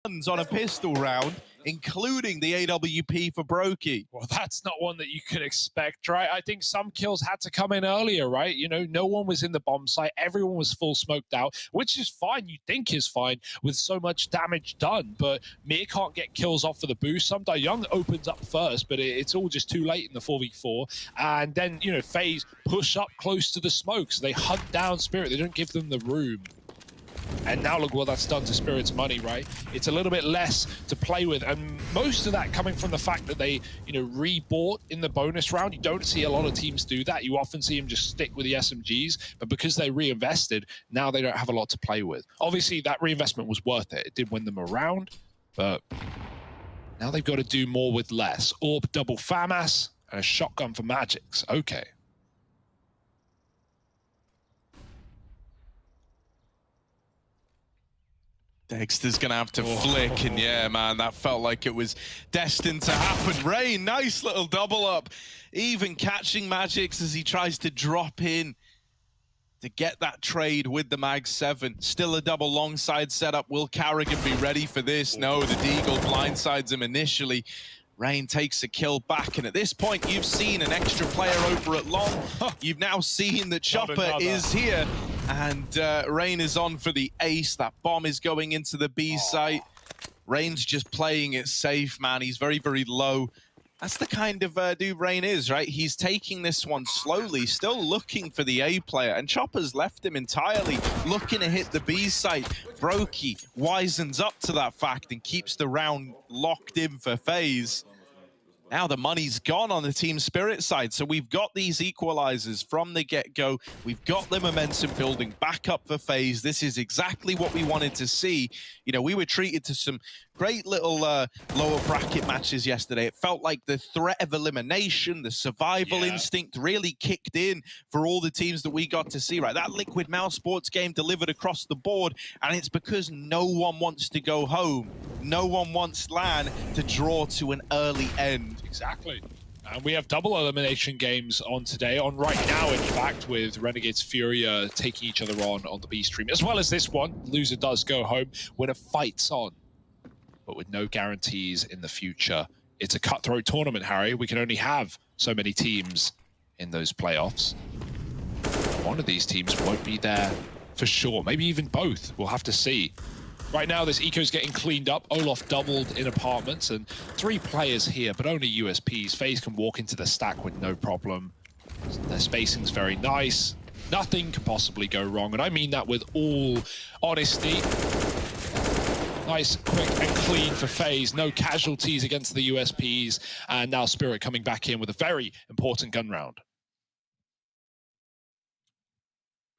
guns on a pistol round, including the AWP for Brokey. Well, that's not one that you could expect, right? I think some kills had to come in earlier, right? You know, no one was in the bomb site. Everyone was full smoked out, which is fine. You think is fine with so much damage done. But Mir can't get kills off for the boost. Sometimes Young opens up first, but it's all just too late in the 4v4. And then, you know, FaZe push up close to the smoke. So they hunt down Spirit. They don't give them the room. And now look what that's done to Spirit's money, right? It's a little bit less to play with, and most of that coming from the fact that they, you know, rebought in the bonus round. You don't see a lot of teams do that. You often see them just stick with the SMGs, but because they reinvested, now they don't have a lot to play with. Obviously, that reinvestment was worth it. It did win them a round, but now they've got to do more with less. Orb double FAMAS and a shotgun for Magics. Okay. Dexter's going to have to flick, and yeah, man, that felt like it was destined to happen. Rain, nice little double up, even catching Magics as he tries to drop in to get that trade with the Mag 7. Still a double long side setup. Will Carrigan be ready for this? No, the Deagle blindsides him initially. Rain takes a kill back, and at this point, you've seen an extra player over at long. You've now seen that Chopper is here, and Rain is on for the ace. That bomb is going into the B site. Rain's just playing it safe, man. He's very, very low. That's the kind of dude Rain is, right? He's taking this one slowly, still looking for the A player, and Chopper's left him entirely, looking to hit the B site. Brokey wisens up to that fact and keeps the round locked in for FaZe. Now the money's gone on the Team Spirit side, so we've got these equalizers from the get-go. We've got the momentum building back up for FaZe. This is exactly what we wanted to see. You know, we were treated to some great little lower bracket matches yesterday. It felt like the threat of elimination, the survival instinct really kicked in for all the teams that we got to see, right? That Liquid mousesports game delivered across the board, and it's because no one wants to go home. No one wants LAN to draw to an early end. Exactly. And we have double elimination games on today, on right now, in fact, with Renegades Furia taking each other on the B stream, as well as this one. Loser does go home, winner fights on, but with no guarantees in the future. It's a cutthroat tournament, Harry. We can only have so many teams in those playoffs. One of these teams won't be there for sure. Maybe even both. We'll have to see. Right now, this eco's getting cleaned up. Olaf doubled in apartments, and 3 players here, but only USPs. FaZe can walk into the stack with no problem. Their spacing's very nice. Nothing could possibly go wrong, and I mean that with all honesty. Nice, quick, and clean for FaZe. No casualties against the USPs, and now Spirit coming back in with a very important gun round.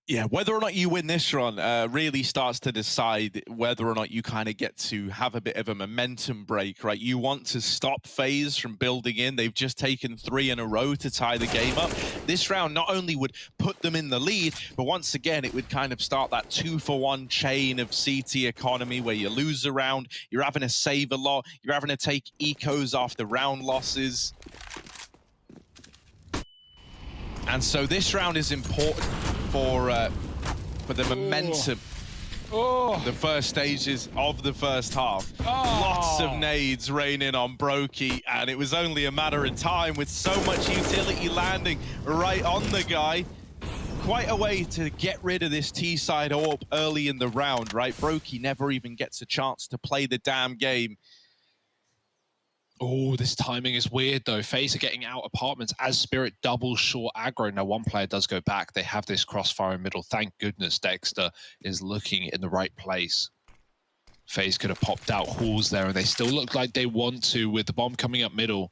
Yeah, whether or not you win this run really starts to decide whether or not you kind of get to have a bit of a momentum break, right? You want to stop FaZe from building in. They've just taken 3 in a row to tie the game up. This round not only would put them in the lead, but once again, it would kind of start that 2-for-1 chain of CT economy where you lose a round, you're having to save a lot, you're having to take ecos after round losses. And so this round is important for the momentum. The first stages of the first half. Lots of nades raining on Brokey, and it was only a matter of time with so much utility landing right on the guy. Quite a way to get rid of this T-side orb early in the round, right? Brokey never even gets a chance to play the damn game. Oh, this timing is weird, though. FaZe are getting out apartments as Spirit doubles short aggro. Now, one player does go back. They have this crossfire in middle. Thank goodness Dexter is looking in the right place. FaZe could have popped out halls there, and they still look like they want to with the bomb coming up middle.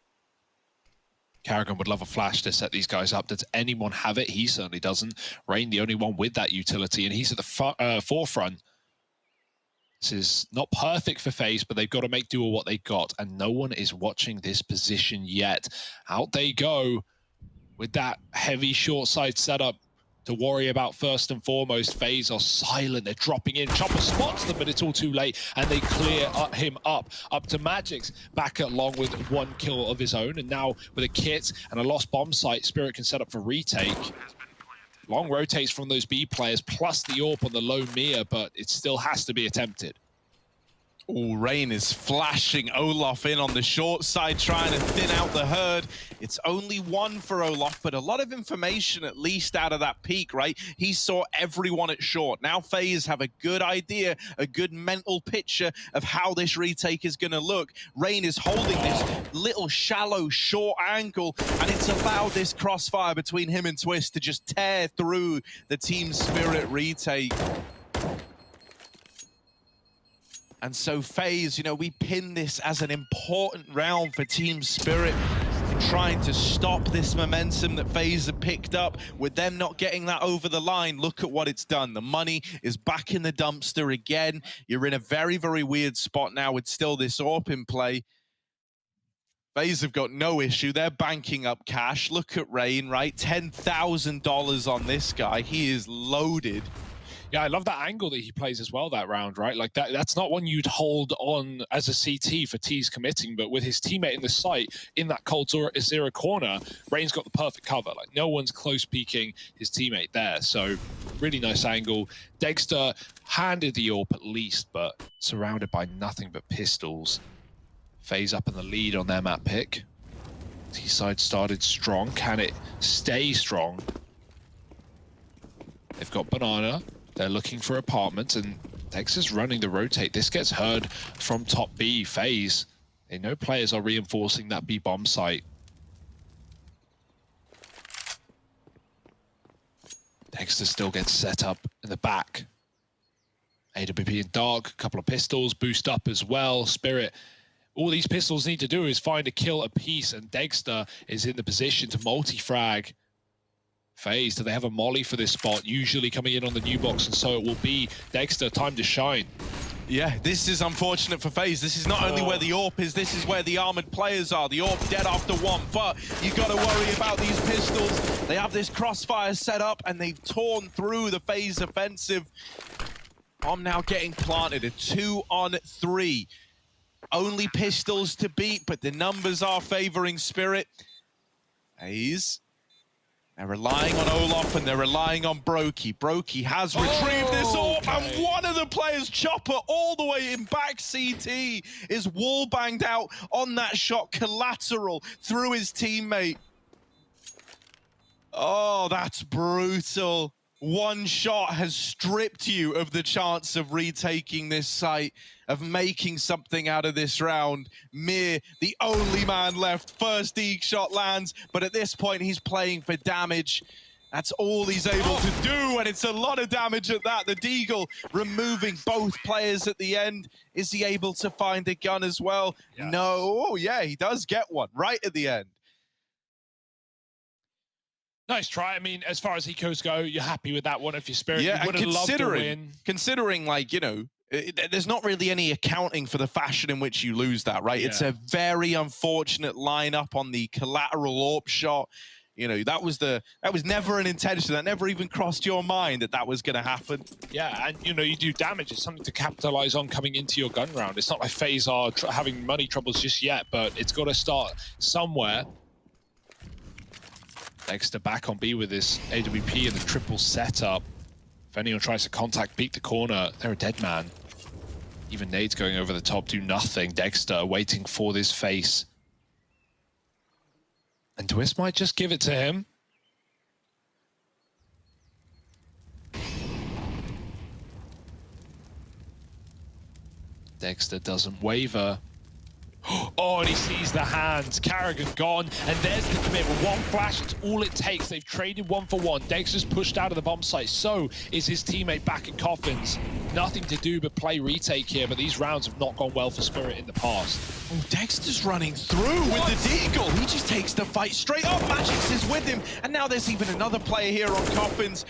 Carrigan would love a flash to set these guys up. Does anyone have it? He certainly doesn't. Rain, the only one with that utility, and he's at the forefront. This is not perfect for FaZe, but they've got to make do with what they got, and no one is watching this position yet. Out they go with that heavy short side setup to worry about first and foremost. FaZe are silent. They're dropping in. Chopper spots them, but it's all too late, and they clear him up to Magic's back at long with 1 kill of his own, and now with a kit and a lost bomb site, Spirit can set up for retake. Long rotates from those B players, plus the AWP on the low Mia, but it still has to be attempted. Oh, Rain is flashing Olaf in on the short side, trying to thin out the herd. It's only one for Olaf, but a lot of information at least out of that peak, right? He saw everyone at short. Now FaZe have a good idea, a good mental picture of how this retake is going to look. Rain is holding this little shallow short angle, and it's allowed this crossfire between him and Twist to just tear through the Team Spirit retake. And so FaZe, you know, we pin this as an important round for Team Spirit in trying to stop this momentum that FaZe have picked up. With them not getting that over the line, look at what it's done. The money is back in the dumpster again. You're in a very, very weird spot now with still this AWP in play. FaZe have got no issue. They're banking up cash. Look at Rain, right? $10,000 on this guy. He is loaded. Yeah, I love that angle that he plays as well that round, right? Like that's not one you'd hold on as a CT for T's committing, but with his teammate in the site in that cold zero corner, Rain's got the perfect cover. Like no one's close peeking his teammate there. So really nice angle. Dexter handed the AWP at least, but surrounded by nothing but pistols. FaZe up in the lead on their map pick. T-side started strong. Can it stay strong? They've got Banana. They're looking for apartments, and Dexter's running the rotate. This gets heard from top B. FaZe, they know players are reinforcing that B bomb site. Dexter still gets set up in the back. AWP in dark, a couple of pistols, boost up as well. Spirit, all these pistols need to do is find a kill apiece, and Dexter is in the position to multi-frag. FaZe, do they have a molly for this spot? Usually coming in on the new box, and so it will be. Dexter, time to shine. Yeah, this is unfortunate for FaZe. This is not only where the AWP is, this is where the armored players are. The AWP dead after one, but you got to worry about these pistols. They have this crossfire set up, and they've torn through the FaZe offensive. Bomb now getting planted, a 2-on-3. Only pistols to beat, but the numbers are favoring Spirit. FaZe, they're relying on Olaf, and they're relying on Brokey. Brokey has retrieved this AWP, and one of the players, Chopper, all the way in back CT, is wall banged out on that shot, collateral through his teammate. Oh, that's brutal. One shot has stripped you of the chance of retaking this site, of making something out of this round. Mir, the only man left. First Deeg shot lands, but at this point he's playing for damage. That's all he's able to do, and it's a lot of damage at that. The Deagle removing both players at the end. Is he able to find a gun as well? Yeah. No. Oh, yeah, he does get one right at the end. Nice try. I mean, as far as ecos go, you're happy with that one if you're Spirit. Yeah, you would have loved to win. Considering, like, you know, there's not really any accounting for the fashion in which you lose that, right? Yeah. It's a very unfortunate lineup on the collateral AWP shot. You know, that was never an intention. That never even crossed your mind that was going to happen. Yeah, and, you know, you do damage. It's something to capitalize on coming into your gun round. It's not like FaZe are having money troubles just yet, but it's got to start somewhere. Dexter back on B with this AWP and the triple setup. If anyone tries to contact, beat the corner, they're a dead man. Even nades going over the top do nothing. Dexter waiting for this face. And Twist might just give it to him. Dexter doesn't waver. Oh, and he sees the hands. Carrigan gone, and there's the commitment. One flash, it's all it takes. They've traded 1 for 1. Dexter's pushed out of the bomb site. So is his teammate back at Coffins. Nothing to do but play retake here, but these rounds have not gone well for Spirit in the past. Oh, Dexter's running through with the Deagle. He just takes the fight straight up. Magix is with him, and now there's even another player here on Coffins.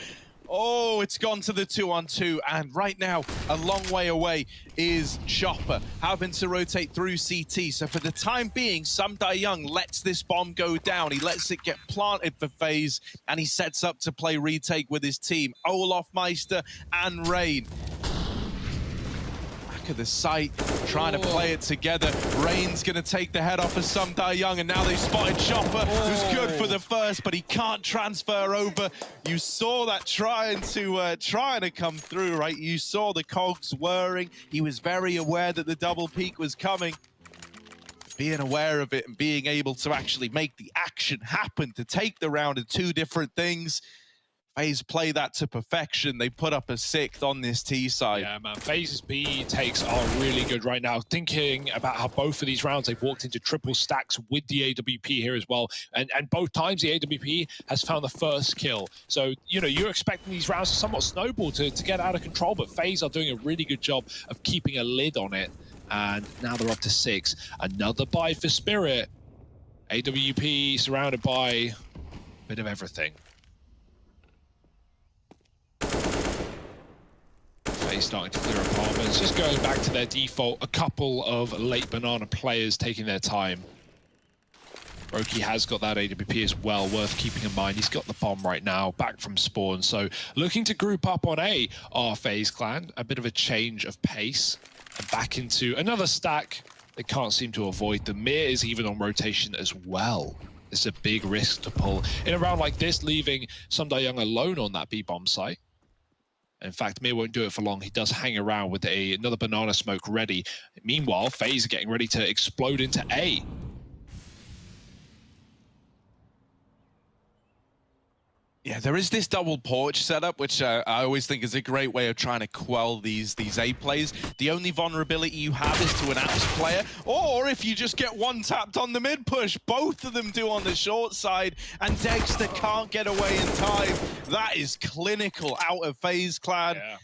Oh, it's gone to the 2-on-2, and right now, a long way away is Chopper, having to rotate through CT. So for the time being, Samdai Young lets this bomb go down. He lets it get planted for FaZe, and he sets up to play retake with his team. Olaf Meister and Rain. Back back of the site, trying to play it together. Rain's going to take the head off of Some Die Young, and now they spotted Chopper, who's good for the first, but he can't transfer over. You saw that trying to come through, right? You saw the cogs whirring. He was very aware that the double peak was coming. Being aware of it and being able to actually make the action happen to take the round of two different things. FaZe play that to perfection. They put up a 6th on this T side. Yeah, man. FaZe's B takes are really good right now. Thinking about how both of these rounds they've walked into triple stacks with the AWP here as well. And both times the AWP has found the first kill. So, you know, you're expecting these rounds to somewhat snowball to get out of control, but FaZe are doing a really good job of keeping a lid on it. And now they're up to 6. Another buy for Spirit. AWP surrounded by a bit of everything. FaZe starting to clear apartments, just going back to their default. A couple of late banana players taking their time. Roki has got that AWP as well, worth keeping in mind. He's got the bomb right now, back from spawn. So looking to group up on A, our FaZe clan. A bit of a change of pace. And back into another stack. They can't seem to avoid. The Mir is even on rotation as well. It's a big risk to pull in a round like this, leaving Some Die Young alone on that B-bomb site. In fact, Mir won't do it for long. He does hang around with another banana smoke ready. Meanwhile, FaZe are getting ready to explode into A. Yeah, there is this double porch setup, which I always think is a great way of trying to quell these A plays. The only vulnerability you have is to an apps player, or if you just get one tapped on the mid push, both of them do on the short side, and Dexter can't get away in time. That is clinical out of FaZe clan. Yeah.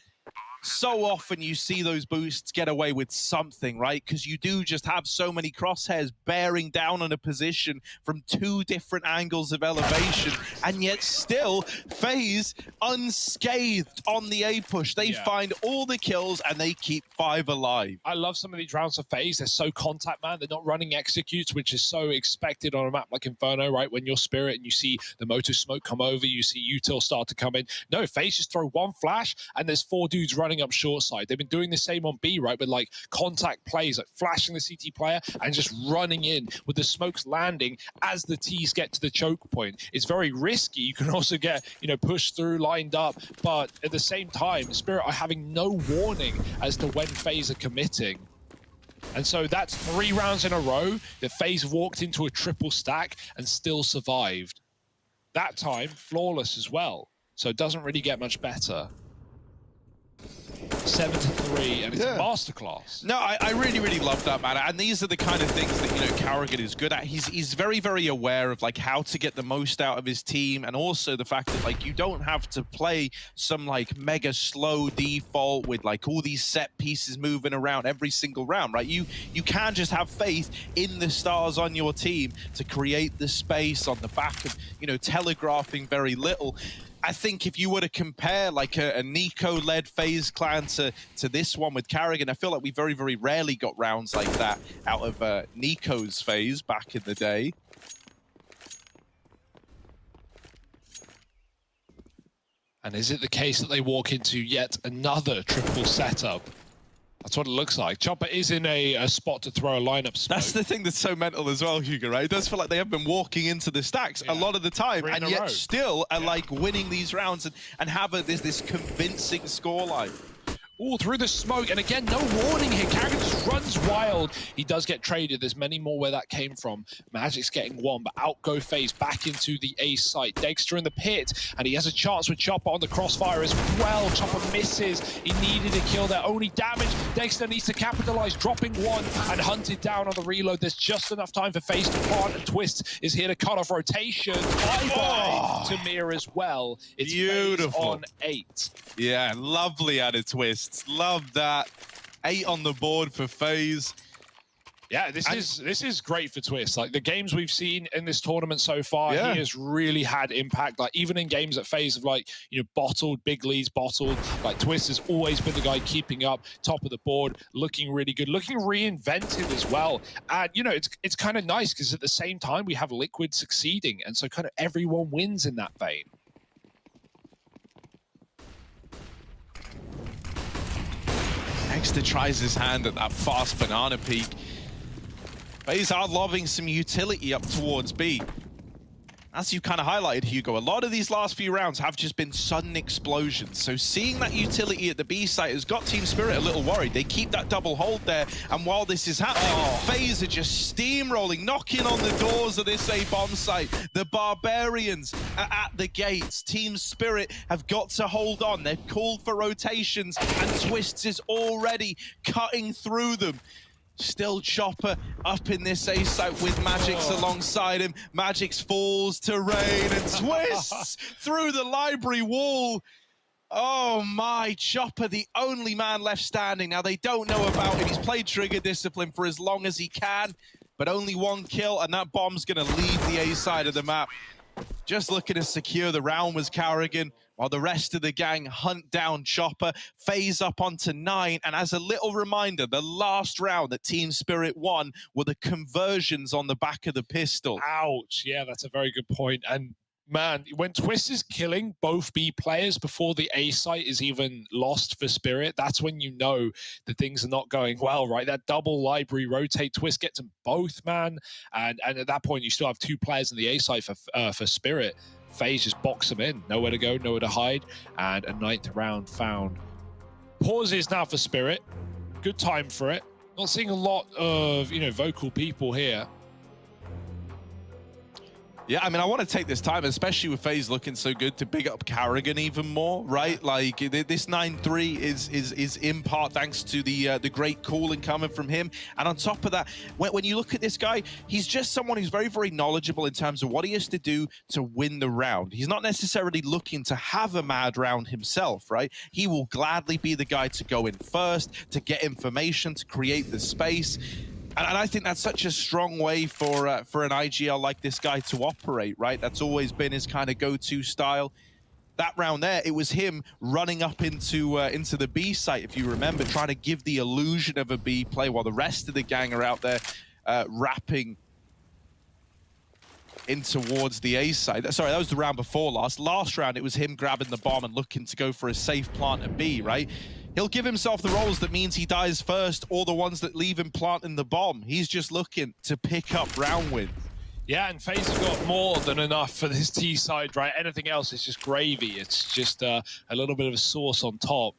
So often you see those boosts get away with something, right? Because you do just have so many crosshairs bearing down on a position from 2 different angles of elevation, and yet still FaZe unscathed on the A push. They find all the kills and they keep 5 alive. I love some of these rounds of FaZe. They're so contact, man. They're not running executes, which is so expected on a map like Inferno, right? When you're Spirit and you see the motor smoke come over, you see util start to come in. No, FaZe just throw one flash and there's 4 dudes running up short side. They've been doing the same on B, right? With like contact plays, like flashing the CT player and just running in with the smokes landing as the T's get to the choke point. It's very risky. You can also get, you know, pushed through, lined up, but at the same time, Spirit are having no warning as to when FaZe are committing. And so that's 3 rounds in a row that FaZe walked into a triple stack and still survived. That time, flawless as well. So it doesn't really get much better. 7-3, and it's a masterclass. No, I really, really love that, man. And these are the kind of things that, you know, karrigan is good at. He's very, very aware of, like, how to get the most out of his team, and also the fact that, like, you don't have to play some, like, mega slow default with, like, all these set pieces moving around every single round, right? You can just have faith in the stars on your team to create the space on the back of, you know, telegraphing very little. I think if you were to compare like a Nico-led FaZe clan to this one with karrigan, I feel like we very, very rarely got rounds like that out of Nico's FaZe back in the day. And is it the case that they walk into yet another triple setup? That's what it looks like. Chopper is in a spot to throw a lineup smoke. That's the thing that's so mental as well, Hugo, right? It does feel like they have been walking into the stacks a lot of the time, and yet still are like winning these rounds and have this convincing scoreline. Oh, through the smoke, and again, no warning here. karrigan just runs wild. He does get traded. There's many more where that came from. Magic's getting one, but out go FaZe back into the A site. Dexter in the pit, and he has a chance with Chopper on the crossfire as well. Chopper misses. He needed a kill there. Only damage. Dexter needs to capitalize, dropping one and hunted down on the reload. There's just enough time for FaZe to plant, and Twist is here to cut off rotation. Bye-bye to Mir as well. It's beautiful. FaZe on 8. Yeah, lovely added twists. Love that. 8 on the board for FaZe. Yeah, this is great for Twist. Like the games we've seen in this tournament so far, he has really had impact. Like even in games that FaZe have, like, you know, bottled, big leads bottled, like Twist has always been the guy keeping up, top of the board, looking really good, looking reinvented as well. And you know, it's kind of nice because at the same time we have Liquid succeeding, and so kind of everyone wins in that vein. Dexter tries his hand at that fast banana peek. FaZe are lobbing some utility up towards B. As you kind of highlighted, Hugo, a lot of these last few rounds have just been sudden explosions. So seeing that utility at the B site has got Team Spirit a little worried. They keep that double hold there, and while this is happening, FaZe are just steamrolling, knocking on the doors of this A bomb site. The Barbarians are at the gates. Team Spirit have got to hold on. They've called for rotations, and Twists is already cutting through them. Still Chopper up in this A site with Magix alongside him. Magix falls to Rain and twists through the library wall. Oh my, Chopper, the only man left standing. Now they don't know about it. He's played trigger discipline for as long as he can, but only one kill, and that bomb's gonna leave the A side of the map. Just looking to secure the round was Carrigan, while the rest of the gang hunt down Chopper. FaZe up onto 9, and as a little reminder, the last round that Team Spirit won were the conversions on the back of the pistol. Ouch, yeah, that's a very good point. And man, when Twist is killing both B players before the A site is even lost for Spirit, that's when you know that things are not going well, right? That double library rotate, Twist gets them both, man. And at that point, you still have 2 players in the A site for Spirit. FaZe just box them in, nowhere to go, nowhere to hide, and a 9th round found. Pauses now for Spirit. Good time for it. Not seeing a lot of, vocal people here. Yeah, I mean, I want to take this time, especially with FaZe looking so good, to big up Carrigan even more, right? Like, this 9-3 is in part thanks to the great calling coming from him. And on top of that, when you look at this guy, he's just someone who's very, very knowledgeable in terms of what he has to do to win the round. He's not necessarily looking to have a mad round himself, right? He will gladly be the guy to go in first, to get information, to create the space. And I think that's such a strong way for an IGL like this guy to operate, right? That's always been his kind of go-to style. That round there, it was him running up into the B site, if you remember, trying to give the illusion of a B play while the rest of the gang are out there wrapping in towards the A side. Sorry, that was the round before last. Last round, it was him grabbing the bomb and looking to go for a safe plant at B, right? He'll give himself the roles that means he dies first, or the ones that leave him planting the bomb. He's just looking to pick up round wins. Yeah, and FaZe has got more than enough for this T side, right? Anything else is just gravy. It's just a little bit of a sauce on top.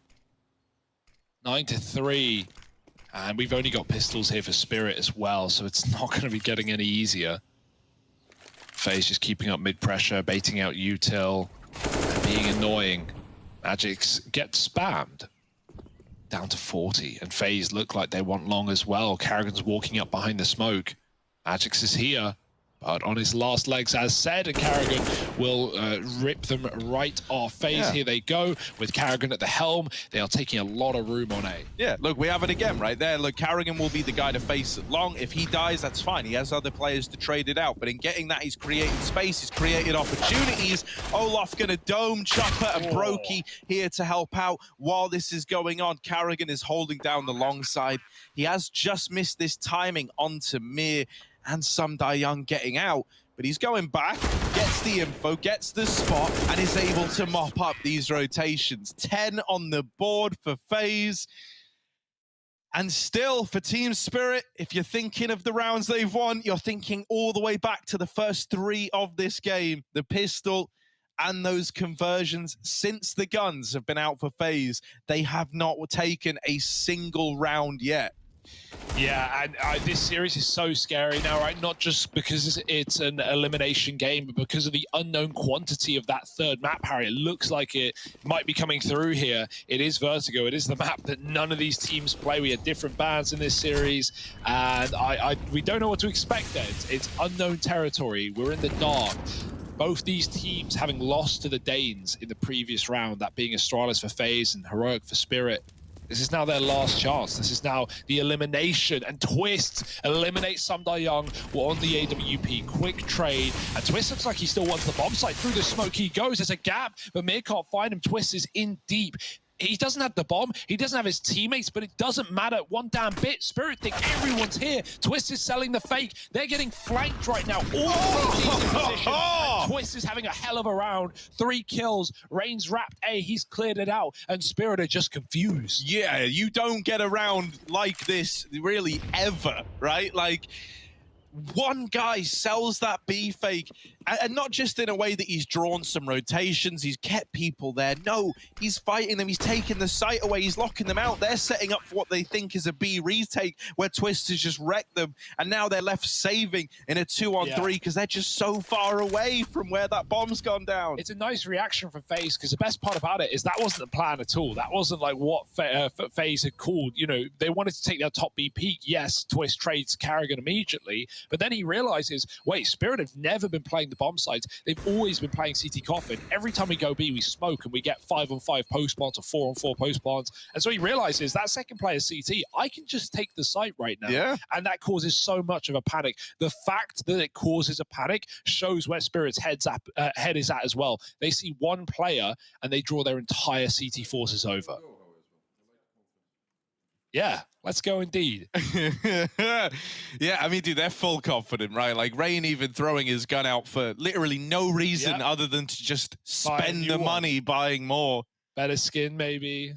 9-3. And we've only got pistols here for Spirit as well, so it's not going to be getting any easier. FaZe just keeping up mid-pressure, baiting out util, and being annoying. Magix gets spammed. Down to 40, and FaZe look like they want long as well. Carrigan's walking up behind the smoke. Magix is here, but on his last legs, as said, and Carrigan will rip them right off. FaZe, here they go, with Carrigan at the helm. They are taking a lot of room on A. Yeah, look, we have it again right there. Look, Carrigan will be the guy to face it long. If he dies, that's fine. He has other players to trade it out. But in getting that, he's created space, he's created opportunities. Olaf gonna dome Chopper and Brokey here to help out. While this is going on, Carrigan is holding down the long side. He has just missed this timing onto Mir and Sumdai Young getting out, but he's going back, gets the info, gets the spot, and is able to mop up these rotations. 10 on the board for FaZe. And still, for Team Spirit, if you're thinking of the rounds they've won, you're thinking all the way back to the first 3 of this game. The pistol and those conversions. Since the guns have been out for FaZe, they have not taken a single round yet. Yeah, and this series is so scary now, right? Not just because it's an elimination game, but because of the unknown quantity of that third map, Harry. It looks like it might be coming through here. It is Vertigo. It is the map that none of these teams play. We had different bans in this series, and we don't know what to expect there. It's unknown territory. We're in the dark. Both these teams having lost to the Danes in the previous round, that being Astralis for FaZe and Heroic for Spirit. This is now their last chance. This is now the elimination, and Twist eliminates Sumdai Young on the AWP. Quick trade, and Twist looks like he still wants the bomb site. Through the smoke he goes. There's a gap, but Mir can't find him. Twist is in deep. He doesn't have the bomb, he doesn't have his teammates, but it doesn't matter one damn bit. Spirit think everyone's here. Twist is selling the fake. They're getting flanked right now. All three teams in position. And Twist is having a hell of a round. 3 kills. Rain's wrapped A, he's cleared it out. And Spirit are just confused. Yeah, you don't get around like this really ever, right? Like, one guy sells that B fake, and not just in a way that he's drawn some rotations, he's kept people there. No, he's fighting them, he's taking the site away, he's locking them out. They're setting up for what they think is a B retake, where Twist has just wrecked them, and now they're left saving in a 2-on-3 because they're just so far away from where that bomb's gone down. It's a nice reaction from FaZe, because the best part about it is that wasn't the plan at all. That wasn't like what FaZe had called. You know, they wanted to take their top B peak. Yes, Twist trades Carrigan immediately, but then he realizes, wait, Spirit have never been playing the bomb sides. They've always been playing CT Coffin. Every time we go B, we smoke and we get 5-on-5 post plants or 4-on-4 post plants. And so he realizes that second player CT, I can just take the site right now. Yeah. And that causes so much of a panic. The fact that it causes a panic shows where Spirit's head is at as well. They see one player and they draw their entire CT forces over. Yeah, let's go indeed. Yeah, I mean, dude, they're full confident, right? Like, Rain even throwing his gun out for literally no reason other than to just spend the money buying more. Better skin, maybe.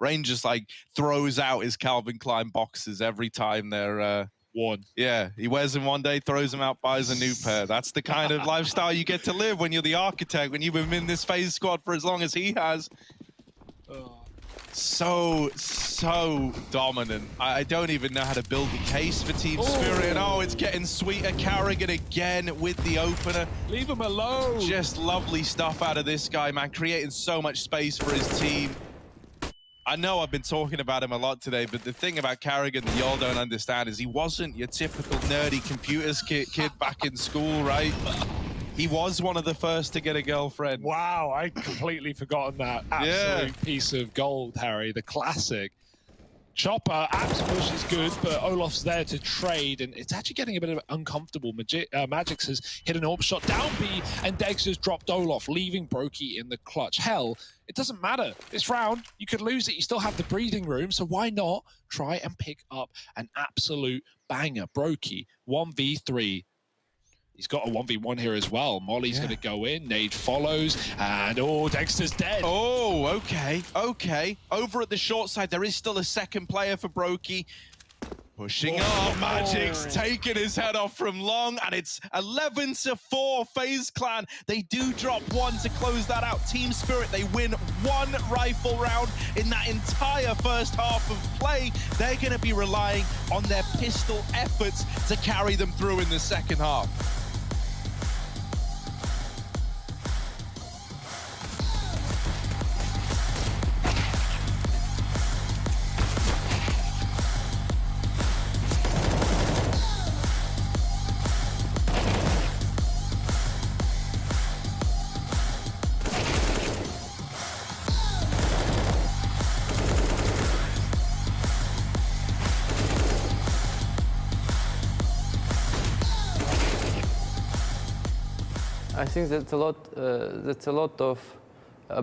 Rain just, like, throws out his Calvin Klein boxes every time they're... Worn. Yeah, he wears them one day, throws them out, buys a new pair. That's the kind of lifestyle you get to live when you're the architect, when you've been in this FaZe squad for as long as he has. So dominant. I don't even know how to build a case for Team Spirit. And oh, it's getting sweeter. Carrigan again with the opener. Leave him alone. Just lovely stuff out of this guy, man. Creating so much space for his team. I know I've been talking about him a lot today, but the thing about Carrigan that y'all don't understand is he wasn't your typical nerdy computers kid back in school, right? He was one of the first to get a girlfriend. Wow, I completely forgotten that. Absolute piece of gold, Harry, the classic. Chopper, Apps push is good, but Olaf's there to trade, and it's actually getting a bit of uncomfortable. Magix has hit an AWP shot down B, and Dexter's dropped Olaf, leaving Brokey in the clutch. Hell, it doesn't matter. This round, you could lose it. You still have the breathing room, so why not try and pick up an absolute banger? Brokey, 1v3. He's got a 1v1 here as well. Molly's going to go in. Nade follows. And, oh, Dexter's dead. Oh, okay. Okay. Over at the short side, there is still a second player for Brokey. Pushing up. Magic's taking his head off from long. And it's 11-4 FaZe Clan. They do drop one to close that out. Team Spirit, they win one rifle round in that entire first half of play. They're going to be relying on their pistol efforts to carry them through in the second half. I think that's a lot of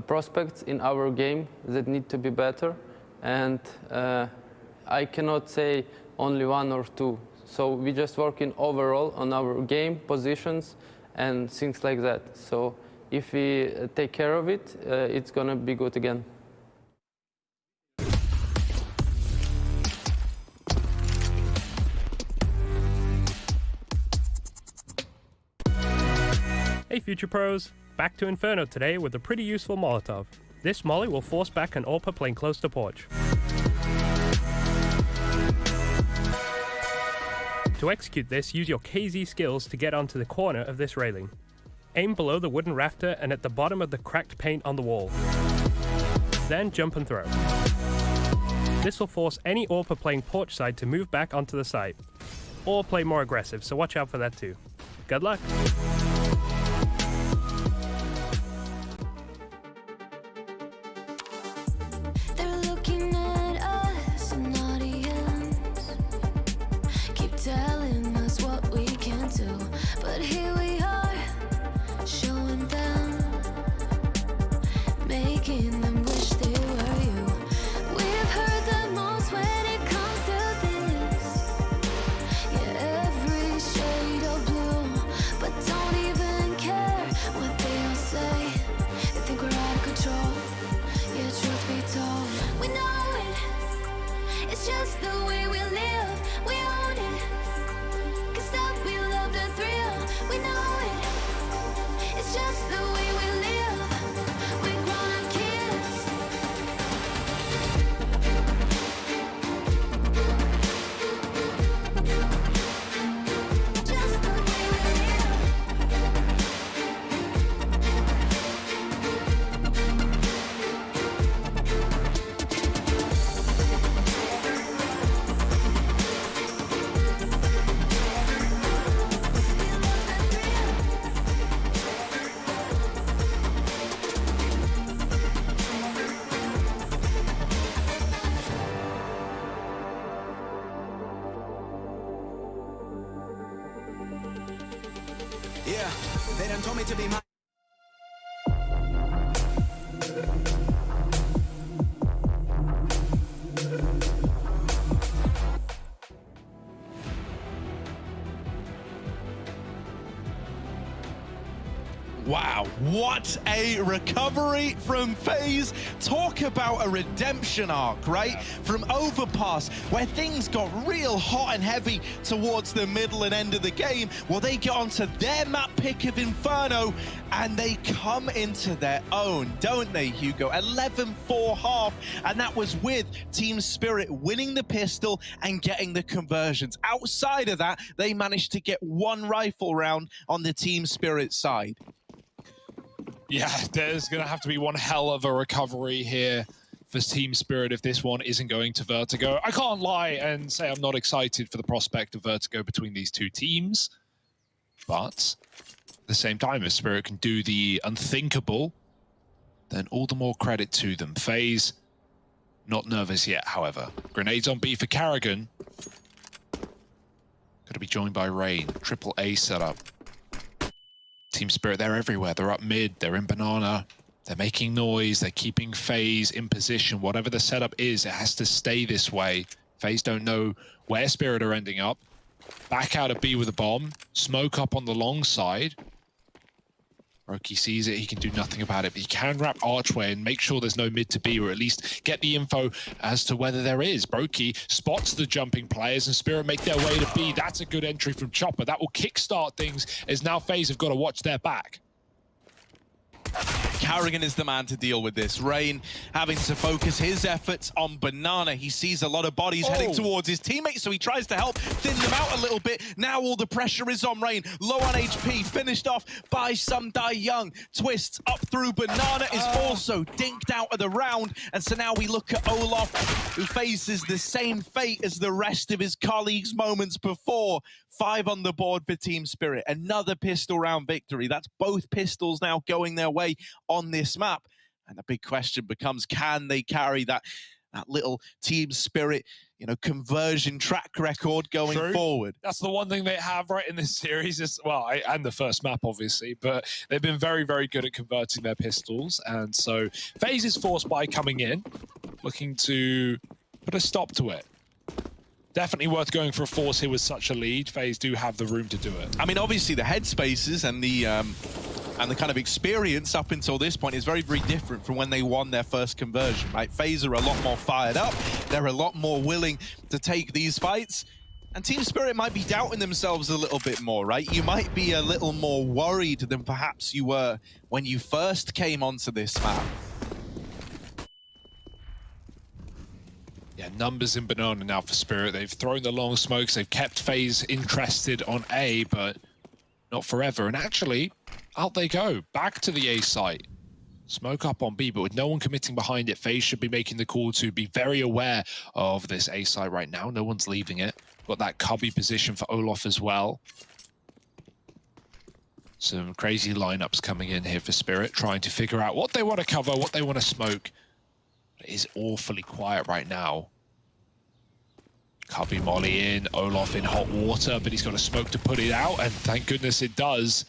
prospects in our game that need to be better, and I cannot say only one or two. So we just working overall on our game positions and things like that. So if we take care of it, it's gonna be good again. Hey Future Pros, back to Inferno today with a pretty useful Molotov. This molly will force back an AWPer playing close to porch. To execute this, use your KZ skills to get onto the corner of this railing. Aim below the wooden rafter and at the bottom of the cracked paint on the wall. Then jump and throw. This will force any AWPer playing porch side to move back onto the site, or play more aggressive, so watch out for that too. Good luck! But here we are, showing them, making them wish they Yeah, they done told me to be my. Wow, what a recovery from FaZe. Talk about a redemption arc, right? Yeah. From Overpass, where things got real hot and heavy towards the middle and end of the game. Well, they get onto their map pick of Inferno, and they come into their own, don't they, Hugo? 11-4 half, and that was with Team Spirit winning the pistol and getting the conversions. Outside of that, they managed to get one rifle round on the Team Spirit side. Yeah, there's going to have to be one hell of a recovery here for Team Spirit if this one isn't going to Vertigo. I can't lie and say I'm not excited for the prospect of Vertigo between these two teams. But at the same time, if Spirit can do the unthinkable, then all the more credit to them. FaZe, not nervous yet, however. Grenades on B for Carrigan. Got to be joined by Rain. Triple A setup. Team Spirit, they're everywhere. They're up mid, they're in banana, they're making noise, they're keeping FaZe in position. Whatever the setup is, it has to stay this way. FaZe don't know where Spirit are ending up. Back out of B with a bomb. Smoke up on the long side. Roki sees it, he can do nothing about it, but he can wrap Archway and make sure there's no mid to B, or at least get the info as to whether there is. Brokey spots the jumping players and Spirit make their way to B. That's a good entry from Chopper. That will kickstart things, as now FaZe have got to watch their back. Carrigan is the man to deal with this. Rain having to focus his efforts on banana. He sees a lot of bodies heading towards his teammates, so he tries to help thin them out a little bit. Now all the pressure is on Rain. Low on HP, finished off by some Die Young. Twists up through banana, is also dinked out of the round. And so now we look at Olaf, who faces the same fate as the rest of his colleagues moments before. 5 on the board for Team Spirit. Another pistol round victory. That's both pistols now going their way on this map. And the big question becomes, can they carry that little Team Spirit, you know, conversion track record going forward? That's the one thing they have right in this series. Is, well, and the first map, obviously, but they've been very, very good at converting their pistols. And so FaZe is forced by coming in, looking to put a stop to it. Definitely worth going for a force here with such a lead. FaZe do have the room to do it. I mean, obviously the headspaces and the kind of experience up until this point is very, very different from when they won their first conversion, right? FaZe are a lot more fired up. They're a lot more willing to take these fights. And Team Spirit might be doubting themselves a little bit more, right? You might be a little more worried than perhaps you were when you first came onto this map. Yeah, numbers in banana now for Spirit. They've thrown the long smokes. They've kept FaZe interested on A, but not forever. And actually, out they go. Back to the A site. Smoke up on B, but with no one committing behind it, FaZe should be making the call to be very aware of this A site right now. No one's leaving it. Got that cubby position for Olaf as well. Some crazy lineups coming in here for Spirit, trying to figure out what they want to cover, what they want to smoke. It is awfully quiet right now. Cubby molly in, Olaf in hot water, but he's got a smoke to put it out, and thank goodness it does.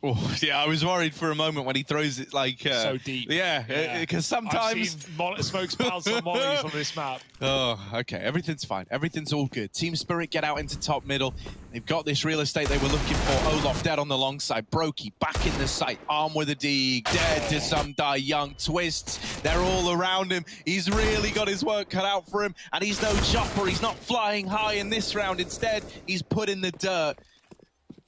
Oh, yeah, I was worried for a moment when he throws it like... so deep. Yeah, because sometimes... I've seen smokes bounce on mollies on this map. Oh, okay, everything's fine. Everything's all good. Team Spirit get out into top middle. They've got this real estate they were looking for. Olaf dead on the long side. Brokey back in the site. Arm with a dig. Dead to some Die Young. Twists. They're all around him. He's really got his work cut out for him. And he's no chopper. He's not flying high in this round. Instead, he's put in the dirt.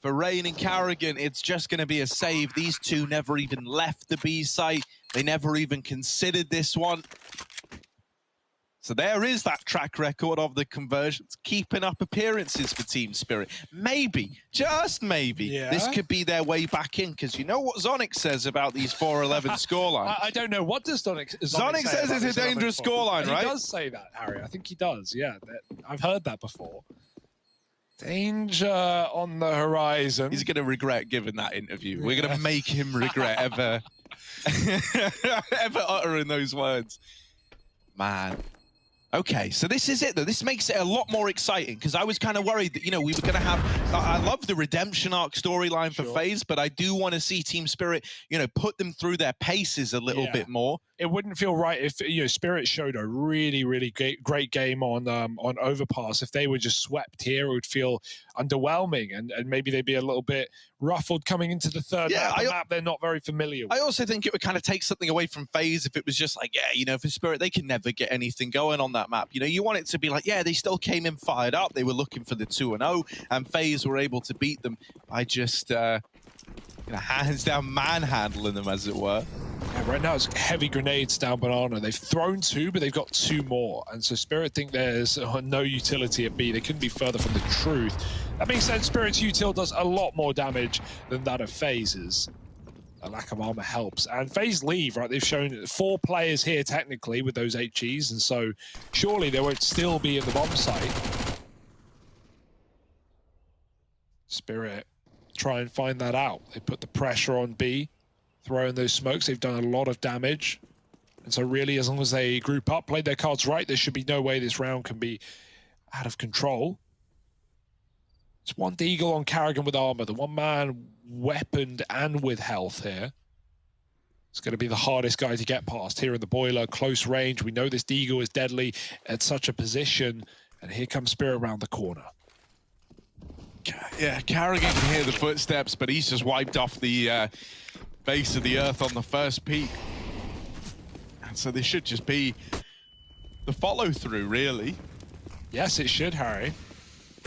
For Rain and Carrigan, it's just going to be a save. These two never even left the B site. They never even considered this one. So there is that track record of the conversions, keeping up appearances for Team Spirit. Maybe, just maybe, this could be their way back in, because you know what Zonic says about these 4-11 scorelines. I don't know. What does Zonic says it's a dangerous scoreline, right? He does say that, Harry. I think he does, yeah. I've heard that before. Danger on the horizon. He's going to regret giving that interview. We're going to make him regret ever, ever uttering those words. Man. Okay, so this is it, though. This makes it a lot more exciting, because I was kind of worried that, you know, we were going to have... I love the redemption arc storyline for FaZe, but I do want to see Team Spirit, you know, put them through their paces a little bit more. It wouldn't feel right if, you know, Spirit showed a really great game on Overpass. If they were just swept here, it would feel underwhelming, and maybe they'd be a little bit ruffled coming into the third map they're not very familiar with. I also think it would kind of take something away from FaZe if it was just like, yeah, you know, for Spirit, they can never get anything going on that map. You know, you want it to be like, yeah, they still came in fired up. They were looking for the 2-0, and FaZe were able to beat them by just, you know, hands down manhandling them, as it were. Yeah, right now it's heavy grenades down Banana. They've thrown 2, but they've got 2 more. And so Spirit think there's no utility at B. They couldn't be further from the truth. That being said, Spirit's util does a lot more damage than that of FaZe's. A lack of armor helps. And FaZe leave, right? They've shown 4 players here technically with those HEs, and so surely they won't still be in the bomb site. Spirit try and find that out. They put the pressure on B, throwing those smokes. They've done a lot of damage. And so really, as long as they group up, play their cards right, there should be no way this round can be out of control. It's one Deagle on Karrigan with armor, the one man weaponed and with health here. It's going to be the hardest guy to get past here in the boiler, close range. We know this Deagle is deadly at such a position, and here comes Spirit around the corner. Yeah, Karrigan can hear the footsteps, but he's just wiped off the base of the earth on the first peak. And so this should just be the follow-through, really. Yes, it should, Harry.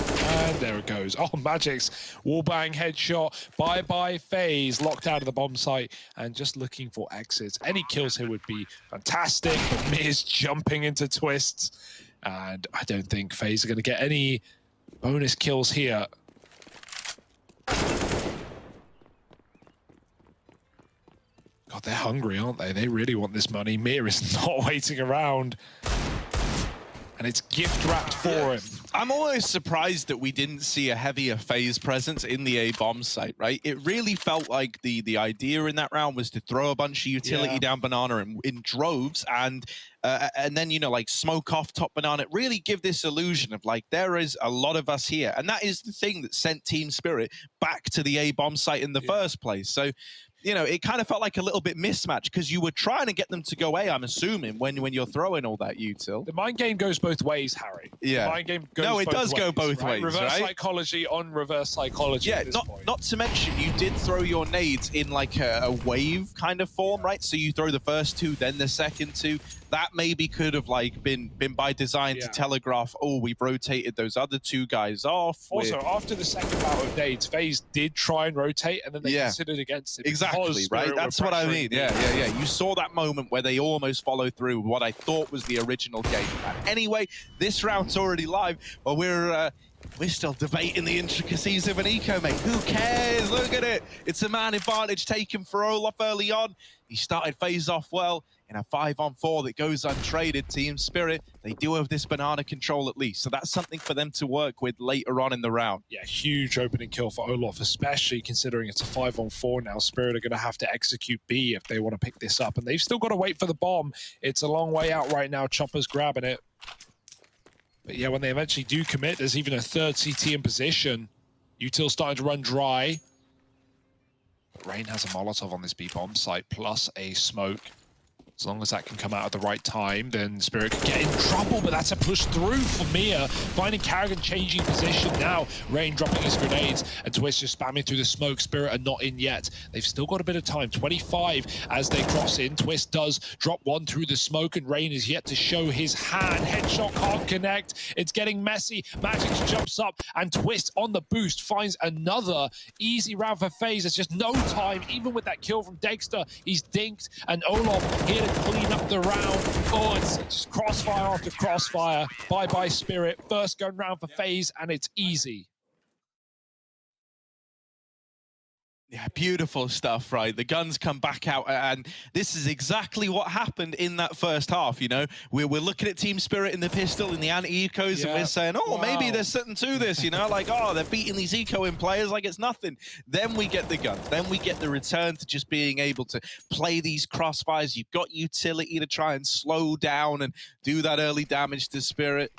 And there it goes. Oh, Magic's wallbang headshot. Bye-bye FaZe, locked out of the bomb site and just looking for exits. Any kills here would be fantastic, but Miz jumping into twists. And I don't think FaZe are going to get any bonus kills here. God, they're hungry, aren't they? They really want this money. Mir is not waiting around. And it's gift-wrapped for him. I'm almost surprised that we didn't see a heavier FaZe presence in the A bomb site, right? It really felt like the idea in that round was to throw a bunch of utility down Banana in droves and then, you know, like smoke off top Banana. Really give this illusion of like, there is a lot of us here. And that is the thing that sent Team Spirit back to the A bomb site in the first place. So, you know, it kind of felt like a little bit mismatched because you were trying to get them to go A, I'm assuming, when you're throwing all that util. The mind game goes both ways, Harry. Yeah. The mind game goes no, it both does ways, go both right? ways, Reverse right? psychology on reverse psychology. Yeah, at this point. not to mention, you did throw your nades in like a wave kind of form, right? So you throw the first 2, then the second 2. That maybe could have like been by design to telegraph, oh, we've rotated those other 2 guys off. Also, after the second bout of nades, FaZe did try and rotate, and then they considered against it. Exactly, right? That's what I mean. Yeah. You saw that moment where they almost followed through with what I thought was the original game plan. Anyway, this round's already live, but we're still debating the intricacies of an eco, mate. Who cares? Look at it. It's a man advantage taken for Olaf early on. He started FaZe off well in a 5-on-4 that goes untraded. Team Spirit, they do have this Banana control at least, so that's something for them to work with later on in the round. Yeah, huge opening kill for Olaf, especially considering it's a 5-on-4 now. Spirit are going to have to execute B if they want to pick this up, and they've still got to wait for the bomb. It's a long way out right now. Chopper's grabbing it. But yeah, when they eventually do commit, there's even a third CT in position. Util starting to run dry. But Rain has a Molotov on this B bomb site, plus a smoke. As long as that can come out at the right time, then Spirit could get in trouble, but that's a push through for Mia. Finding Karrigan changing position now. Rain dropping his grenades, and Twist just spamming through the smoke. Spirit are not in yet. They've still got a bit of time. 25 as they cross in. Twist does drop one through the smoke, and Rain is yet to show his hand. Headshot can't connect. It's getting messy. Magic jumps up, and Twist on the boost finds another easy round for FaZe. There's just no time, even with that kill from Dexter. He's dinked, and Olaf here to clean up the round. Oh, it's just crossfire after crossfire. Bye-bye Spirit. First gun round for FaZe, and it's easy. Yeah, beautiful stuff, right? The guns come back out, and this is exactly what happened in that first half, you know? We're looking at Team Spirit in the pistol, in the anti-ecos, and we're saying, oh, maybe there's something to this, you know? Like, oh, they're beating these eco-in players like it's nothing. Then we get the guns. Then we get the return to just being able to play these crossfires. You've got utility to try and slow down and do that early damage to Spirit.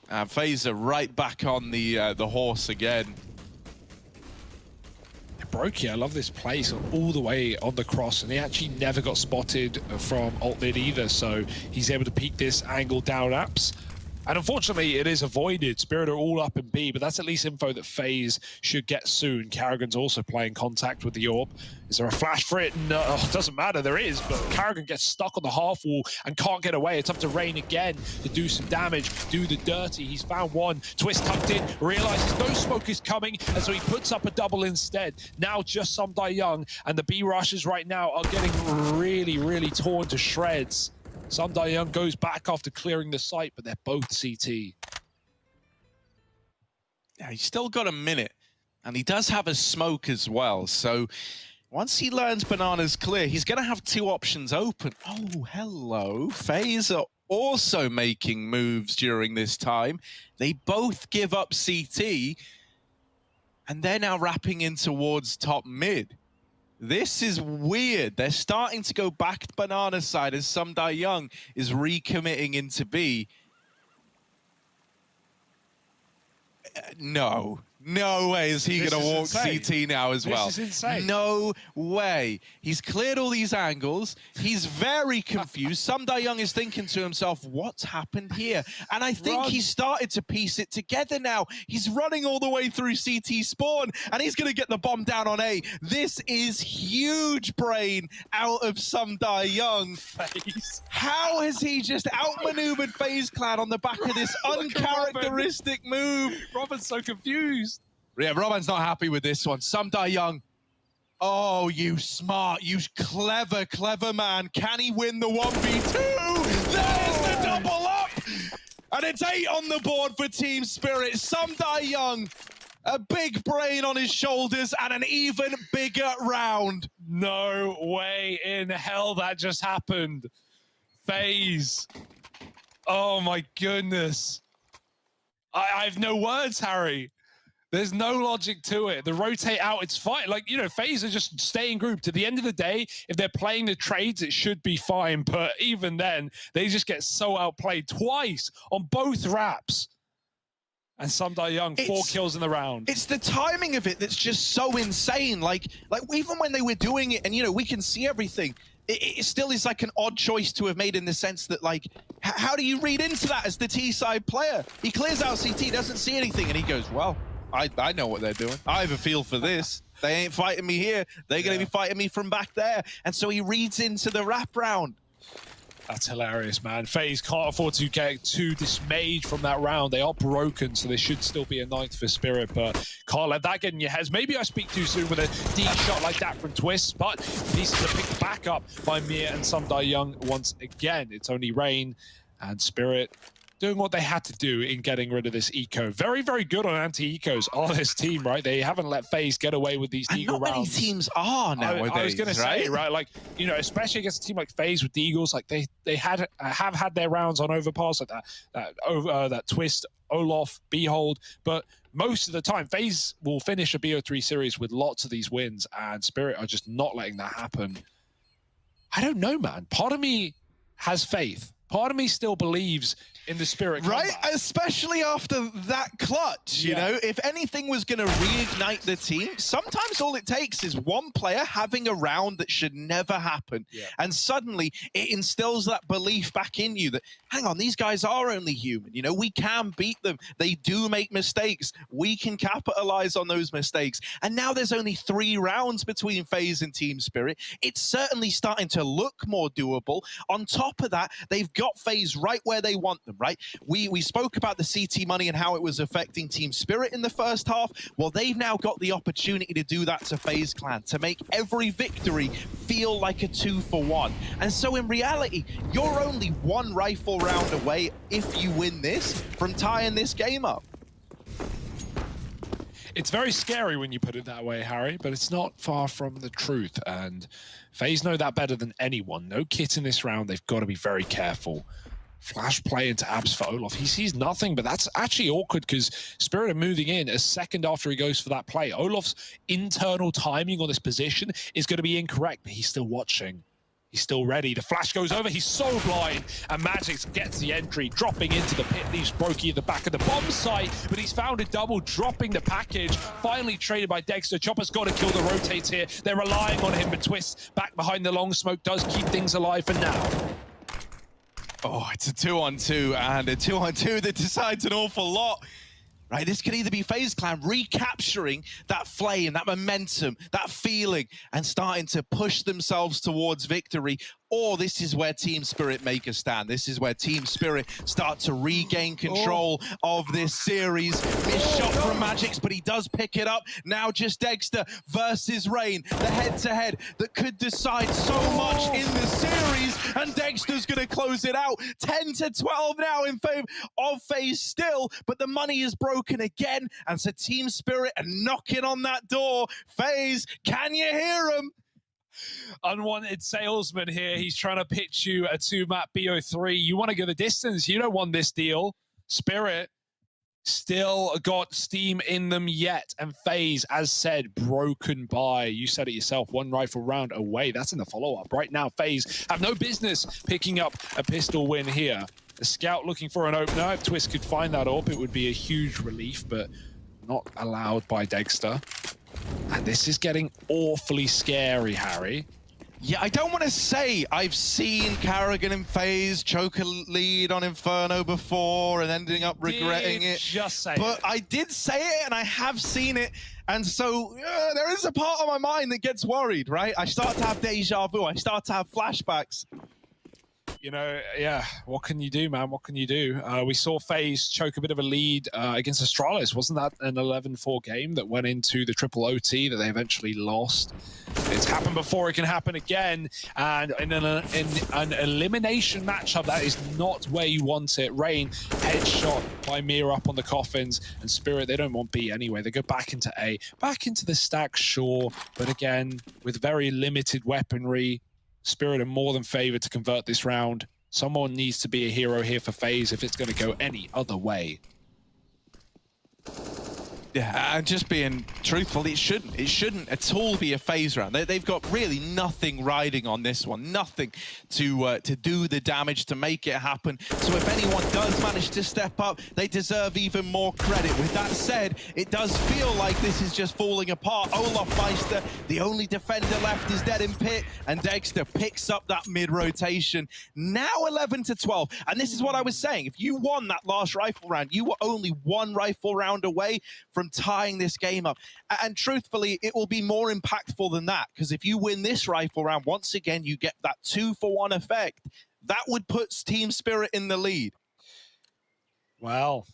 And FaZe are right back on the horse again. Brokey, I love this play, so all the way on the cross, and he actually never got spotted from alt mid either, so he's able to peek this angle down apps. And unfortunately, it is avoided. Spirit are all up in B, but that's at least info that FaZe should get soon. Carrigan's also playing contact with the AWP. Is there a flash for it? No, it doesn't matter. There is, but Carrigan gets stuck on the half wall and can't get away. It's up to Rain again to do some damage, do the dirty. He's found one. Twist tucked in, realizes no smoke is coming, and so he puts up a double instead. Now just some Young, and the B rushes right now are getting really, really torn to shreds. Some Young goes back after clearing the site, but they're both CT. Yeah, he's still got a minute, and he does have a smoke as well. So once he learns Banana's clear, he's going to have two options open. Oh, hello. FaZe are also making moves during this time. They both give up CT, and they're now wrapping in towards top mid. This is weird. They're starting to go back to Banana's side as Young is recommitting into B. No way is he going to walk CT now as well. This is insane. No way. He's cleared all these angles. He's very confused. Young is thinking to himself, what's happened here? And I think he's started to piece it together now. He's running all the way through CT spawn, and he's going to get the bomb down on A. This is huge brain out of Young. FaZe. How has he just outmaneuvered FaZe Clan on the back of this uncharacteristic move? Robin's so confused. Yeah, Robin's not happy with this one. Young. Oh, you smart, you clever man. Can he win the 1v2? There's the double up! And it's 8 on the board for Team Spirit. Young, a big brain on his shoulders and an even bigger round. No way in hell that just happened. FaZe. Oh my goodness. I have no words, Harry. There's no logic to it. The rotate out, it's fine. Like, you know, FaZe are just staying grouped. At the end of the day, if they're playing the trades, it should be fine. But even then, they just get so outplayed twice on both wraps. And Young, 4 kills in the round. It's the timing of it that's just so insane. Like even when they were doing it, and, you know, we can see everything, it still is like an odd choice to have made in the sense that, like, how do you read into that as the T-side player? He clears out CT, doesn't see anything, and he goes, well, I know what they're doing. I have a feel for this. They ain't fighting me here. They're going to be fighting me from back there. And so he reads into the wrap round. That's hilarious, man. FaZe can't afford to get too dismayed from that round. They are broken, so there should still be a 9th for Spirit, but can't let that get in your heads. Maybe I speak too soon with a deep shot like that from Twist, but needs to pick back up by Mir and Young once again. It's only Rain and Spirit doing what they had to do in getting rid of this eco. Very, very good on anti-ecos on this team, right? They haven't let FaZe get away with these Eagle rounds. Not many teams are nowadays, I was going to say, right? Like, you know, especially against a team like FaZe with the Eagles, like they have had their rounds on overpass, like that Twist, Olaf, Behold, but most of the time, FaZe will finish a BO3 series with lots of these wins, and Spirit are just not letting that happen. I don't know, man. Part of me has faith. Part of me still believes in the Spirit right? comeback. Especially after that clutch, you know? If anything was going to reignite the team, sometimes all it takes is one player having a round that should never happen. And suddenly it instills that belief back in you that, hang on, these guys are only human. You know, we can beat them. They do make mistakes. We can capitalize on those mistakes. And now there's only 3 rounds between FaZe and Team Spirit. It's certainly starting to look more doable. On top of that, they've got FaZe right where they want them, right? We spoke about the CT money and how it was affecting Team Spirit in the first half. Well, they've now got the opportunity to do that to FaZe Clan, to make every victory feel like a 2-for-1. And so in reality, you're only 1 rifle round away, if you win this, from tying this game up. It's very scary when you put it that way, Harry, but it's not far from the truth. And FaZe know that better than anyone. No kit in this round. They've got to be very careful. Flash play into abs for Olof. He sees nothing, but that's actually awkward because Spirit are moving in a second after he goes for that play. Olof's internal timing on this position is going to be incorrect, but he's still watching. He's still ready. The flash goes over. He's so blind. And Magic gets the entry, dropping into the pit. Leaves Brokey at the back of the bomb site, but he's found a double, dropping the package. Finally traded by Dexter. Chopper's got to kill the rotates here. They're relying on him, but Twist back behind the long smoke does keep things alive for now. Oh, it's a 2-on-2, and a 2-on-2 that decides an awful lot. Right, this could either be FaZe Clan recapturing that flame, that momentum, that feeling, and starting to push themselves towards victory, or this is where Team Spirit make a stand. This is where Team Spirit start to regain control of this series. Missed shot from Magix, but he does pick it up. Now just Dexter versus Rain, the head-to-head that could decide so much in the series, and Dexter's gonna close it out. 10-12 now in favor of FaZe still, but the money is broken again, and so Team Spirit are knocking on that door. FaZe, can you hear him? Unwanted salesman here. He's trying to pitch you a 2-map BO3. You want to go the distance. You don't want this deal. Spirit still got steam in them yet. And FaZe, as said, broken by, you said it yourself, 1 rifle round away. That's in the follow-up. Right now, FaZe have no business picking up a pistol win here. The scout looking for an opener. If Twist could find that up, it would be a huge relief, but not allowed by Dexter. And this is getting awfully scary, Harry. Yeah, I don't want to say I've seen Carrigan and FaZe choke a lead on Inferno before and ending up regretting it. Just say but it. I did say it, and I have seen it. And so there is a part of my mind that gets worried, right? I start to have deja vu. I start to have flashbacks. You know, yeah, what can you do, man? What can you do? We saw FaZe choke a bit of a lead against Astralis. Wasn't that an 11-4 game that went into the triple OT that they eventually lost? It's happened before, it can happen again. And in an elimination matchup, that is not where you want it. Rain, headshot by Mira up on the coffins. And Spirit, they don't want B anyway. They go back into A. Back into the stack, sure. But again, with very limited weaponry, Spirit are more than favored to convert this round. Someone needs to be a hero here for FaZe if it's going to go any other way. Yeah, and just being truthful, it shouldn't at all be a FaZe round. They've got really nothing riding on this one, nothing to do the damage to make it happen. So if anyone does manage to step up, they deserve even more credit. With that said, it does feel like this is just falling apart. Olaf Meister, the only defender left, is dead in pit, and Dexter picks up that mid-rotation. Now 11-12, and this is what I was saying. If you won that last rifle round, you were only 1 rifle round away from tying this game up. And truthfully, it will be more impactful than that, because if you win this rifle round, once again, you get that 2-for-1 effect. That would put Team Spirit in the lead. Well,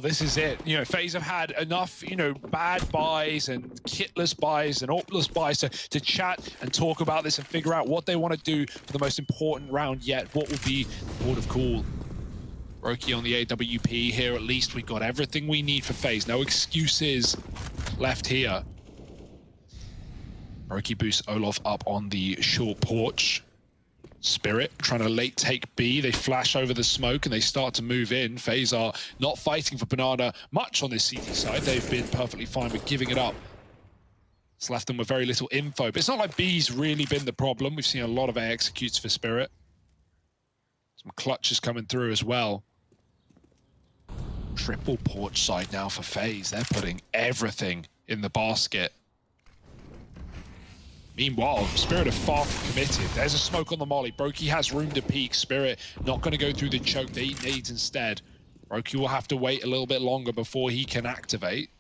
this is it. You know, FaZe have had enough, you know, bad buys and kitless buys and AWPless buys to chat and talk about this and figure out what they want to do for the most important round yet. What will be the port of call? Roki on the AWP here. At least we got everything we need for FaZe. No excuses left here. Roki boosts Olaf up on the short porch. Spirit trying to late take B. They flash over the smoke and they start to move in. FaZe are not fighting for Banana much on this CT side. They've been perfectly fine with giving it up. It's left them with very little info. But it's not like B's really been the problem. We've seen a lot of A executes for Spirit. Some clutches coming through as well. Triple porch side now for FaZe. They're putting everything in the basket. Meanwhile, Spirit are far from committed. There's a smoke on the molly. Brokey has room to peek. Spirit not going to go through the choke. They eat nades instead. Brokey will have to wait a little bit longer before he can activate.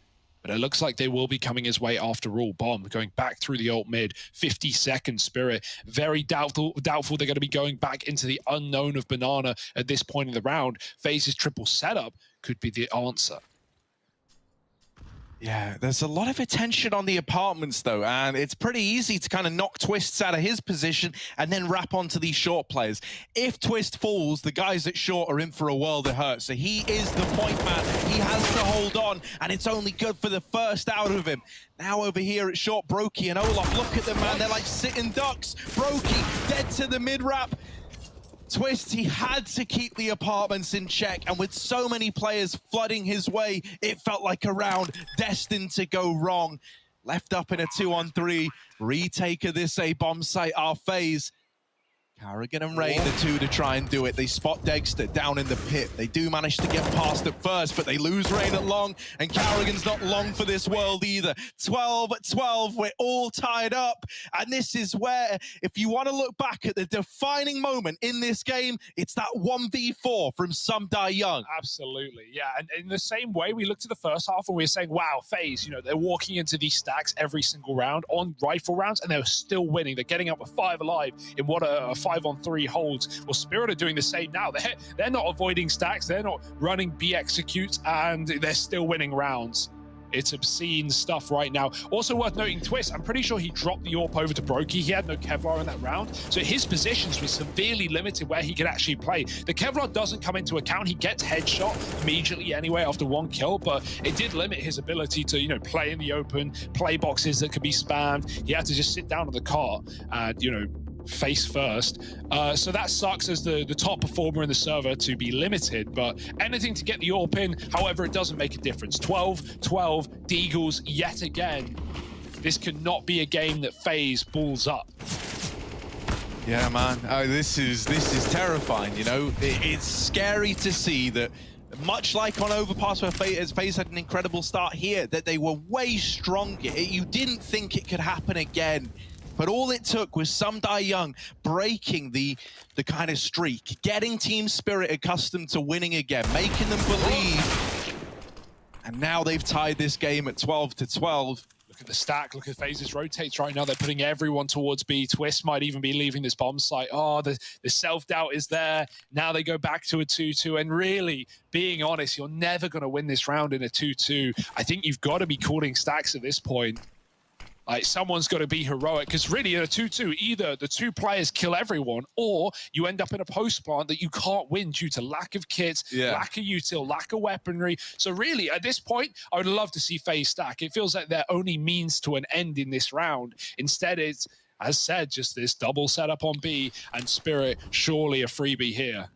But it looks like they will be coming his way after all. Bomb going back through the ult mid. 50 seconds, Spirit. Very doubtful they're going to be going back into the unknown of Banana at this point in the round. FaZe's triple setup could be the answer. Yeah, there's a lot of attention on the apartments though, and it's pretty easy to kind of knock Twists out of his position and then wrap onto these short players. If Twist falls, the guys at short are in for a world of hurt. So he is the point man. He has to hold on, and it's only good for the first out of him. Now over here at short, Brokey and Olaf, look at them, man. They're like sitting ducks. Brokey dead to the mid-wrap. Twist, he had to keep the apartments in check, and with so many players flooding his way, it felt like a round destined to go wrong. Left up in a 2-on-3, retake of this A bomb site, our FaZe. Carrigan and Rain, the two to try and do it. They spot Dexter down in the pit. They do manage to get past at first, but they lose Rain at long, and Carrigan's not long for this world either. 12-12, we're all tied up, and this is where, if you want to look back at the defining moment in this game, it's that 1v4 from Some Die Young. Absolutely, yeah. And in the same way, we looked at the first half and we were saying, wow, FaZe, you know, they're walking into these stacks every single round on rifle rounds, and they're still winning. They're getting up with 5 alive in what a 5-on-3 holds. Well, Spirit are doing the same now. They're not avoiding stacks. They're not running B executes, and they're still winning rounds. It's obscene stuff right now. Also worth noting, Twist, I'm pretty sure he dropped the AWP over to Brokey. He had no Kevlar in that round, so his positions were severely limited where he could actually play. The Kevlar doesn't come into account. He gets headshot immediately anyway after 1 kill, but it did limit his ability to, you know, play in the open, play boxes that could be spammed. He had to just sit down on the cart and, you know, face first. So that sucks as the top performer in the server to be limited, but anything to get the AWP in. However, it doesn't make a difference. 12-12, Deagles yet again. This cannot be a game that FaZe balls up. Yeah, man. Oh, this is terrifying, you know? It's scary to see that, much like on Overpass where FaZe had an incredible start here, that they were way stronger. You didn't think it could happen again. But all it took was Some Die Young breaking the kind of streak, getting Team Spirit accustomed to winning again, making them believe. And now they've tied this game at 12-12. Look at the stack, look at FaZe's rotates right now. They're putting everyone towards B. Twist might even be leaving this bomb site. Oh, the self-doubt is there. Now they go back to a 2-2. And really, being honest, you're never going to win this round in a 2-2. I think you've got to be calling stacks at this point. Like, someone's got to be heroic, because really in a 2-2, either the 2 players kill everyone, or you end up in a post plant that you can't win due to lack of kits, lack of util, lack of weaponry. So really, at this point, I would love to see FaZe stack. It feels like they're only means to an end in this round. Instead, it's, as said, just this double setup on B, and Spirit surely a freebie here.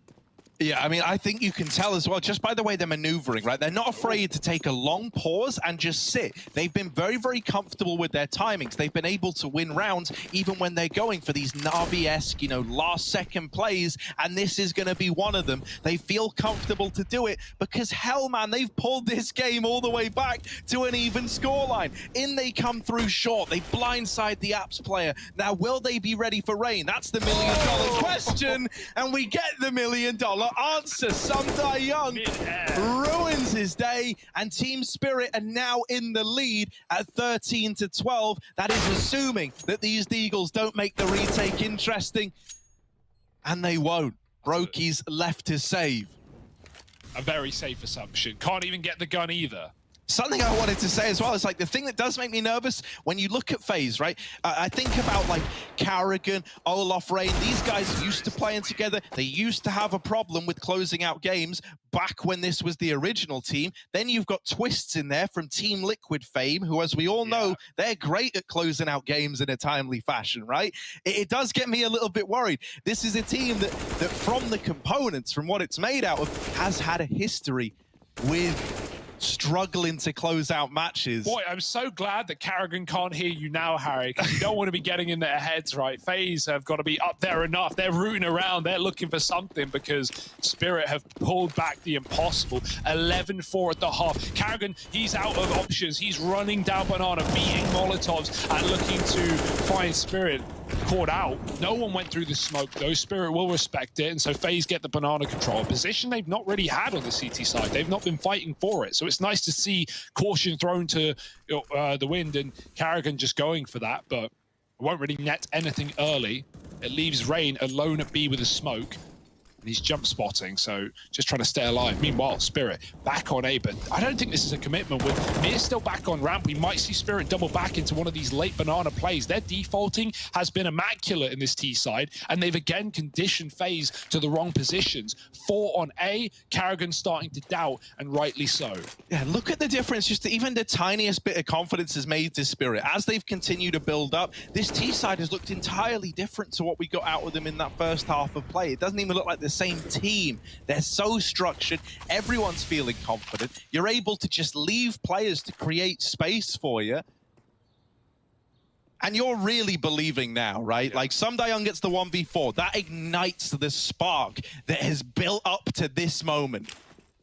Yeah, I mean, I think you can tell as well, just by the way they're maneuvering, right? They're not afraid to take a long pause and just sit. They've been very, very comfortable with their timings. They've been able to win rounds even when they're going for these Na'Vi-esque, you know, last-second plays, and this is going to be one of them. They feel comfortable to do it because, hell, man, they've pulled this game all the way back to an even scoreline. In they come through short. They blindside the Apps player. Now, will they be ready for Rain? That's the million-dollar question, and we get the million-dollar answer. Some Die Young ruins his day, and Team Spirit are now in the lead at 13-12. That is assuming that these Deagles don't make the retake interesting, and they won't. Brokey's left to save. A very safe assumption. Can't even get the gun either. Something I wanted to say as well is, like, the thing that does make me nervous when you look at FaZe, right? I think about, like, Carrigan, Olaf, Rain. These guys used to playing together. They used to have a problem with closing out games back when this was the original team. Then you've got Twists in there from Team Liquid fame, who, as we all know, they're great at closing out games in a timely fashion, right? It does get me a little bit worried. This is a team that from the components, from what it's made out of, has had a history with struggling to close out matches. Boy, I'm so glad that Carrigan can't hear you now, Harry, because you don't want to be getting in their heads, right? FaZe have got to be up there enough. They're rooting around. They're looking for something because Spirit have pulled back the impossible. 11-4 at the half. Carrigan, he's out of options. He's running down Banana, beating Molotovs and looking to find Spirit caught out. No one went through the smoke, though. Spirit will respect it, and so FaZe get the Banana control. A position they've not really had on the CT side. They've not been fighting for it, so it's nice to see caution thrown to the wind and Carrigan just going for that, but it won't really net anything early. It leaves Rain alone at B with a smoke. and he's jump spotting, so just trying to stay alive. Meanwhile, Spirit back on A, but I don't think this is a commitment. With Mir still back on ramp, we might see Spirit double back into one of these late banana plays. Their defaulting has been immaculate in this T side, and they've again conditioned FaZe to the wrong positions. 4 on A, Karrigan starting to doubt, and rightly so. Yeah, look at the difference. Just even the tiniest bit of confidence has made this Spirit. As they've continued to build up, this T side has looked entirely different to what we got out with them in that first half of play. It doesn't even look like the same team. They're so structured. Everyone's feeling confident. You're able to just leave players to create space for you. And you're really believing now, right? Like, Young gets the 1v4. That ignites the spark that has built up to this moment.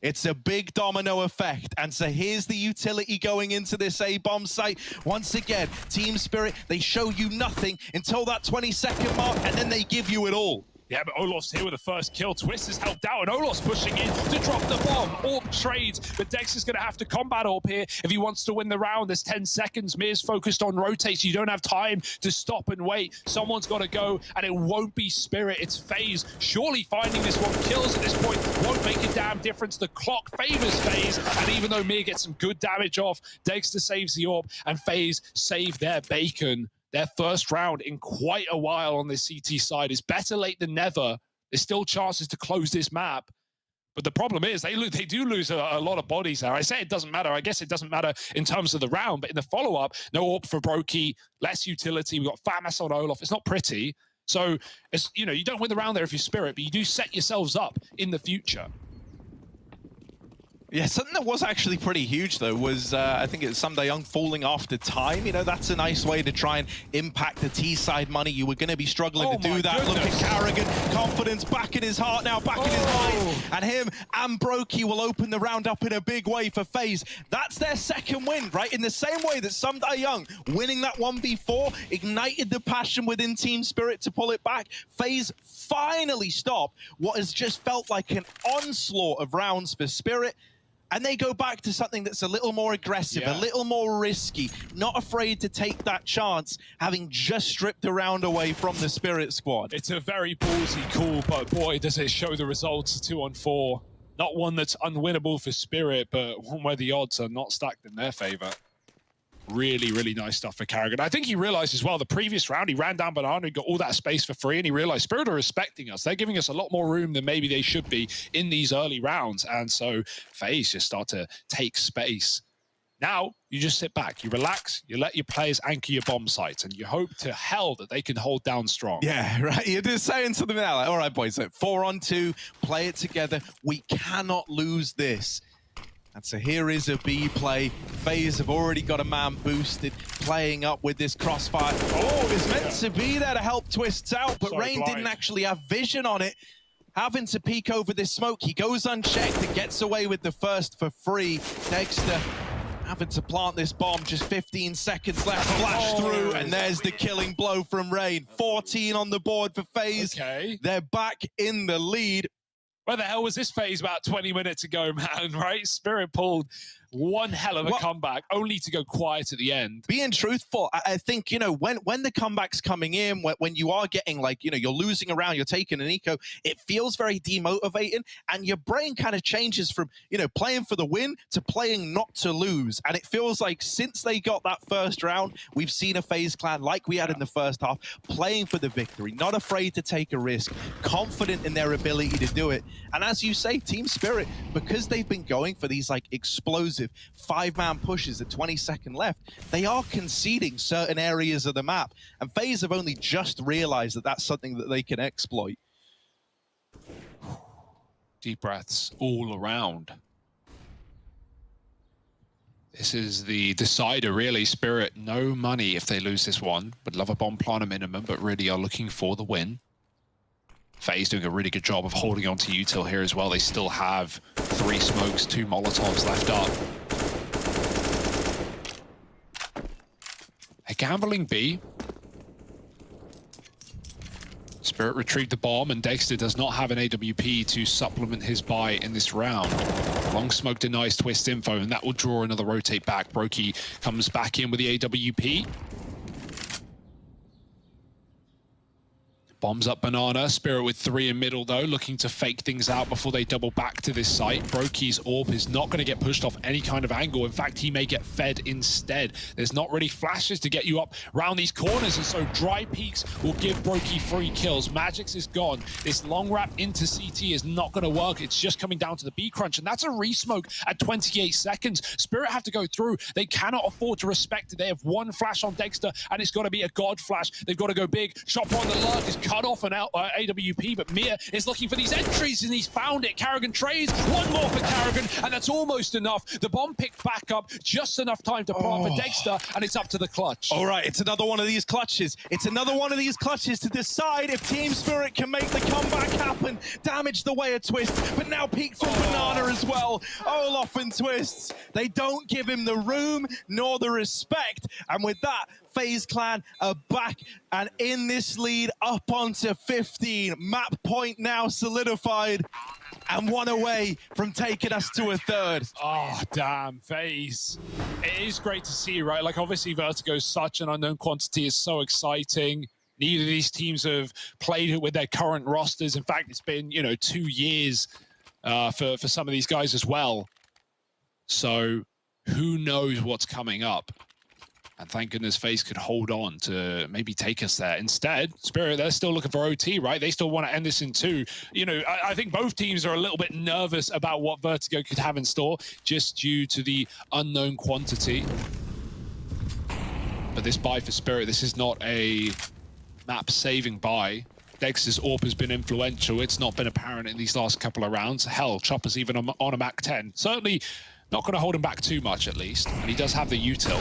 It's a big domino effect. And so here's the utility going into this A-bomb site. Once again, Team Spirit, they show you nothing until that 20-second mark, and then they give you it all. Yeah, but Olof's here with the first kill. Twist is helped out, and Olof's pushing in to drop the bomb. Orb trades, but Dex is going to have to combat Orb here if he wants to win the round. There's 10 seconds. Mir's focused on rotates. You don't have time to stop and wait. Someone's got to go, and it won't be Spirit. It's FaZe. Surely finding this one kills at this point won't make a damn difference. The clock favors FaZe, and even though Mir gets some good damage off, Dexter saves the Orb, and FaZe save their bacon. Their first round in quite a while on this CT side is better late than never. There's still chances to close this map. But the problem is they do lose a lot of bodies there. I say it doesn't matter. I guess it doesn't matter in terms of the round. But in the follow-up, no Orb for Brokey, less utility. We've got Famas on Olof. It's not pretty. So, it's, you know, you don't win the round there if you're Spirit, but you do set yourselves up in the future. Yeah, something that was actually pretty huge, though, was I think it's Young falling after time. You know, that's a nice way to try and impact the T-side money. You were going to be struggling to do that. Look at Karrigan, confidence back in his heart now, back in his mind. And him and Brokey will open the round up in a big way for FaZe. That's their second win, right? In the same way that Young winning that 1v4 ignited the passion within Team Spirit to pull it back. FaZe finally stopped what has just felt like an onslaught of rounds for Spirit. And they go back to something that's a little more aggressive, a little more risky, not afraid to take that chance, having just stripped the round away from the Spirit squad. It's a very ballsy call, but boy, does it show the results 2-on-4. Not one that's unwinnable for Spirit, but one where the odds are not stacked in their favor. Really, really nice stuff for Karrigan. I think he realized as well, the previous round, he ran down Banana and got all that space for free, and he realized Spirit are respecting us. They're giving us a lot more room than maybe they should be in these early rounds. And so FaZe just start to take space. Now, you just sit back, you relax, you let your players anchor your bomb sites, and you hope to hell that they can hold down strong. Yeah, right. You're just saying to them now, like, all right, boys, so 4-on-2, play it together. We cannot lose this. And so here is a B play. FaZe have already got a man boosted, playing up with this crossfire. Oh, it's meant to be there to help Twists out, but Rain didn't actually have vision on it. Having to peek over this smoke, he goes unchecked and gets away with the first for free. Dexter having to plant this bomb, just 15 seconds left, flash through, and there's the killing blow from Rain. 14 on the board for FaZe. Okay. They're back in the lead. Where the hell was this FaZe about 20 minutes ago, man, right? Spirit pulled one hell of a comeback, only to go quiet at the end. Being truthful, I think, you know, when the comeback's coming in, when you are getting, like, you know, you're losing a round, you're taking an eco, it feels very demotivating, and your brain kind of changes from, you know, playing for the win to playing not to lose. And it feels like since they got that first round, we've seen a FaZe clan like we had in the first half, playing for the victory, not afraid to take a risk, confident in their ability to do it. And as you say, Team Spirit, because they've been going for these, like, explosive 5-man pushes at 20 seconds left, they are conceding certain areas of the map. And FaZe have only just realized that that's something that they can exploit. Deep breaths all around. This is the decider, really. Spirit, no money if they lose this one. Would love a bomb plant a minimum, but really are looking for the win. FaZe doing a really good job of holding on to util here as well. They still have 3 smokes, 2 Molotovs left up. A gambling B. Spirit retrieved the bomb, and Dexter does not have an AWP to supplement his buy in this round. Long smoke denies Twist info, and that will draw another rotate back. Brokey comes back in with the AWP. Bombs up Banana. Spirit with 3 in middle, though, looking to fake things out before they double back to this site. Brokey's AWP is not going to get pushed off any kind of angle. In fact, he may get fed instead. There's not really flashes to get you up around these corners, and so dry peaks will give Brokey 3 kills. Magix is gone. This long wrap into CT is not going to work. It's just coming down to the B crunch, and that's a resmoke at 28 seconds. Spirit have to go through. They cannot afford to respect it. They have 1 flash on Dexter, and it's got to be a god flash. They've got to go big. Chopper on the lurk is cut off an AWP, but Mir is looking for these entries, and he's found it. Karrigan trades. 1 more for Karrigan, and that's almost enough. The bomb picked back up, just enough time to plant for Dexter, and it's up to the clutch. All right, it's another one of these clutches. It's another one of these clutches to decide if Team Spirit can make the comeback happen. Damage the way of Twist, but now peek from Banana as well. Olaf and Twists, they don't give him the room nor the respect, and with that, FaZe Clan are back and in this lead up onto 15. Map point now solidified and 1 away from taking us to a 3rd. Oh, damn, FaZe. It is great to see, right? Like, obviously, Vertigo is such an unknown quantity. It's so exciting. Neither of these teams have played it with their current rosters. In fact, it's been, 2 years for some of these guys as well. So who knows what's coming up? And thank goodness FaZe could hold on to maybe take us there. Instead, Spirit, they're still looking for OT, right? They still want to end this in 2. I think both teams are a little bit nervous about what Vertigo could have in store, just due to the unknown quantity. But this buy for Spirit, this is not a map-saving buy. Dexter's AWP has been influential. It's not been apparent in these last couple of rounds. Hell, Chopper's even on a Mac 10. Certainly not going to hold him back too much, at least. And he does have the util.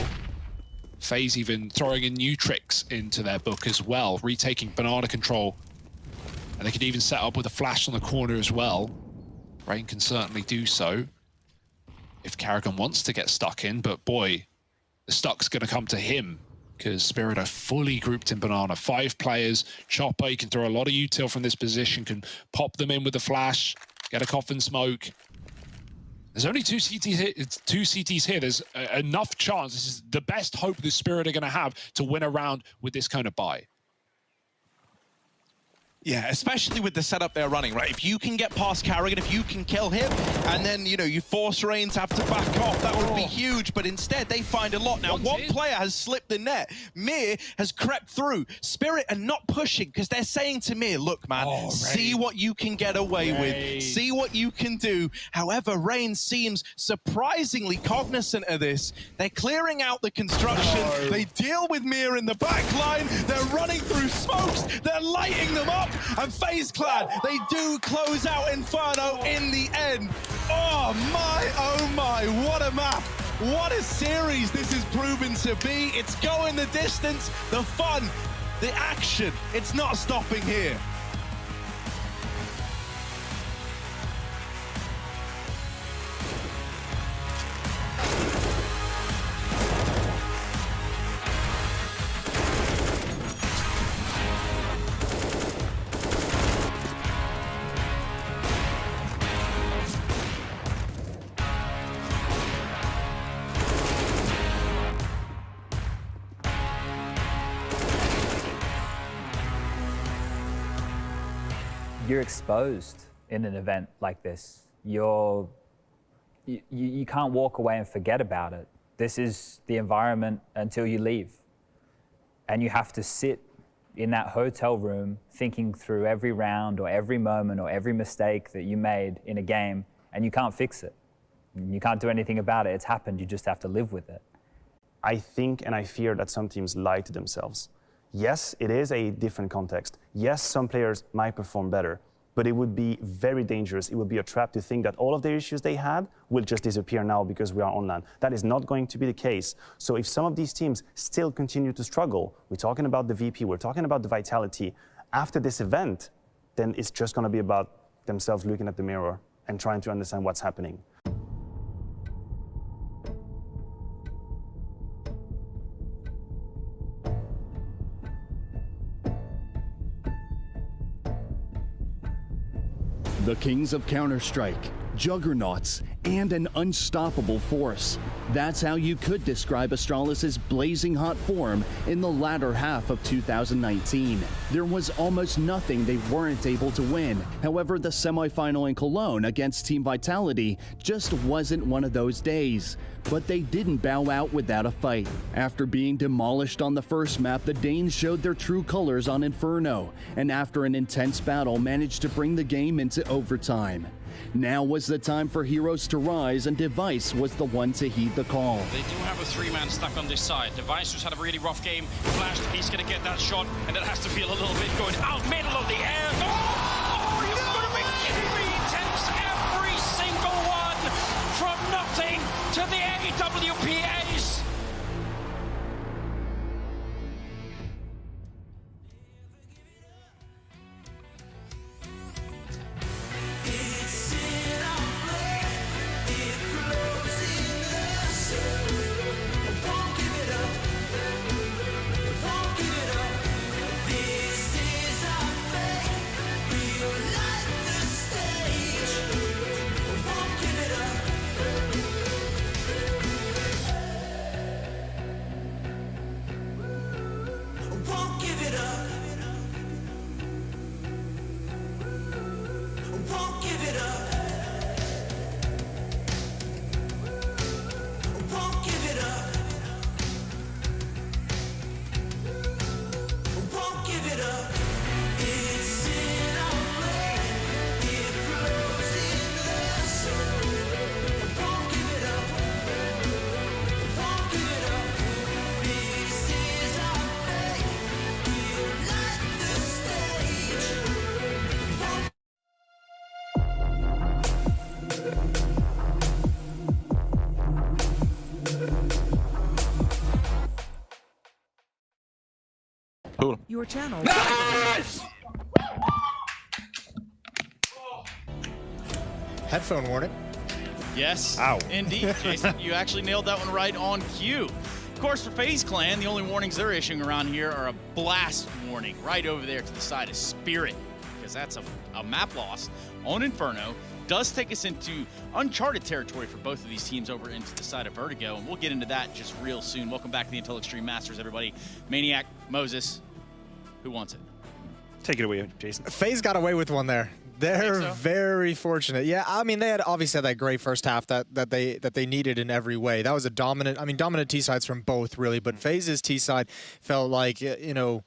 FaZe even throwing in new tricks into their book as well, retaking Banana control. And they could even set up with a flash on the corner as well. Rain can certainly do so if Karrigan wants to get stuck in, but boy, the stuck's going to come to him because Spirit are fully grouped in Banana. 5 players. Chopper, you can throw a lot of util from this position, can pop them in with a flash, get a coffin smoke. There's only 2 CTs here. There's enough chance. This is the best hope the Spirit are going to have to win a round with this kind of buy. Yeah, especially with the setup they're running, right? If you can get past Karrigan, if you can kill him, and then, you force Reign to have to back off, that would be huge. But instead, they find a lot. Now, one player has slipped the net. Mir has crept through. Spirit are not pushing, because they're saying to Mir, look, man, see what you can get away with. See what you can do. However, Reign seems surprisingly cognizant of this. They're clearing out the construction. They deal with Mir in the back line. They're running through smokes. They're lighting them up. And FaZe Clan, they do close out Inferno in the end. Oh my, what a map. What a series this is proven to be. It's going the distance, the fun, the action. It's not stopping here. You're exposed in an event like this. You can't walk away and forget about it. This is the environment until you leave. And you have to sit in that hotel room thinking through every round or every moment or every mistake that you made in a game, and you can't fix it. You can't do anything about it. It's happened. You just have to live with it. I think and I fear that some teams lie to themselves. Yes, it is a different context. Yes, some players might perform better, but it would be very dangerous. It would be a trap to think that all of the issues they had will just disappear now because we are online. That is not going to be the case. So if some of these teams still continue to struggle, we're talking about the VP, we're talking about the vitality, after this event, then it's just going to be about themselves looking at the mirror and trying to understand what's happening. The kings of Counter-Strike juggernauts, and an unstoppable force. That's how you could describe Astralis' blazing hot form in the latter half of 2019. There was almost nothing they weren't able to win. However, the semifinal in Cologne against Team Vitality just wasn't one of those days. But they didn't bow out without a fight. After being demolished on the first map, the Danes showed their true colors on Inferno, and after an intense battle managed to bring the game into overtime. Now was the time for heroes to rise, and Device was the one to heed the call. They do have a three-man stuck on this side. Device just had a really rough game. Flashed, he's going to get that shot, and it has to feel a little bit going out middle of the air. Oh, you've got to be kidding me. He takes every single one from nothing to the AWPAs. Cool. Your channel. Nice! Headphone warning. Yes, Ow. indeed, Jason. You actually nailed that one right on cue. Of course, for FaZe Clan, the only warnings they're issuing around here are a blast warning right over there to the side of Spirit, because that's a map loss on Inferno. Does take us into uncharted territory for both of these teams over into the side of Vertigo, and we'll get into that just real soon. Welcome back to the Intel Extreme Masters, everybody. Maniac, Moses, who wants it? Take it away, Jason. FaZe got away with one there. They're so? very fortunate. Yeah, I mean, they had obviously had that great first half that they needed in every way. That was a dominant T sides from both, really, but FaZe's T side felt like, you know,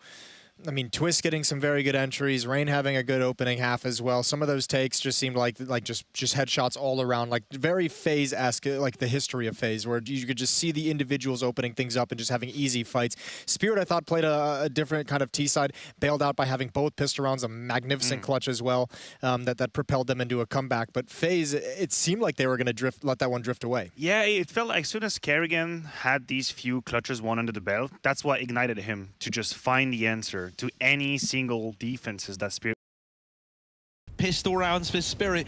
I mean, Twist getting some very good entries, Rain having a good opening half as well. Some of those takes just seemed like just headshots all around, like very FaZe-esque, like the history of FaZe, where you could just see the individuals opening things up and just having easy fights. Spirit, I thought, played a different kind of T-side, bailed out by having both pistol rounds, a magnificent clutch as well, that propelled them into a comeback. But FaZe, it seemed like they were going to let that one drift away. Yeah, it felt like as soon as Kerrigan had these few clutches won under the belt, that's what ignited him to just find the answer to any single defenses that Spirit. Pistol rounds for Spirit.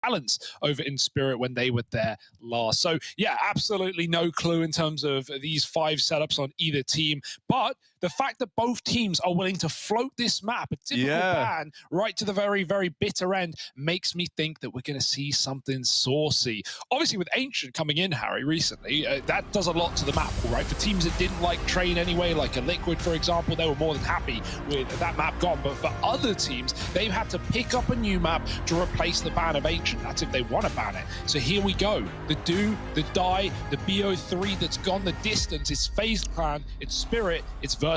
Balance over in Spirit when they were there last. So yeah, absolutely no clue in terms of these 5 setups on either team, but the fact that both teams are willing to float this map, a typical ban, right to the very, very bitter end, makes me think that we're going to see something saucy. Obviously, with Ancient coming in, Harry, recently, that does a lot to the map, right? For teams that didn't like Train anyway, like a Liquid, for example, they were more than happy with that map gone. But for other teams, they've had to pick up a new map to replace the ban of Ancient. That's if they want to ban it. So here we go. The Do, the Die, the BO3 that's gone the distance. It's FaZe Clan, it's Spirit, it's Vertigo.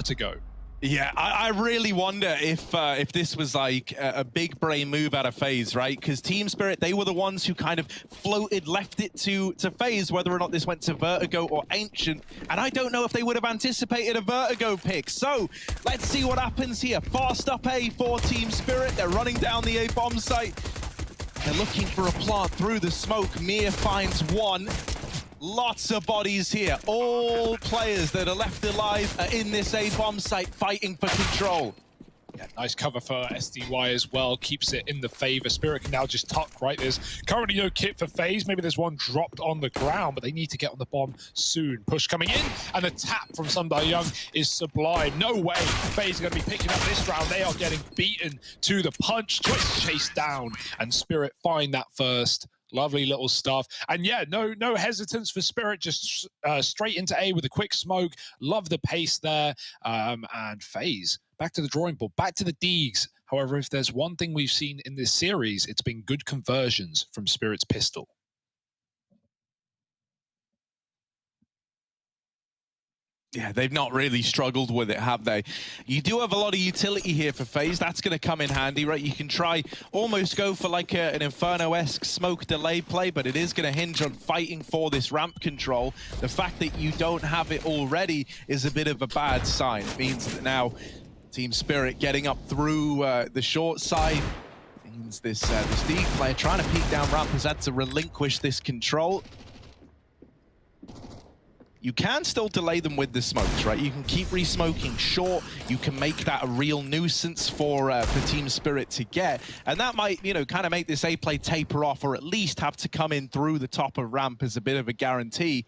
Yeah, I really wonder if this was like a big brain move out of FaZe, right? Because Team Spirit, they were the ones who kind of floated, left it to FaZe, whether or not this went to Vertigo or Ancient. And I don't know if they would have anticipated a Vertigo pick. So let's see what happens here. Fast up A for Team Spirit. They're running down the A bomb site. They're looking for a plant through the smoke. Mir finds one. Lots of bodies here. All players that are left alive are in this A bomb site fighting for control. Yeah, nice cover for SDY as well. Keeps it in the favor. Spirit can now just tuck, right? There's currently no kit for FaZe. Maybe there's one dropped on the ground, but they need to get on the bomb soon. Push coming in, and the tap from Sunday Young is sublime. No way FaZe are going to be picking up this round. They are getting beaten to the punch. Twist chased down, and Spirit find that first. Lovely little stuff. And yeah, no hesitance for Spirit, just straight into A with a quick smoke. Love the pace there. And FaZe, back to the drawing board, back to the Deegs. However, if there's one thing we've seen in this series, it's been good conversions from Spirit's pistol. Yeah, they've not really struggled with it, have they? You do have a lot of utility here for FaZe. That's going to come in handy, right? You can try almost go for like an Inferno-esque smoke delay play, but it is going to hinge on fighting for this ramp control. The fact that you don't have it already is a bit of a bad sign. It means that now Team Spirit getting up through the short side means this Deeg player trying to peek down ramp has had to relinquish this control. You can still delay them with the smokes, right? You can keep re-smoking short. You can make that a real nuisance for Team Spirit to get. And that might, you know, kind of make this A play taper off, or at least have to come in through the top of ramp as a bit of a guarantee.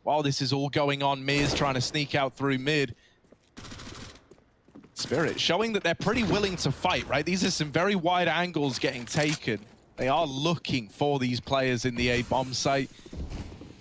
While this is all going on, Mir's trying to sneak out through mid. Spirit showing that they're pretty willing to fight, right? These are some very wide angles getting taken. They are looking for these players in the A bomb site.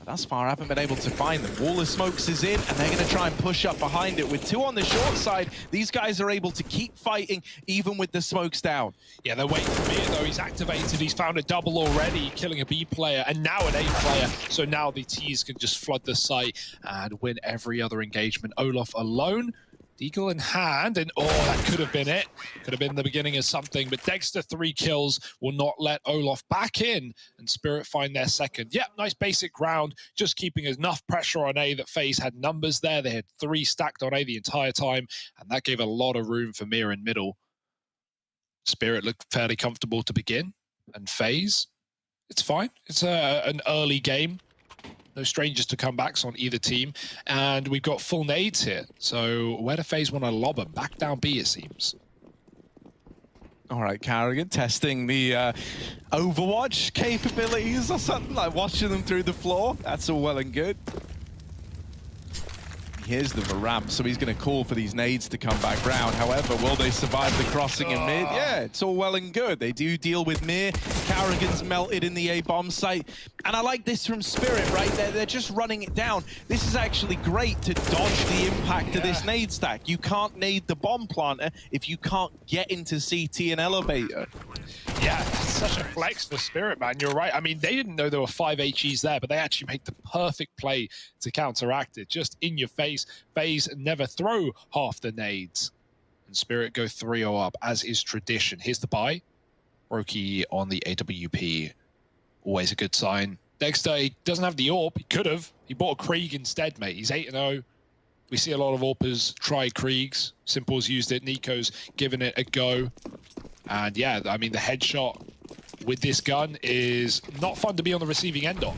Thus far, I haven't been able to find them. Wall of smokes is in, and they're going to try and push up behind it. With two on the short side, these guys are able to keep fighting, even with the smokes down. Yeah, they're waiting for Mir, though. He's activated. He's found a double already, killing a B player, and now an A player. So now the T's can just flood the site and win every other engagement. Olof alone. Deagle in hand, and oh, that could have been it. Could have been the beginning of something, but Dexter 3 kills will not let Olof back in, and Spirit find their second. Yeah, nice basic round, just keeping enough pressure on A that FaZe had numbers there. They had 3 stacked on A the entire time, and that gave a lot of room for Mir in middle. Spirit looked fairly comfortable to begin, and FaZe, it's fine. It's an early game. No strangers to comebacks on either team. And we've got full nades here. So where do FaZe want to lob them? Back down B, it seems. All right, Carrigan testing the Overwatch capabilities or something, like watching them through the floor. That's all well and good. Here's the ramp, so he's going to call for these nades to come back round. However, will they survive the crossing in mid? Yeah, it's all well and good. They do deal with Mir. Carrigan's melted in the A-bomb site. And I like this from Spirit, right? They're just running it down. This is actually great to dodge the impact of this nade stack. You can't nade the bomb planter if you can't get into CT and elevator. Yeah, it's such a flex for Spirit, man. You're right. I mean, they didn't know there were 5 HEs there, but they actually make the perfect play to counteract it. Just in your face. FaZe never throw half the nades. And Spirit go 3-0 up, as is tradition. Here's the buy. Brokey on the AWP. Always a good sign. Dexter, he doesn't have the AWP. He could have. He bought a Krieg instead, mate. He's 8-0. We see a lot of AWPers try Kriegs. Simple's used it. Nico's given it a go. And yeah, I mean, the headshot with this gun is not fun to be on the receiving end of.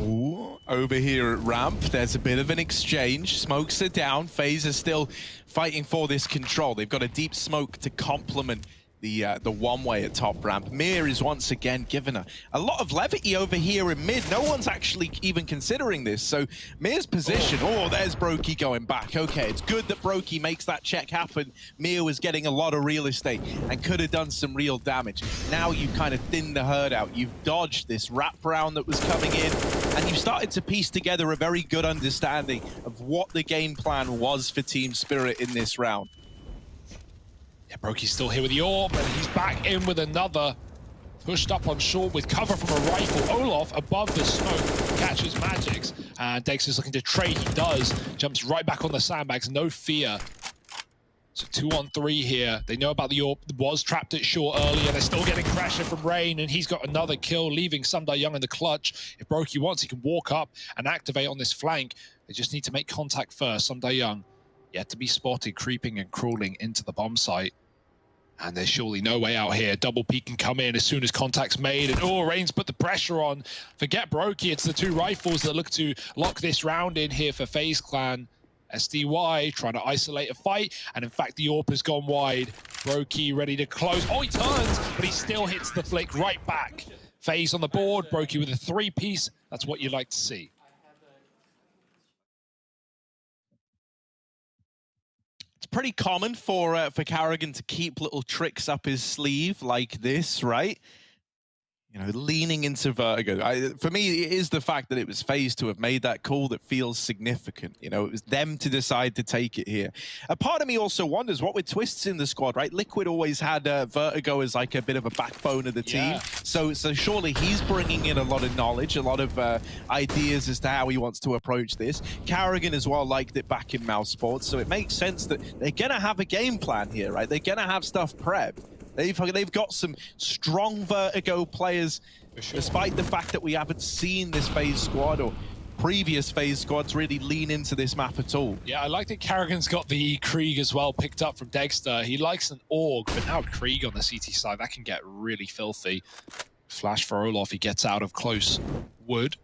Ooh, over here at ramp, there's a bit of an exchange. Smokes are down. FaZe is still fighting for this control. They've got a deep smoke to complement the one-way at top ramp. Mir is once again given a lot of levity over here in mid. No one's actually even considering this. So Mir's position, oh, there's Brokey going back. Okay, it's good that Brokey makes that check happen. Mir was getting a lot of real estate and could have done some real damage. Now you've kind of thinned the herd out. You've dodged this wraparound that was coming in, and you've started to piece together a very good understanding of what the game plan was for Team Spirit in this round. Yeah, Brokey's still here with the AWP, and he's back in with another. Pushed up on short with cover from a rifle. Olof above the smoke catches Magix, and Dexter's looking to trade. He does. Jumps right back on the sandbags, no fear. So 2-on-3 here. They know about the AWP. Was trapped at short earlier. They're still getting pressure from Rain, and he's got another kill, leaving Sunday Young in the clutch. If Brokey wants, he can walk up and activate on this flank. They just need to make contact first. Sunday Young yet to be spotted, creeping and crawling into the bomb site. And there's surely no way out here. Double peek can come in as soon as contact's made. And oh, Rain's put the pressure on. Forget Brokey, it's the 2 rifles that look to lock this round in here for FaZe Clan. SDY trying to isolate a fight, and in fact the AWP has gone wide. Brokey ready to close. Oh, he turns, but he still hits the flick right back. FaZe on the board, Brokey with a 3-piece. That's what you like to see. It's pretty common for Carrigan to keep little tricks up his sleeve like this, right? You know, leaning into Vertigo. For me, it is the fact that it was FaZe to have made that call that feels significant. You know, it was them to decide to take it here. A part of me also wonders, what with Twists in the squad, right? Liquid always had Vertigo as like a bit of a backbone of the team. So surely he's bringing in a lot of knowledge, a lot of ideas as to how he wants to approach this. Carrigan as well liked it back in mousesports, so it makes sense that they're going to have a game plan here, right? They're going to have stuff prepped. They've got some strong Vertigo players, despite the fact that we haven't seen this FaZe squad or previous FaZe squads really lean into this map at all. Yeah, I like that Carrigan's got the Krieg as well picked up from Dexter. He likes an AUG, but now Krieg on the CT side, that can get really filthy. Flash for Olaf, he gets out of close wood.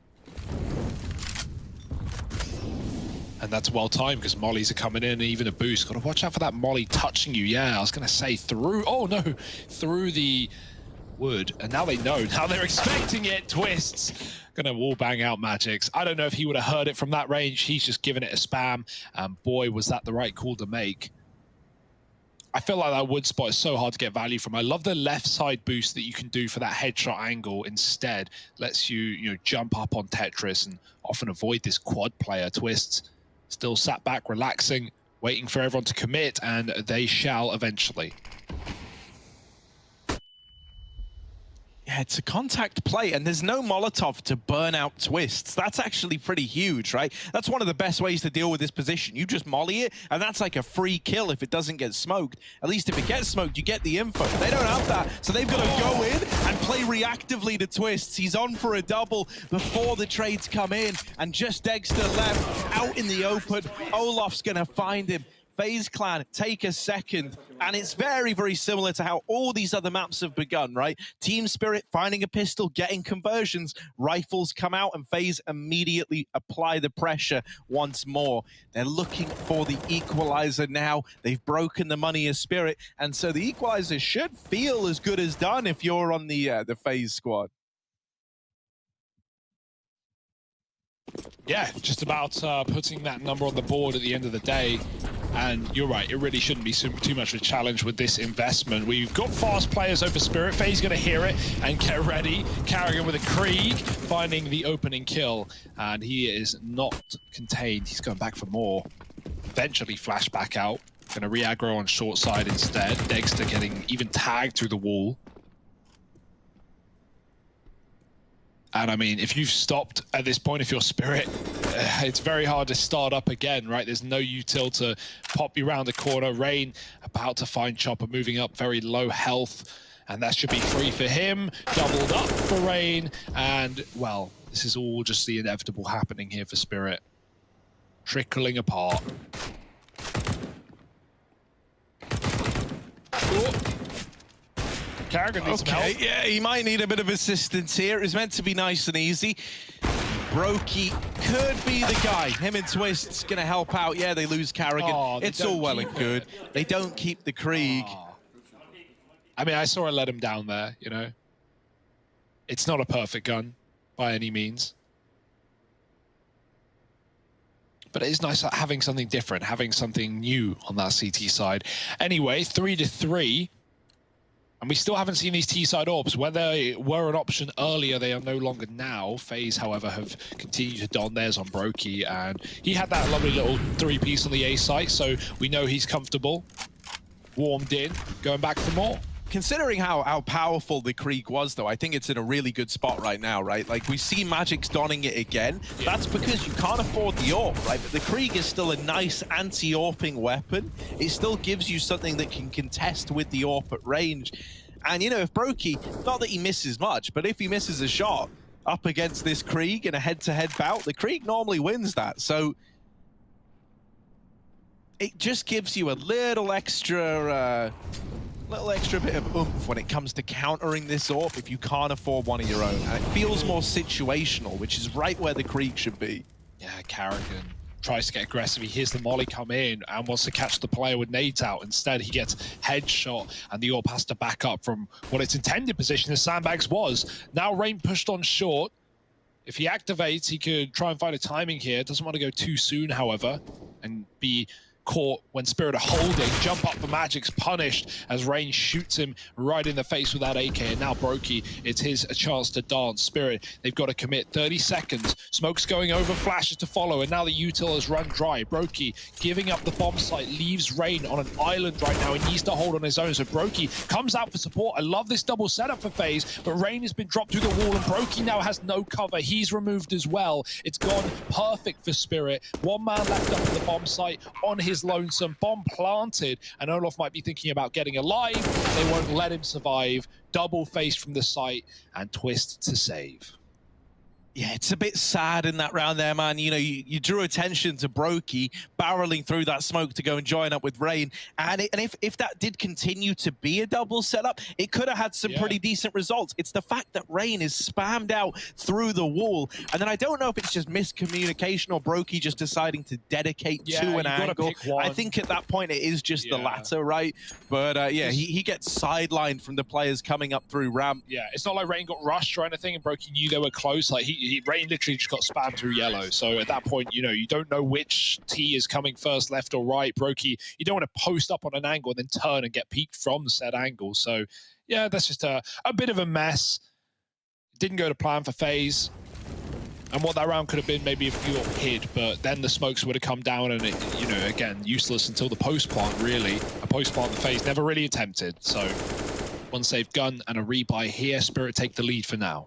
And that's well timed because mollies are coming in, and even a boost. Got to watch out for that molly touching you. Yeah, I was going to say through. Oh no, through the wood. And now they know. Now they're expecting it. Twists. Going to wall bang out Magix. I don't know if he would have heard it from that range. He's just giving it a spam. And boy, was that the right call to make. I feel like that wood spot is so hard to get value from. I love the left side boost that you can do for that headshot angle. Instead, lets you, jump up on Tetris and often avoid this quad player. Twists. Still sat back, relaxing, waiting for everyone to commit, and they shall eventually. Yeah, it's a contact play, and there's no Molotov to burn out Twists. That's actually pretty huge, right? That's one of the best ways to deal with this position. You just molly it, and that's like a free kill if it doesn't get smoked. At least if it gets smoked, you get the info. They don't have that, so they've got to go in and play reactively to Twists. He's on for a double before the trades come in, and just Dexter left out in the open. Olaf's going to find him. FaZe Clan take a second, and it's very, very similar to how all these other maps have begun, right? Team Spirit finding a pistol, getting conversions, rifles come out, and FaZe immediately apply the pressure once more. They're looking for the equalizer now. They've broken the money of Spirit, and so the equalizer should feel as good as done if you're on the FaZe squad. Yeah, just about putting that number on the board at the end of the day. And you're right, it really shouldn't be too much of a challenge with this investment. We've got fast players over Spirit. FaZe going to hear it and get ready. Carrigan with a Krieg, finding the opening kill. And he is not contained. He's going back for more. Eventually flash back out. Going to re-aggro on short side instead. Dexter getting even tagged through the wall. And I mean, if you've stopped at this point, if you're Spirit, it's very hard to start up again, right? There's no util to pop you around the corner. Rain about to find Chopper, moving up, very low health. And that should be free for him. Doubled up for Rain. And, well, this is all just the inevitable happening here for Spirit. Trickling apart. Oh. Carrigan needs some help. Yeah, he might need a bit of assistance here. It was meant to be nice and easy. Brokey could be the guy. Him and Twist's gonna help out. Yeah, they lose Carrigan. Oh, it's all well and good. They don't keep the Krieg. Oh. I mean, I saw her let him down there, It's not a perfect gun by any means. But it is nice having something different, having something new on that CT side. Anyway, 3-3. And we still haven't seen these T-side orbs. Where they were an option earlier, they are no longer now. FaZe, however, have continued to don theirs on Brokey, and he had that lovely little 3-piece on the A site, so we know he's comfortable. Warmed in, going back for more. Considering how powerful the Krieg was, though, I think it's in a really good spot right now, right? Like, we see Magic's donning it again. Yeah. That's because you can't afford the AWP, right? But the Krieg is still a nice anti-AWPing weapon. It still gives you something that can contest with the AWP at range. And, if Brokey, not that he misses much, but if he misses a shot up against this Krieg in a head-to-head bout, the Krieg normally wins that. So it just gives you a little extra bit of oomph when it comes to countering this AWP if you can't afford one of your own. And it feels more situational, which is right where the Krieg should be. Yeah, Carrigan tries to get aggressive. He hears the molly come in and wants to catch the player with nades out. Instead, he gets headshot, and the AWP has to back up from what its intended position as Sandbags was. Now Rain pushed on short. If he activates, he could try and find a timing here. Doesn't want to go too soon, however, and be caught when Spirit are holding. Jump up for Magic's punished as Rain shoots him right in the face with that AK. And now Brokey, it's his chance to dance. Spirit, they've got to commit 30 seconds. Smoke's going over, flashes to follow, and now the util has run dry. Brokey giving up the bomb site, leaves Rain on an island right now. He needs to hold on his own, so Brokey comes out for support. I love this double setup for FaZe, but Rain has been dropped through the wall, and Brokey now has no cover. He's removed as well. It's gone perfect for Spirit. One man left up at the bomb site on his lonesome, bomb planted, and Olof might be thinking about getting alive. They won't let him survive. Double face from the site, and Twist to save. Yeah, it's a bit sad in that round there, man. You know, you drew attention to Brokey barreling through that smoke to go and join up with Rain. And if that did continue to be a double setup, it could have had some pretty decent results. It's the fact that Rain is spammed out through the wall. And then I don't know if it's just miscommunication or Brokey just deciding to dedicate to an angle. I think at that point it is just the latter, right? But yeah, he gets sidelined from the players coming up through ramp. Yeah, it's not like Rain got rushed or anything and Brokey knew they were close. Like Rain literally just got spammed through yellow. So at that point, you know, you don't know which T is coming first, left or right. Brokey, you don't want to post up on an angle and then turn and get peeked from said angle. So yeah, that's just a bit of a mess. Didn't go to plan for FaZe. And what that round could have been, maybe if you got hid, but then the smokes would have come down and it, you know, again, useless until the post plant, really. A post plant the FaZe never really attempted. So one saved gun and a rebuy here. Spirit take the lead for now.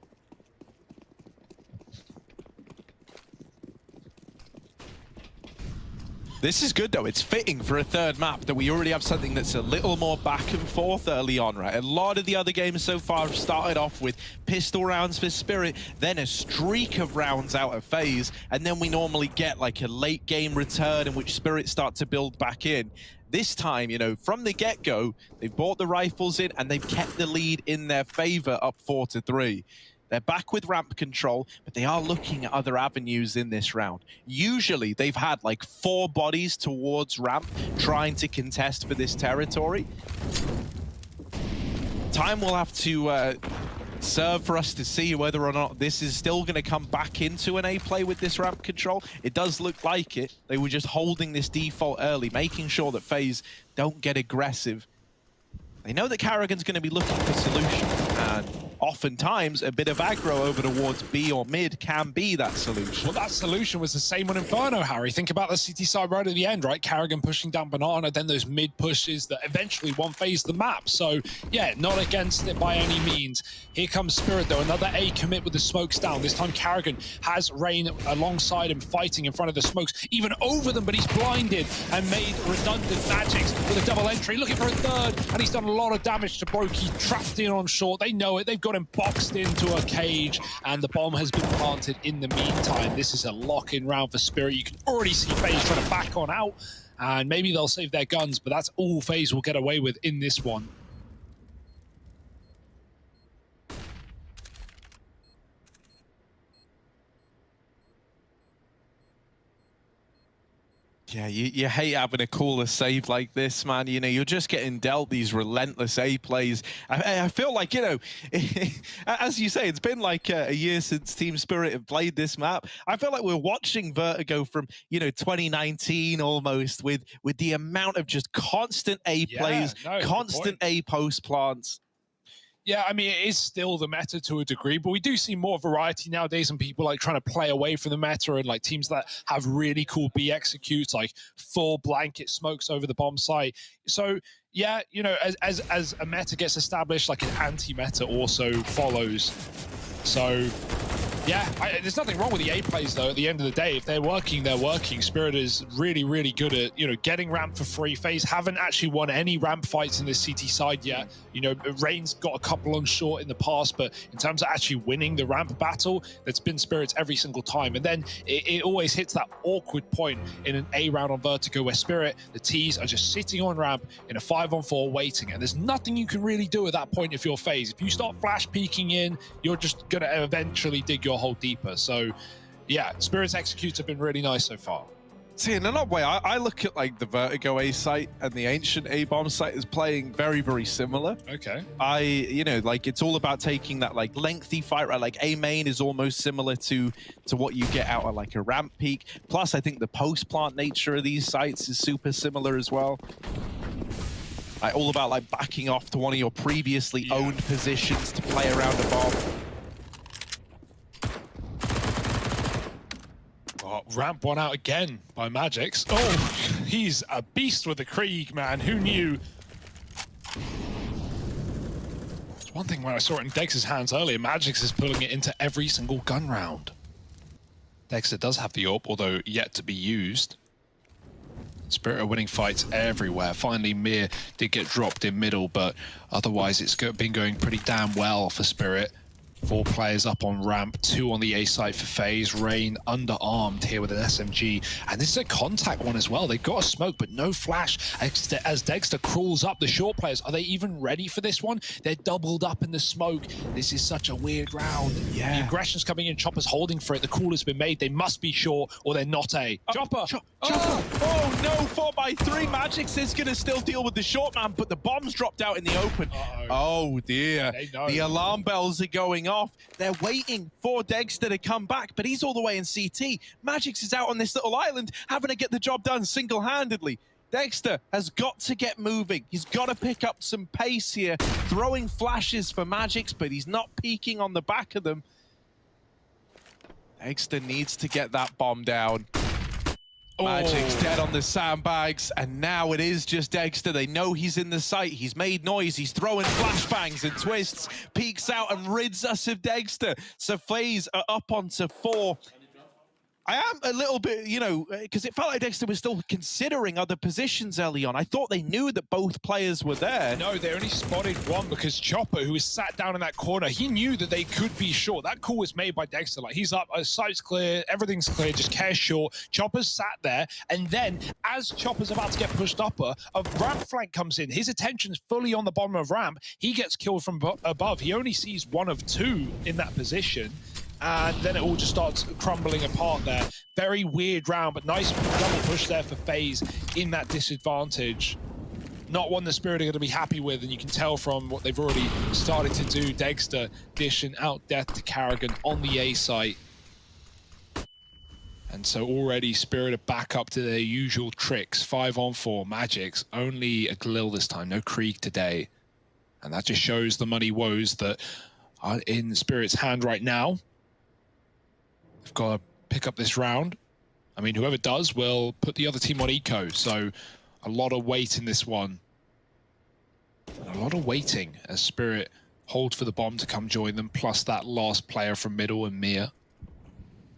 This is good, though. It's fitting for a third map that we already have something that's a little more back and forth early on, right? A lot of the other games so far have started off with pistol rounds for Spirit, then a streak of rounds out of FaZe, and then we normally get like a late game return in which Spirit start to build back in. This time, you know, from the get-go, they've bought the rifles in and they've kept the lead in their favor up 4-3. They're back with ramp control, but they are looking at other avenues in this round. Usually, they've had like 4 bodies towards ramp trying to contest for this territory. Time will have to serve for us to see whether or not this is still going to come back into an A play with this ramp control. It does look like it. They were just holding this default early, making sure that FaZe don't get aggressive. They know that Karrigan's going to be looking for solutions, and oftentimes a bit of aggro over towards B or mid can be that solution. Well, that solution was the same on Inferno, Harry. Think about the CT side right at the end, right? Karrigan pushing down Banana, then those mid pushes that eventually won FaZe the map. So, yeah, not against it by any means. Here comes Spirit, though. Another A commit with the smokes down. This time, Karrigan has Rain alongside him, fighting in front of the smokes, even over them, but he's blinded and made redundant Magics with a double entry, looking for a third, and he's done a lot of damage to Brokey, trapped in on short. They know it. They've got him boxed into a cage, and the bomb has been planted in the meantime. This is a lock-in round for Spirit. You can already see FaZe trying to back on out, and maybe they'll save their guns, but that's all FaZe will get away with in this one. Yeah, you hate having a cooler save like this, man. You know, you're just getting dealt these relentless A plays. I feel like, you know, as you say, it's been like a year since Team Spirit have played this map. I feel like we're watching Vertigo from, you know, 2019 almost, with the amount of just constant A plays, constant A post plants. Yeah, I mean, it is still the meta to a degree, but we do see more variety nowadays and people like trying to play away from the meta, and like teams that have really cool B executes, like full blanket smokes over the bomb site. So yeah, you know, as a meta gets established, like an anti-meta also follows. So yeah, there's nothing wrong with the A plays, though. At the end of the day, if they're working, they're working. Spirit is really, really good at, you know, getting ramp for free. FaZe haven't actually won any ramp fights in this CT side yet. You know, Rain's got a couple on short in the past, but in terms of actually winning the ramp battle, that's been Spirit's every single time. And then it always hits that awkward point in an A round on Vertigo where Spirit, the Ts, are just sitting on ramp in a 5-on-4 waiting. And there's nothing you can really do at that point if you're FaZe. If you start flash peeking in, you're just going to eventually dig your hole deeper. So yeah, Spirit's executes have been really nice so far. See, in an odd way, I look at like the Vertigo A site and the Ancient A bomb site as playing very, very similar. Okay. You know, like it's all about taking that like lengthy fight, right? Like A main is almost similar to what you get out of like a ramp peak. Plus, I think the post-plant nature of these sites is super similar as well. Like all about like backing off to one of your previously owned positions to play around a bomb. Ramp one out again by Magix. Oh, he's a beast with the Krieg, man. Who knew? It's one thing when I saw it in Dex's hands earlier, Magix is pulling it into every single gun round. Dexter does have the AWP, although yet to be used. Spirit are winning fights everywhere. Finally, Mir did get dropped in middle, but otherwise it's been going pretty damn well for Spirit. 4 players up on ramp, 2 on the A site for FaZe. Rain underarmed here with an SMG. And this is a contact one as well. They've got a smoke, but no flash. As Dexter crawls up, the short players, are they even ready for this one? They're doubled up in the smoke. This is such a weird round. Yeah. The aggression's coming in, Chopper's holding for it. The call has been made. They must be short or they're not A. Chopper! Oh no, 4x3. Magix is going to still deal with the short man, but the bomb's dropped out in the open. Oh dear. The alarm bells are going off. They're waiting for Dexter to come back, but he's all the way in CT. Magix is out on this little island, having to get the job done single-handedly. Dexter has got to get moving. He's got to pick up some pace here, throwing flashes for Magix, but he's not peeking on the back of them. Dexter needs to get that bomb down. Magic's dead on the sandbags, and now it is just Dexter. They know he's in the site. He's made noise. He's throwing flashbangs and twists, peeks out and rids us of Dexter. So FaZe are up onto 4. I am a little bit, you know, because it felt like Dexter was still considering other positions early on. I thought they knew that both players were there. No, they only spotted one because Chopper, who was sat down in that corner, he knew that they could be short. That call was made by Dexter. Like, he's up, site's clear, everything's clear, just care short. Chopper's sat there, and then as Chopper's about to get pushed up, a ramp flank comes in. His attention's fully on the bottom of ramp. He gets killed from above. He only sees 1 of 2 in that position. And then it all just starts crumbling apart there. Very weird round, but nice double push there for FaZe in that disadvantage. Not one the Spirit are going to be happy with, and you can tell from what they've already started to do. Dexter dishing out death to Carrigan on the A site. And so already Spirit are back up to their usual tricks. 5-on-4, Magix, only a Glil this time, no Krieg today. And that just shows the money woes that are in Spirit's hand right now. They've got to pick up this round. I mean, whoever does will put the other team on eco. So a lot of weight in this one. A lot of waiting as Spirit hold for the bomb to come join them, plus that last player from middle and Mir.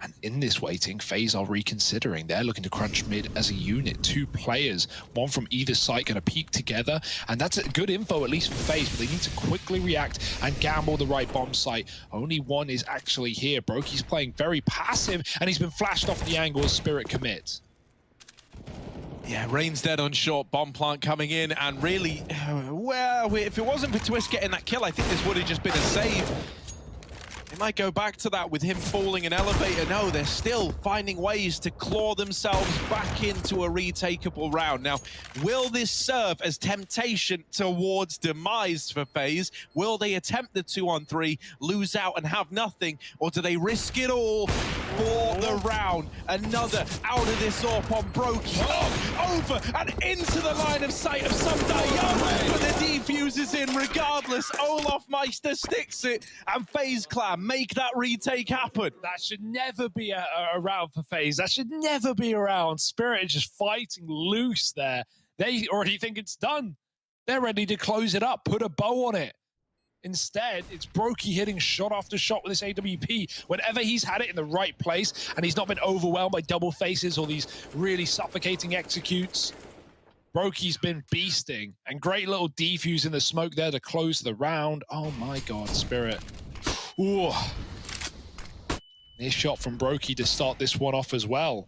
And in this waiting, FaZe are reconsidering. They're looking to crunch mid as a unit. 2 players, one from either side, going to peek together. And that's a good info, at least for FaZe, but they need to quickly react and gamble the right bomb site. Only one is actually here. Brokey's playing very passive, and he's been flashed off the angle as Spirit commits. Yeah, Rain's dead on short, bomb plant coming in, and really, well, if it wasn't for Twist getting that kill, I think this would have just been a save. They might go back to that with him falling an elevator. No, they're still finding ways to claw themselves back into a retakeable round. Now, will this serve as temptation towards demise for FaZe? Will they attempt the 2-on-3, lose out and have nothing? Or do they risk it all for the round? Another out of this AWP on Brokey. Over and into the line of sight of some Diana, but the defuse is in regardless. Olaf Meister sticks it, and FaZe Clan make that retake happen. That should never be a round for FaZe. That should never be around. Spirit is just fighting loose there. They already think it's done. They're ready to close it up, put a bow on it. Instead, it's Brokey hitting shot after shot with this AWP. Whenever he's had it in the right place and he's not been overwhelmed by double faces or these really suffocating executes, Brokey's been beasting. And great little defuse in the smoke there to close the round. Oh my God, Spirit. Ooh. Nice shot from Brokey to start this one off as well.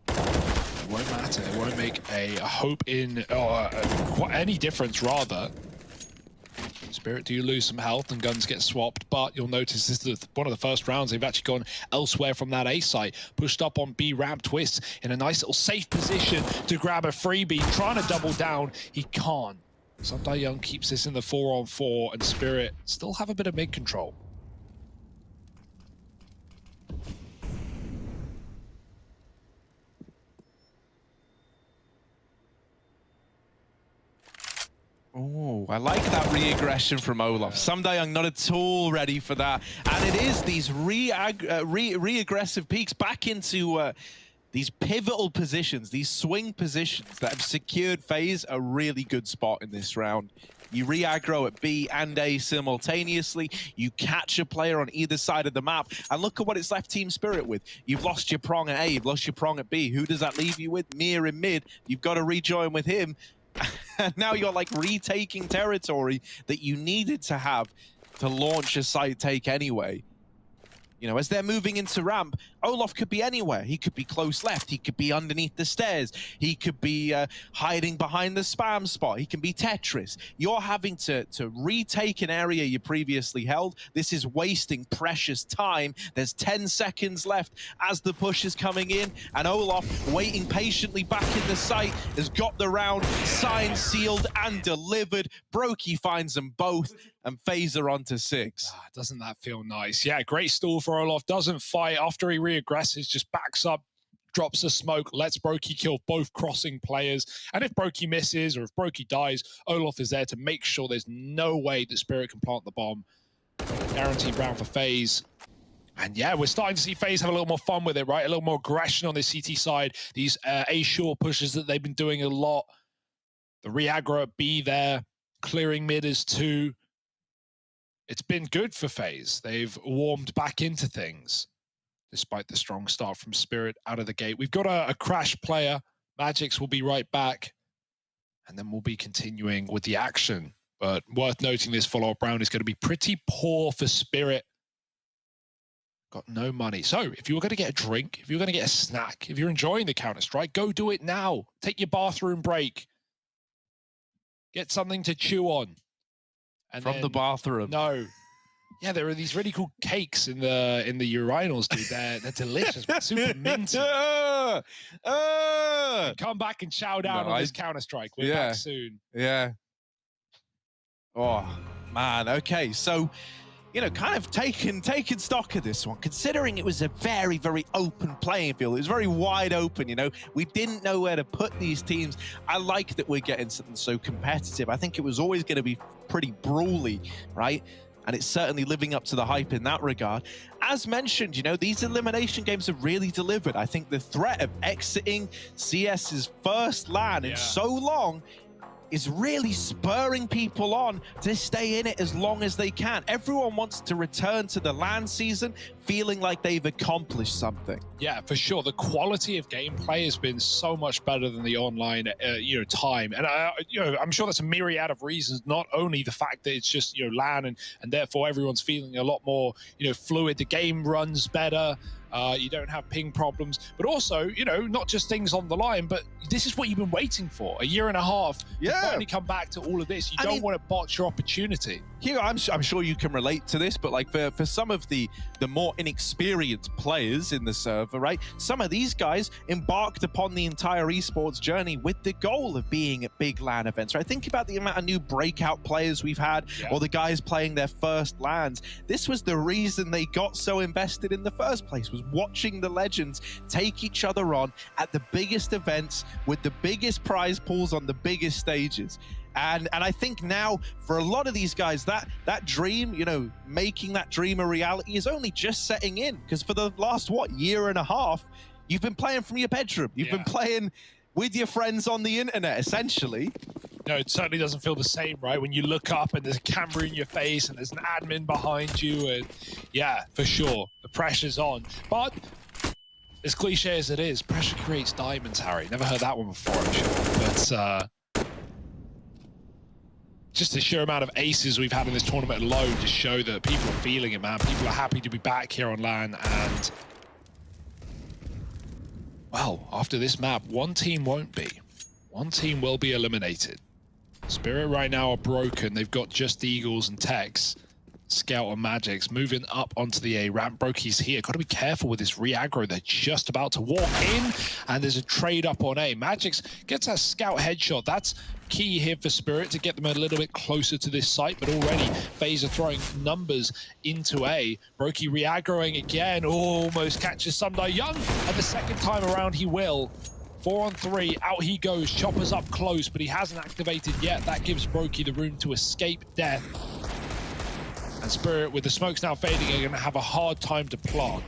It won't matter. It won't make a hope in, or any difference rather. Spirit do lose some health and guns get swapped, but but you'll notice this is one of the first rounds they've actually gone elsewhere from that A site. Pushed up on B ramp, Twist in a nice little safe position to grab a freebie, trying to double down. He can't. Young keeps this in the 4-on-4, and Spirit still have a bit of mid control. Oh, I like that re-aggression from Olaf. Young not at all ready for that. And it is these re-aggressive peaks back into these pivotal positions, these swing positions that have secured FaZe a really good spot in this round. You re-aggro at B and A simultaneously. You catch a player on either side of the map. And look at what it's left Team Spirit with. You've lost your prong at A, you've lost your prong at B. Who does that leave you with? Mir in mid. You've got to rejoin with him. And now you're like retaking territory that you needed to have to launch a side take anyway. You know, as they're moving into ramp, Olaf could be anywhere. He could be close left. He could be underneath the stairs. He could be hiding behind the spam spot. He can be Tetris. You're having to retake an area you previously held. This is wasting precious time. There's 10 seconds left as the push is coming in, and Olaf, waiting patiently back in the site, has got the round signed, sealed, and delivered. Brokey finds them both, and FaZe are on to 6. Doesn't that feel nice? Yeah, great stall for Olaf. Doesn't fight after he re-aggresses, just backs up, drops a smoke, lets Brokey kill both crossing players. And if Brokey misses or if Brokey dies, Olaf is there to make sure there's no way that Spirit can plant the bomb. Guaranteed round for FaZe. And yeah, we're starting to see FaZe have a little more fun with it, right? A little more aggression on the CT side. These A short pushes that they've been doing a lot. The re-aggro at B there, clearing mid is 2. It's been good for FaZe. They've warmed back into things, despite the strong start from Spirit out of the gate. We've got a crash player. Magix will be right back, and then we'll be continuing with the action. But worth noting, this follow-up round is going to be pretty poor for Spirit. Got no money. So if you're going to get a drink, if you're going to get a snack, if you're enjoying the Counter-Strike, go do it now. Take your bathroom break. Get something to chew on. And from the bathroom. No. Yeah, there are these really cool cakes in the urinals, dude. They're delicious, super minty. Come back and chow down on this Counter-Strike. We're back soon. Yeah. Oh, man. Okay, so, you know, kind of taking stock of this one, considering it was a very, very open playing field. It was very wide open, you know. We didn't know where to put these teams. I like that we're getting something so competitive. I think it was always going to be pretty brawly, right? And it's certainly living up to the hype in that regard. As mentioned, you know, these elimination games have really delivered. I think the threat of exiting CS's first LAN in so long is really spurring people on to stay in it as long as they can. Everyone wants to return to the LAN season feeling like they've accomplished something. Yeah, for sure. The quality of gameplay has been so much better than the online, time. And I'm sure that's a myriad of reasons. Not only the fact that it's just LAN and therefore everyone's feeling a lot more fluid. The game runs better. You don't have ping problems, but also, not just things on the line, but this is what you've been waiting for. A year and a half to finally come back to all of this. You don't want to botch your opportunity. Here, I'm sure you can relate to this, but like for some of the more inexperienced players in the server, right? Some of these guys embarked upon the entire esports journey with the goal of being at big LAN events, right? Think about the amount of new breakout players we've had, or the guys playing their first LANs. This was the reason they got so invested in the first place, was watching the legends take each other on at the biggest events with the biggest prize pools on the biggest stages. And I think now for a lot of these guys, that dream, making that dream a reality is only just setting in, because for the last year and a half, you've been playing from your bedroom. You've been playing with your friends on the internet, essentially. No, it certainly doesn't feel the same, right? When you look up and there's a camera in your face and there's an admin behind you, and yeah, for sure, the pressure's on. But as cliche as it is, pressure creates diamonds, Harry. Never heard that one before, I'm sure. But just the sheer amount of aces we've had in this tournament alone just show that people are feeling it, man. People are happy to be back here on LAN, and well, after this map, one team won't be. One team will be eliminated. Spirit right now are broken. They've got just Eagles and Tex. Scout on Magix moving up onto the A ramp. Brokey's here. Got to be careful with this re-aggro. They're just about to walk in, and there's a trade up on A. Magix gets that Scout headshot. That's key here for Spirit to get them a little bit closer to this site, but already FaZe are throwing numbers into A. Brokey re-aggroing again. Almost catches Sumdai Young, and the second time around he will. 4 on 3, out he goes. Chopper's up close, but he hasn't activated yet. That gives Brokey the room to escape death. And Spirit, with the smokes now fading, are going to have a hard time to plant.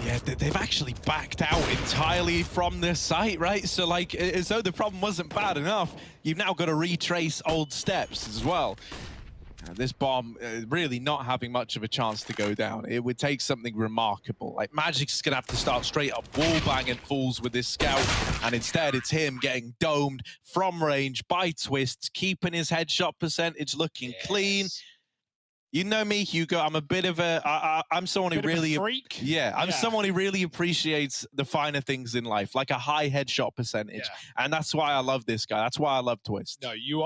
Yeah, they've actually backed out entirely from the site, right? So, like, as though the problem wasn't bad enough, you've now got to retrace old steps as well. This bomb really not having much of a chance to go down. It would take something remarkable. Like, Magic's gonna have to start straight up wall-banging fools with this Scout, and instead it's him getting domed from range by Twists, keeping his headshot percentage looking clean. You know me, Hugo. I'm a bit of a. I'm someone who really. Freak. Yeah, I'm someone who really appreciates the finer things in life, like a high headshot percentage, and that's why I love this guy. That's why I love Twist. No, you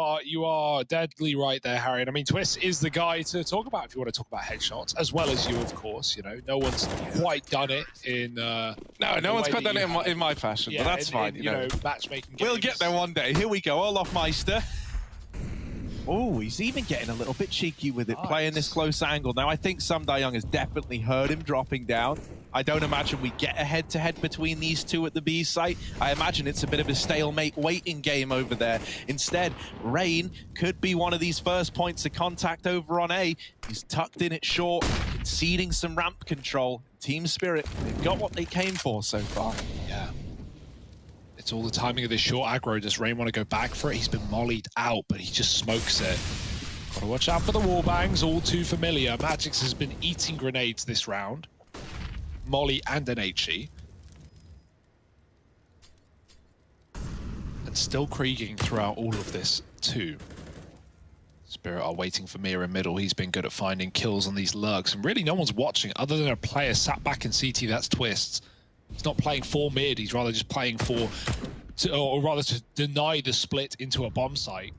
are deadly right there, Harry. And I mean, Twist is the guy to talk about if you want to talk about headshots, as well as you, of course. You know, no one's quite done it in. No one's quite done it in my fashion, but that's fine. You know, matchmaking. We'll get there one day. Here we go, Olaf Meister. Oh, he's even getting a little bit cheeky with it, playing this close angle. Now, I think Sumdai Young has definitely heard him dropping down. I don't imagine we get a head-to-head between these two at the B site. I imagine it's a bit of a stalemate waiting game over there. Instead, Rain could be one of these first points of contact over on A. He's tucked in it short, conceding some ramp control. Team Spirit, they've got what they came for so far. Yeah. It's all the timing of this short aggro. Does Rain want to go back for it? He's been mollied out, but he just smokes it. Gotta watch out for the wall bangs, all too familiar. Magix has been eating grenades this round. Molly and an HE. And still Krieging throughout all of this too. Spirit are waiting for Mira in middle. He's been good at finding kills on these lurks, and really no one's watching other than a player sat back in CT. That's Twists. He's not playing for mid, he's rather just playing for, or rather to deny the split into a bomb site.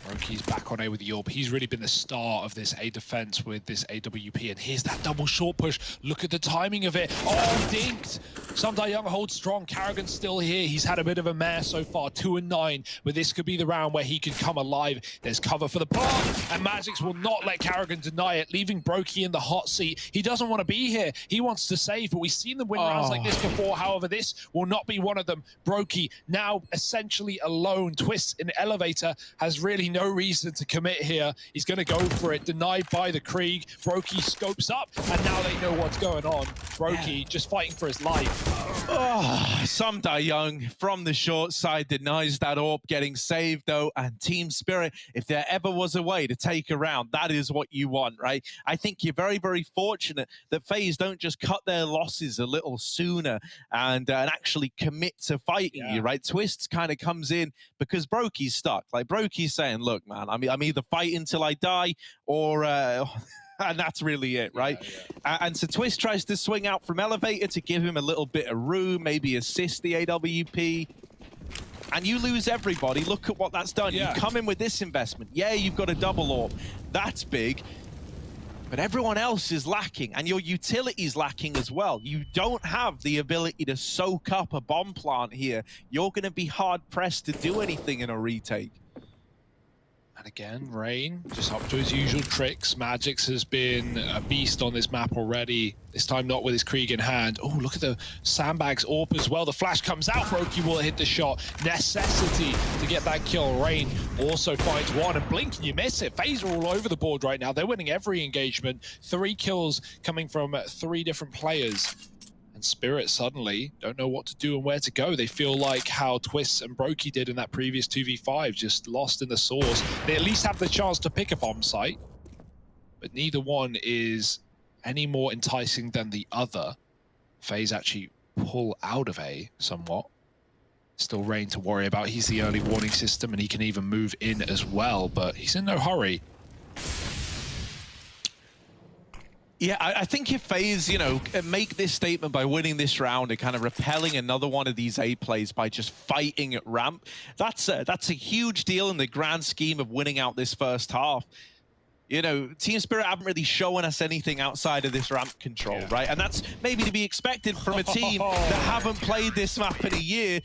Brokey's back on A with the Orb. He's really been the star of this A defense with this AWP, and here's that double short push. Look at the timing of it. Oh, dinked. Sumdai Young holds strong. Carrigan's still here. He's had a bit of a mare so far, 2-9, but this could be the round where he could come alive. There's cover for the plant, and Magix will not let Carrigan deny it, leaving Brokey in the hot seat. He doesn't want to be here. He wants to save, but we've seen them win rounds like this before. However, this will not be one of them. Brokey now essentially alone. Twist in the elevator has really no reason to commit here. He's going to go for it, denied by the Krieg. Brokey scopes up, and now they know what's going on. Brokey just fighting for his life. Sumdai Young from the short side denies that AWP getting saved though, and Team Spirit, if there ever was a way to take a round, that is what you want, right? I think you're very, very fortunate that FaZe don't just cut their losses a little sooner and actually commit to fighting you, right? Twists kind of comes in because Brokey's stuck. Like, Brokey's saying, look, man, I'm either fighting till I die or... and that's really it, right? And so Twist tries to swing out from elevator to give him a little bit of room, maybe assist the AWP. And you lose everybody. Look at what that's done. You come in with this investment. Yeah, you've got a double AWP. That's big. But everyone else is lacking, and your utility's lacking as well. You don't have the ability to soak up a bomb plant here. You're going to be hard-pressed to do anything in a retake. And again, Rain, just up to his usual tricks. Magix has been a beast on this map already. This time not with his Krieg in hand. Oh, look at the sandbags AWP as well. The flash comes out. Brokey will hit the shot. Necessity to get that kill. Rain also finds one, and blink and you miss it. FaZe are all over the board right now. They're winning every engagement. 3 kills coming from 3 different players. Spirit suddenly don't know what to do and where to go. They feel like how Twists and Brokey did in that previous 2v5, just lost in the sauce. They at least have the chance to pick a bomb site, but neither one is any more enticing than the other. FaZe actually pull out of A somewhat. Still Rain to worry about. He's the early warning system, and he can even move in as well, but he's in no hurry. Yeah, I think if FaZe, you know, make this statement by winning this round and kind of repelling another one of these A plays by just fighting at ramp, that's a huge deal in the grand scheme of winning out this first half. You know, Team Spirit haven't really shown us anything outside of this ramp control, right? And that's maybe to be expected from a team that haven't played this map in a year.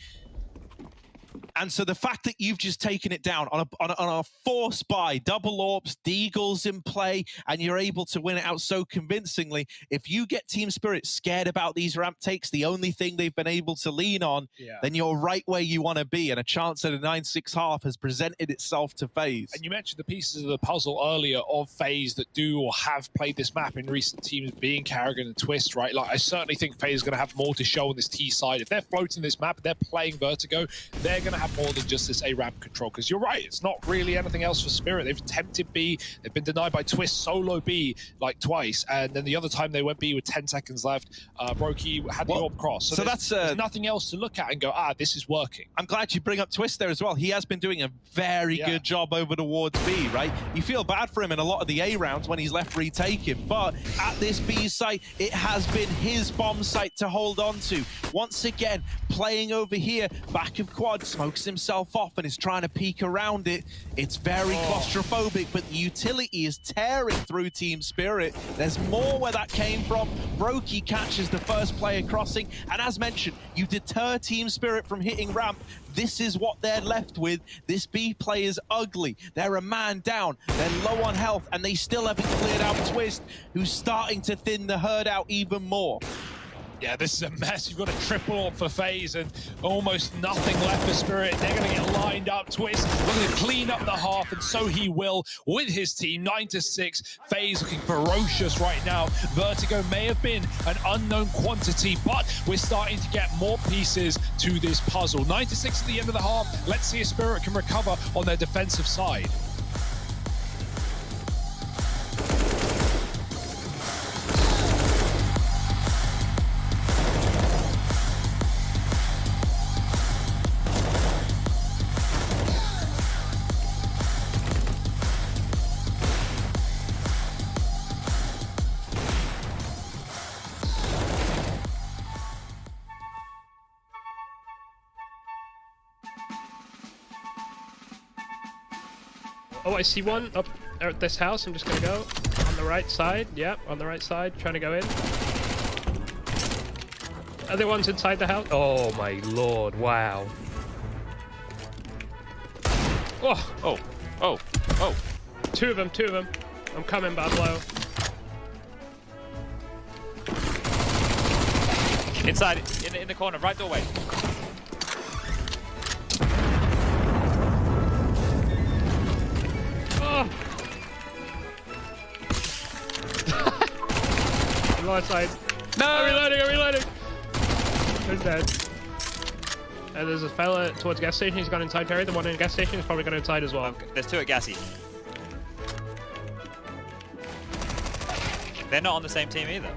And so the fact that you've just taken it down on a force buy, double AWPs, Deagle's in play, and you're able to win it out so convincingly, if you get Team Spirit scared about these ramp takes, the only thing they've been able to lean on, then you're right where you want to be. And a chance at a 9-6 half has presented itself to FaZe. And you mentioned the pieces of the puzzle earlier of FaZe that do or have played this map in recent teams, being Karrigan and Twist, right? Like, I certainly think FaZe is going to have more to show on this T side. If they're floating this map, they're playing Vertigo, they're going to have more than just this A ramp control, because you're right, it's not really anything else for Spirit. They've attempted B, they've been denied by Twist solo B like twice, and then the other time they went B with 10 seconds left, Brokey had the AWP cross. So there's nothing else to look at and go, this is working. I'm glad you bring up Twist there as well. He has been doing a very good job over towards B, right? You feel bad for him in a lot of the A rounds when he's left retaken, but at this B site, it has been his bomb site to hold on to. Once again, playing over here, back of quad, smokes himself off and is trying to peek around it. It's very claustrophobic, but the utility is tearing through Team Spirit. There's more where that came from. Brokey catches the first player crossing, and as mentioned, you deter Team Spirit from hitting ramp. This is what they're left with. This B play is ugly. They're a man down. They're low on health, and they still haven't cleared out Twist, who's starting to thin the herd out even more. Yeah, this is a mess. You've got a triple for FaZe and almost nothing left for Spirit. They're going to get lined up. Twist looking to clean up the half, and so he will with his team. 9-6. FaZe looking ferocious right now. Vertigo may have been an unknown quantity, but we're starting to get more pieces to this puzzle. 9-6 at the end of the half. Let's see if Spirit can recover on their defensive side. Oh, I see one up at this house. I'm just gonna go on the right side. Yep, on the right side, trying to go in. Other one's inside the house. Oh my lord, wow. Oh. Two of them. I'm coming, Bablo. Inside, in the corner, right doorway. I'm outside. No! I'm reloading! Who's dead? And there's a fella towards gas station. He's gone inside, Perry. The one in the gas station is probably gone inside as well. There's two at Gassy. They're not on the same team either.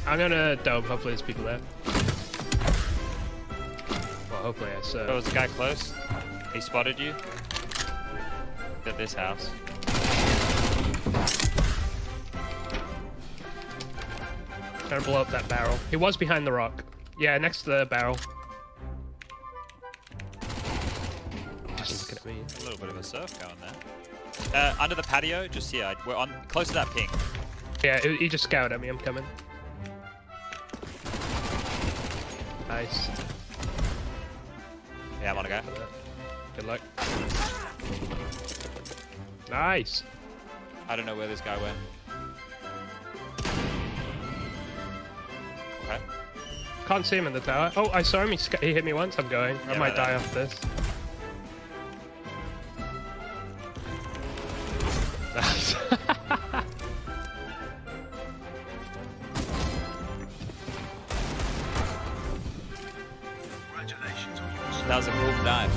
I'm gonna dome. Hopefully there's people there. Well, hopefully I saw. There was a guy close. He spotted you. At this house. Trying to blow up that barrel. He was behind the rock. Yeah, next to the barrel. Just looking at me. A little bit of a surf going there. Under the patio, just here. We're on close to that ping. Yeah, he just scouted at me. I'm coming. Nice. Yeah, I'm on a go. Good luck. Nice. I don't know where this guy went. Okay. Can't see him in the tower. Oh, I saw him. He hit me once. I'm going. I might die off this. Nice. That was a cool dive.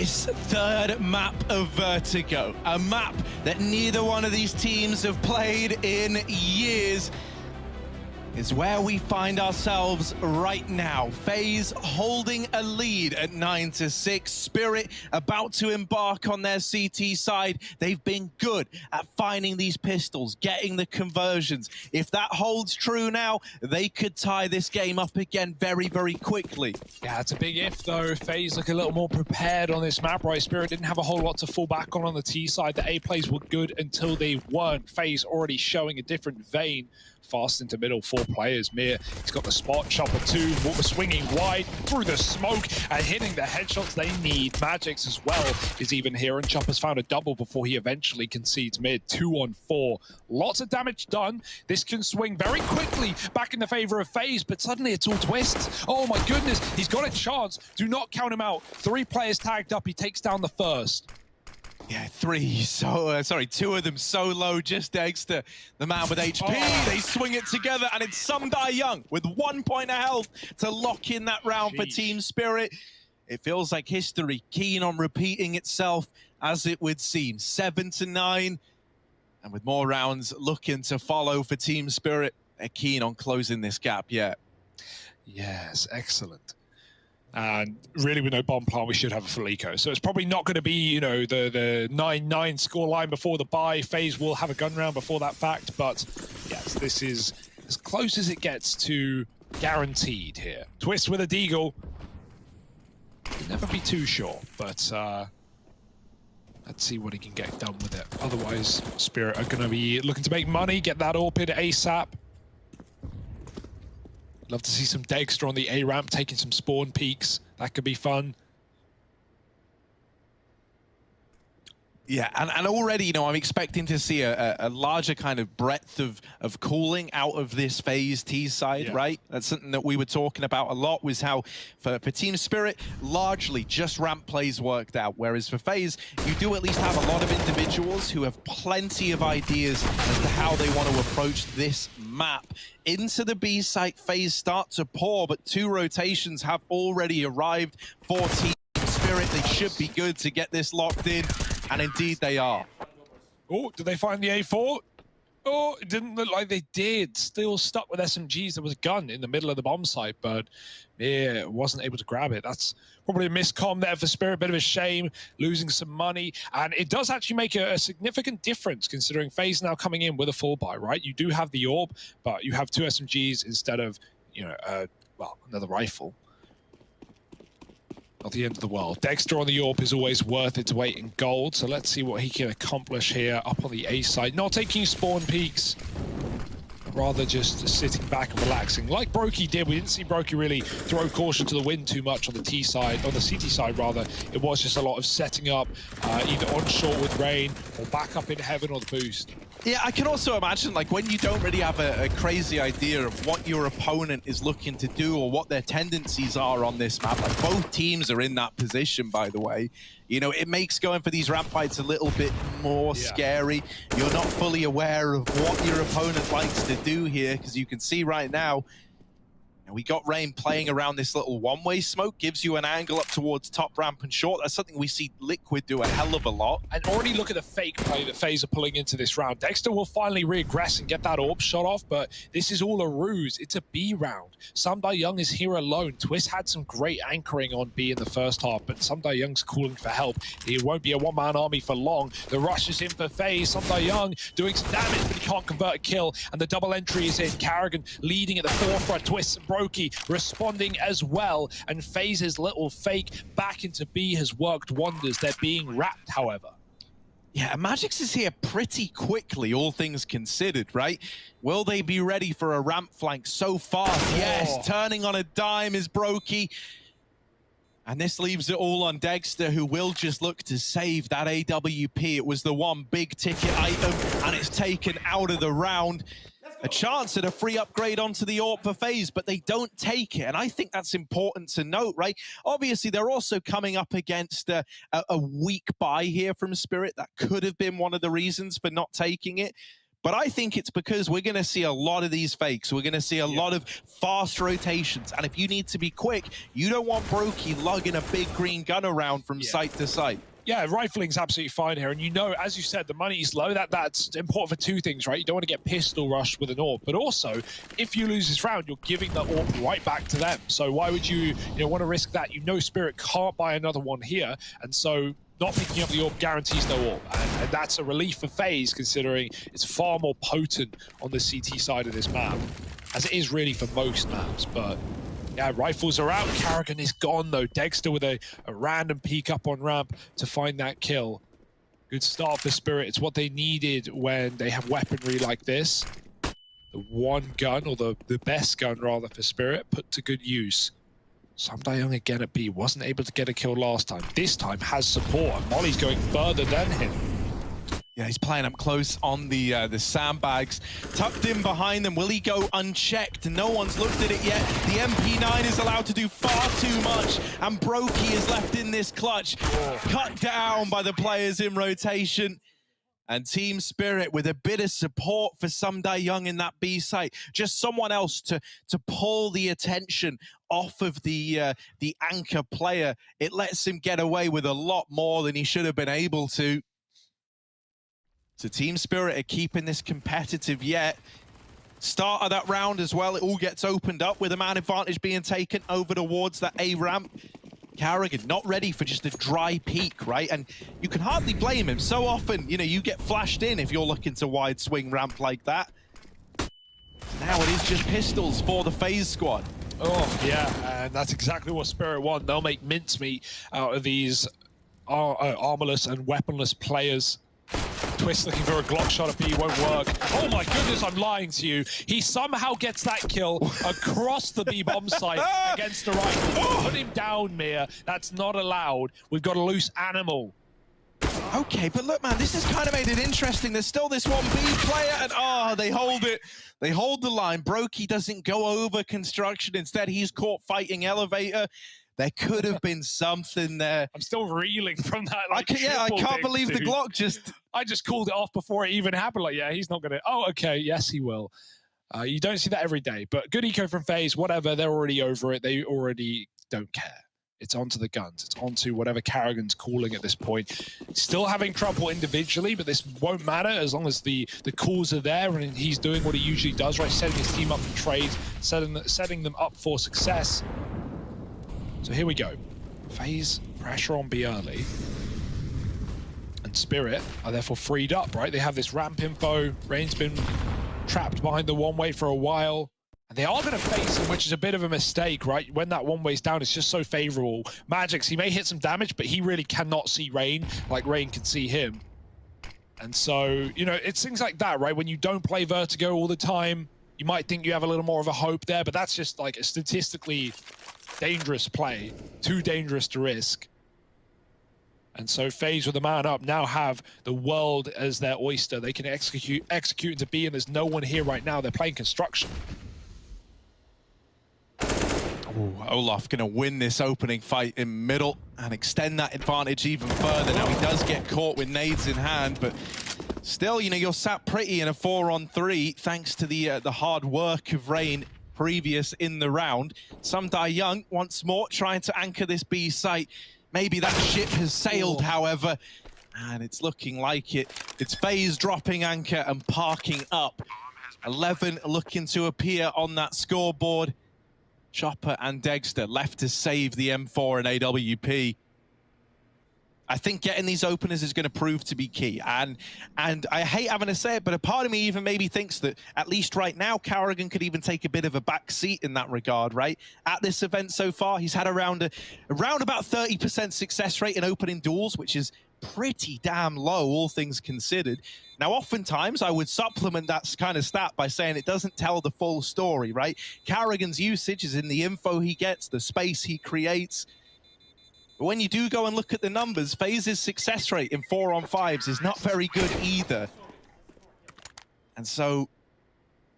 This third map of Vertigo, a map that neither one of these teams have played in years, is where we find ourselves right now. FaZe holding a lead at 9-6. Spirit about to embark on their CT side. They've been good at finding these pistols, getting the conversions. If that holds true now, they could tie this game up again very, very quickly. Yeah, it's a big if though. FaZe look a little more prepared on this map, right? Spirit didn't have a whole lot to fall back on the T side. The A plays were good until they weren't. FaZe already showing a different vein. Fast into middle, 4 players. Mir, he's got the spot, Chopper 2, swinging wide through the smoke and hitting the headshots they need. Magix as well is even here, and Chopper's found a double before he eventually concedes mid. 2 on 4. Lots of damage done. This can swing very quickly back in the favor of FaZe, but suddenly it's all twists. Oh my goodness, he's got a chance. Do not count him out. 3 players tagged up, he takes down the first. Yeah, 2 of them so low, just Dexter, the man with HP. They swing it together, and it's Sumdai Young with 1 point of health to lock in that round for Team Spirit. It feels like history, keen on repeating itself, as it would seem. 7-9, and with more rounds looking to follow for Team Spirit, they're keen on closing this gap yet. Yes, excellent. And really, with no bomb plant, we should have a full eco. So it's probably not going to be, you know, the 9-9 score line before the bye. FaZe will have a gun round before that fact. But yes, this is as close as it gets to guaranteed here. Twist with a deagle. Can never be too sure, but let's see what he can get done with it. Otherwise, Spirit are going to be looking to make money, get that AWP ASAP. Love to see some Dexter on the A ramp taking some spawn peeks. That could be fun. Yeah, and already, you know, I'm expecting to see a larger kind of breadth of cooling out of this FaZe T side, right? That's something that we were talking about a lot, was how for Team Spirit, largely just ramp plays worked out, whereas for FaZe, you do at least have a lot of individuals who have plenty of ideas as to how they want to approach this map. Into the B site, FaZe start to pour, but 2 rotations have already arrived for Team Spirit. They should be good to get this locked in. And indeed they are. Oh, did they find the A4? Oh, it didn't look like they did. Still stuck with SMGs. There was a gun in the middle of the bomb site, but yeah, wasn't able to grab it. That's probably a miscomm there for Spirit. Bit of a shame, losing some money. And it does actually make a significant difference, considering FaZe now coming in with a full buy, right? You do have the AWP, but you have 2 SMGs instead of, you know, well, another rifle. Not the end of the world. Dexter on the AWP is always worth its weight in gold, so let's see what he can accomplish here up on the A side. Not taking spawn peeks, rather just sitting back and relaxing. Like Brokey did, we didn't see Brokey really throw caution to the wind too much on the T side, or the CT side rather. It was just a lot of setting up, either on short with rain, or back up in heaven or the boost. Yeah, I can also imagine, like, when you don't really have a crazy idea of what your opponent is looking to do or what their tendencies are on this map. Like, both teams are in that position, by the way. You know, it makes going for these ramp fights a little bit more scary. You're not fully aware of what your opponent likes to do here, because you can see right now, we got Rain playing around this little one-way smoke, gives you an angle up towards top ramp and short. That's something we see Liquid do a hell of a lot. And already look at the fake play that FaZe are pulling into this round. Dexter will finally regress and get that AWP shot off, but this is all a ruse. It's a B round. Sumdai Young is here alone. Twist had some great anchoring on B in the first half, but Sumdai Young's calling for help. He won't be a one-man army for long. The rush is in for FaZe. Sumdai Young doing some damage, but he can't convert a kill, and the double entry is in. Carrigan leading at the forefront. Twist and Brokey responding as well, and FaZe's little fake back into B has worked wonders. They're being wrapped, however. Yeah, Magix is here pretty quickly, all things considered, right? Will they be ready for a ramp flank so fast? Yes, turning on a dime is Brokey. And this leaves it all on Dexter, who will just look to save that AWP. It was the one big ticket item, and it's taken out of the round. A chance at a free upgrade onto the AWP for FaZe, but they don't take it. And I think that's important to note, right? Obviously, they're also coming up against a weak buy here from Spirit. That could have been one of the reasons for not taking it. but I think it's because we're going to see a lot of these fakes. We're going to see a lot of fast rotations. And if you need to be quick, you don't want Brokey lugging a big green gun around from site to site. Yeah, rifling's absolutely fine here. And you know, as you said, the money is low. That's important for two things, right? You don't want to get pistol rushed with an AWP, but also, if you lose this round, you're giving the AWP right back to them. So why would you want to risk that? You know Spirit can't buy another one here, and so not picking up the AWP guarantees no AWP. And that's a relief for FaZe, considering it's far more potent on the CT side of this map, as it is really for most maps, but... yeah, rifles are out. Carrigan is gone, though. Dexter with a random peek up on ramp to find that kill. Good start for Spirit. It's what they needed when they have weaponry like this. The one gun, or the best gun, rather, for Spirit, put to good use. Samdayoung again at B. Wasn't able to get a kill last time. This time has support, and Molly's going further than him. Yeah, he's playing up close on the sandbags. Tucked in behind them. Will he go unchecked? No one's looked at it yet. The MP9 is allowed to do far too much. And Brokey is left in this clutch. Cut down by the players in rotation. And Team Spirit with a bit of support for Samdayoung in that B site. Just someone else to pull the attention off of the anchor player. It lets him get away with a lot more than he should have been able to. So Team Spirit are keeping this competitive yet. Start of that round as well, it all gets opened up with a man advantage being taken over towards that A ramp. Carrigan not ready for just a dry peek, right? And you can hardly blame him. So often, you get flashed in if you're looking to wide swing ramp like that. Now it is just pistols for the FaZe squad. Oh, yeah, and that's exactly what Spirit want. They'll make mincemeat out of these armorless and weaponless players. Twist looking for a Glock shot at B, won't work. Oh my goodness, I'm lying to you. He somehow gets that kill across the B bomb site against the right. Put him down, Mir. That's not allowed. We've got a loose animal. Okay, but look, man, this has kind of made it interesting. There's still this one B player, and they hold it. They hold the line. Brokey doesn't go over construction. Instead, he's caught fighting elevator. There could have been something there. I'm still reeling from that. I can't believe the Glock just... I just called it off before it even happened. Like, yeah, he's not going to... Oh, okay, yes, he will. You don't see that every day. But good eco from FaZe, whatever. They're already over it. They already don't care. It's onto the guns. It's onto whatever Carrigan's calling at this point. Still having trouble individually, but this won't matter as long as the calls are there and he's doing what he usually does, right? Setting his team up for trades, setting them up for success. So here we go. FaZe pressure on B early. And Spirit are therefore freed up, right? They have this ramp info. Rain's been trapped behind the one-way for a while. And they are going to face him, which is a bit of a mistake, right? When that one-way's down, it's just so favorable. Magix, he may hit some damage, but he really cannot see Rain like Rain can see him. And so, it's things like that, right? When you don't play Vertigo all the time, you might think you have a little more of a hope there, but that's just like a statistically dangerous play, too dangerous to risk. And so FaZe with a man up now have the world as their oyster. They can execute into B, and there's no one here right now. They're playing construction. Ooh, Olaf going to win this opening fight in middle and extend that advantage even further. Now he does get caught with nades in hand, but still, you're sat pretty in a 4-on-3 thanks to the hard work of Rain previous in the round. Samdayoung once more trying to anchor this B site. Maybe that ship has sailed, however, and it's looking like it. It's FaZe dropping anchor and parking up. 11 looking to appear on that scoreboard. Chopper and Dexter left to save the M4 and AWP. I think getting these openers is going to prove to be key. And I hate having to say it, but a part of me even maybe thinks that, at least right now, Carrigan could even take a bit of a back seat in that regard, right? At this event so far, he's had around about 30% success rate in opening duels, which is pretty damn low, all things considered. Now, oftentimes, I would supplement that kind of stat by saying it doesn't tell the full story, right? Carrigan's usage is in the info he gets, the space he creates. But when you do go and look at the numbers, FaZe's success rate in 4-on-5s is not very good either. And so,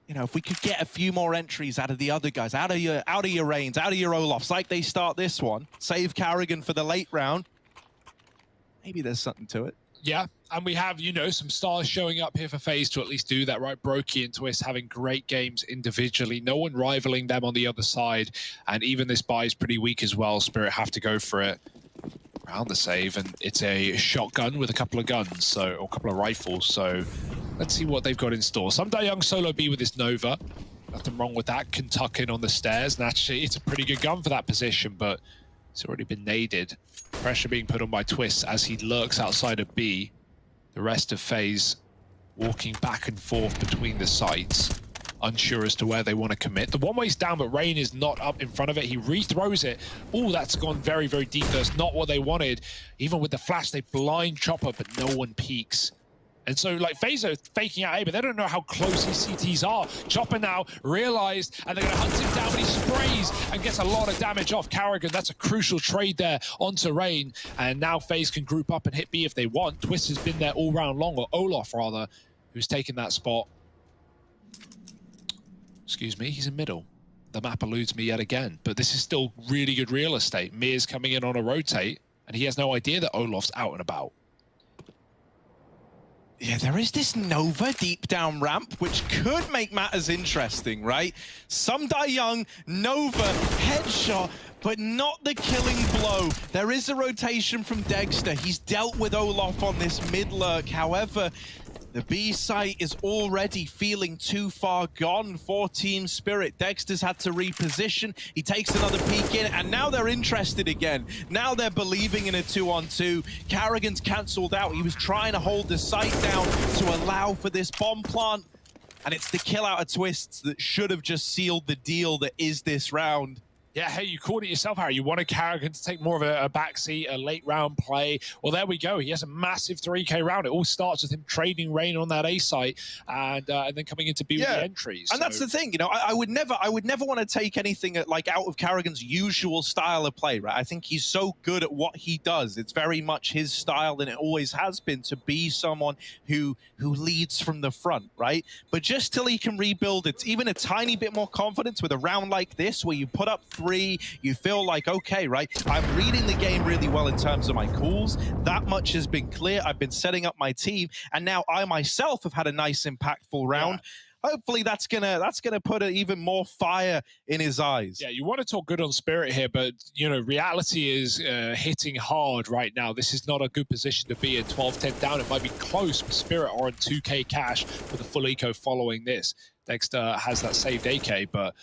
if we could get a few more entries out of the other guys, out of your Rains, out of your Olafs, like they start this one, save Carrigan for the late round, maybe there's something to it. Yeah, and we have, you know, some stars showing up here for FaZe to at least do that, right? Brokey and Twist having great games individually. No one rivaling them on the other side. And even this buy is pretty weak as well. Spirit have to go for it. Around the save, and it's a shotgun with a couple of guns, so, or a couple of rifles. So let's see what they've got in store. Some Young solo B with his Nova. Nothing wrong with that. Can tuck in on the stairs. And actually, it's a pretty good gun for that position, but it's already been naded. Pressure being put on by Twist as he lurks outside of B. The rest of FaZe walking back and forth between the sites, unsure as to where they want to commit. The one-way's down, but Rain is not up in front of it. He rethrows it. Oh, that's gone very, very deep. That's not what they wanted. Even with the flash, they blind Chopper, but no one peeks. And so, like, FaZe are faking out A, but they don't know how close these CTs are. Chopper now realized, and they're going to hunt him down, but he sprays and gets a lot of damage off Carrigan. That's a crucial trade there onto Rain. And now FaZe can group up and hit B if they want. Twist has been there all round long, or Olaf, rather, who's taken that spot. Excuse me, he's in middle. The map eludes me yet again, but this is still really good real estate. Mir's coming in on a rotate, and he has no idea that Olaf's out and about. Yeah, there is this Nova deep down ramp, which could make matters interesting, right? Some die young, Nova, headshot, but not the killing blow. There is a rotation from Dexter. He's dealt with Olaf on this mid lurk. However, the B site is already feeling too far gone for Team Spirit. Dexter's had to reposition. He takes another peek in, and now they're interested again. Now they're believing in a 2-on-2. Carrigan's cancelled out. He was trying to hold the site down to allow for this bomb plant. And it's the kill out of Twists that should have just sealed the deal that is this round. Yeah, hey, you called it yourself, Harry. You wanted Carrigan to take more of a backseat, a late round play. Well, there we go. He has a massive 3K round. It all starts with him trading Rain on that A site and then coming into B with the entries. And that's the thing, you know, I would never want to take anything like out of Carrigan's usual style of play, right? I think he's so good at what he does. It's very much his style, and it always has been, to be someone who leads from the front, right? But just till he can rebuild it, even a tiny bit more confidence with a round like this, where you put up 3, you feel like, okay, right, I'm reading the game really well in terms of my calls. That much has been clear. I've been setting up my team, and now I myself have had a nice, impactful round. Yeah. Hopefully that's gonna put even more fire in his eyes. Yeah, you want to talk good on Spirit here, but you know, reality is hitting hard right now. This is not a good position to be in. 12-10 down. It might be close, but Spirit are on 2K cash with a full eco following this. Dexter has that saved AK, but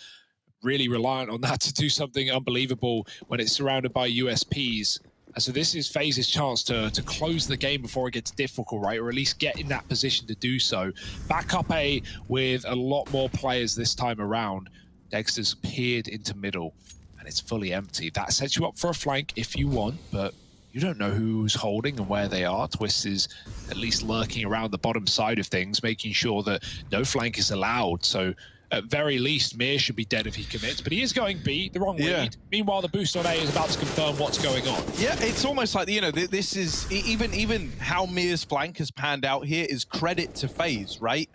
really reliant on that to do something unbelievable when it's surrounded by USPs. And so this is FaZe's chance to close the game before it gets difficult, right? Or at least get in that position to do so. Back up A with a lot more players this time around. Dexter's peered into middle, and it's fully empty. That sets you up for a flank if you want, but you don't know who's holding and where they are. Twist is at least lurking around the bottom side of things, making sure that no flank is allowed. So at very least, Mir should be dead if he commits, but he is going B, the wrong lead. Meanwhile, the boost on A is about to confirm what's going on. Yeah, it's almost like, you know, this is, even how Mir's flank has panned out here is credit to FaZe, right?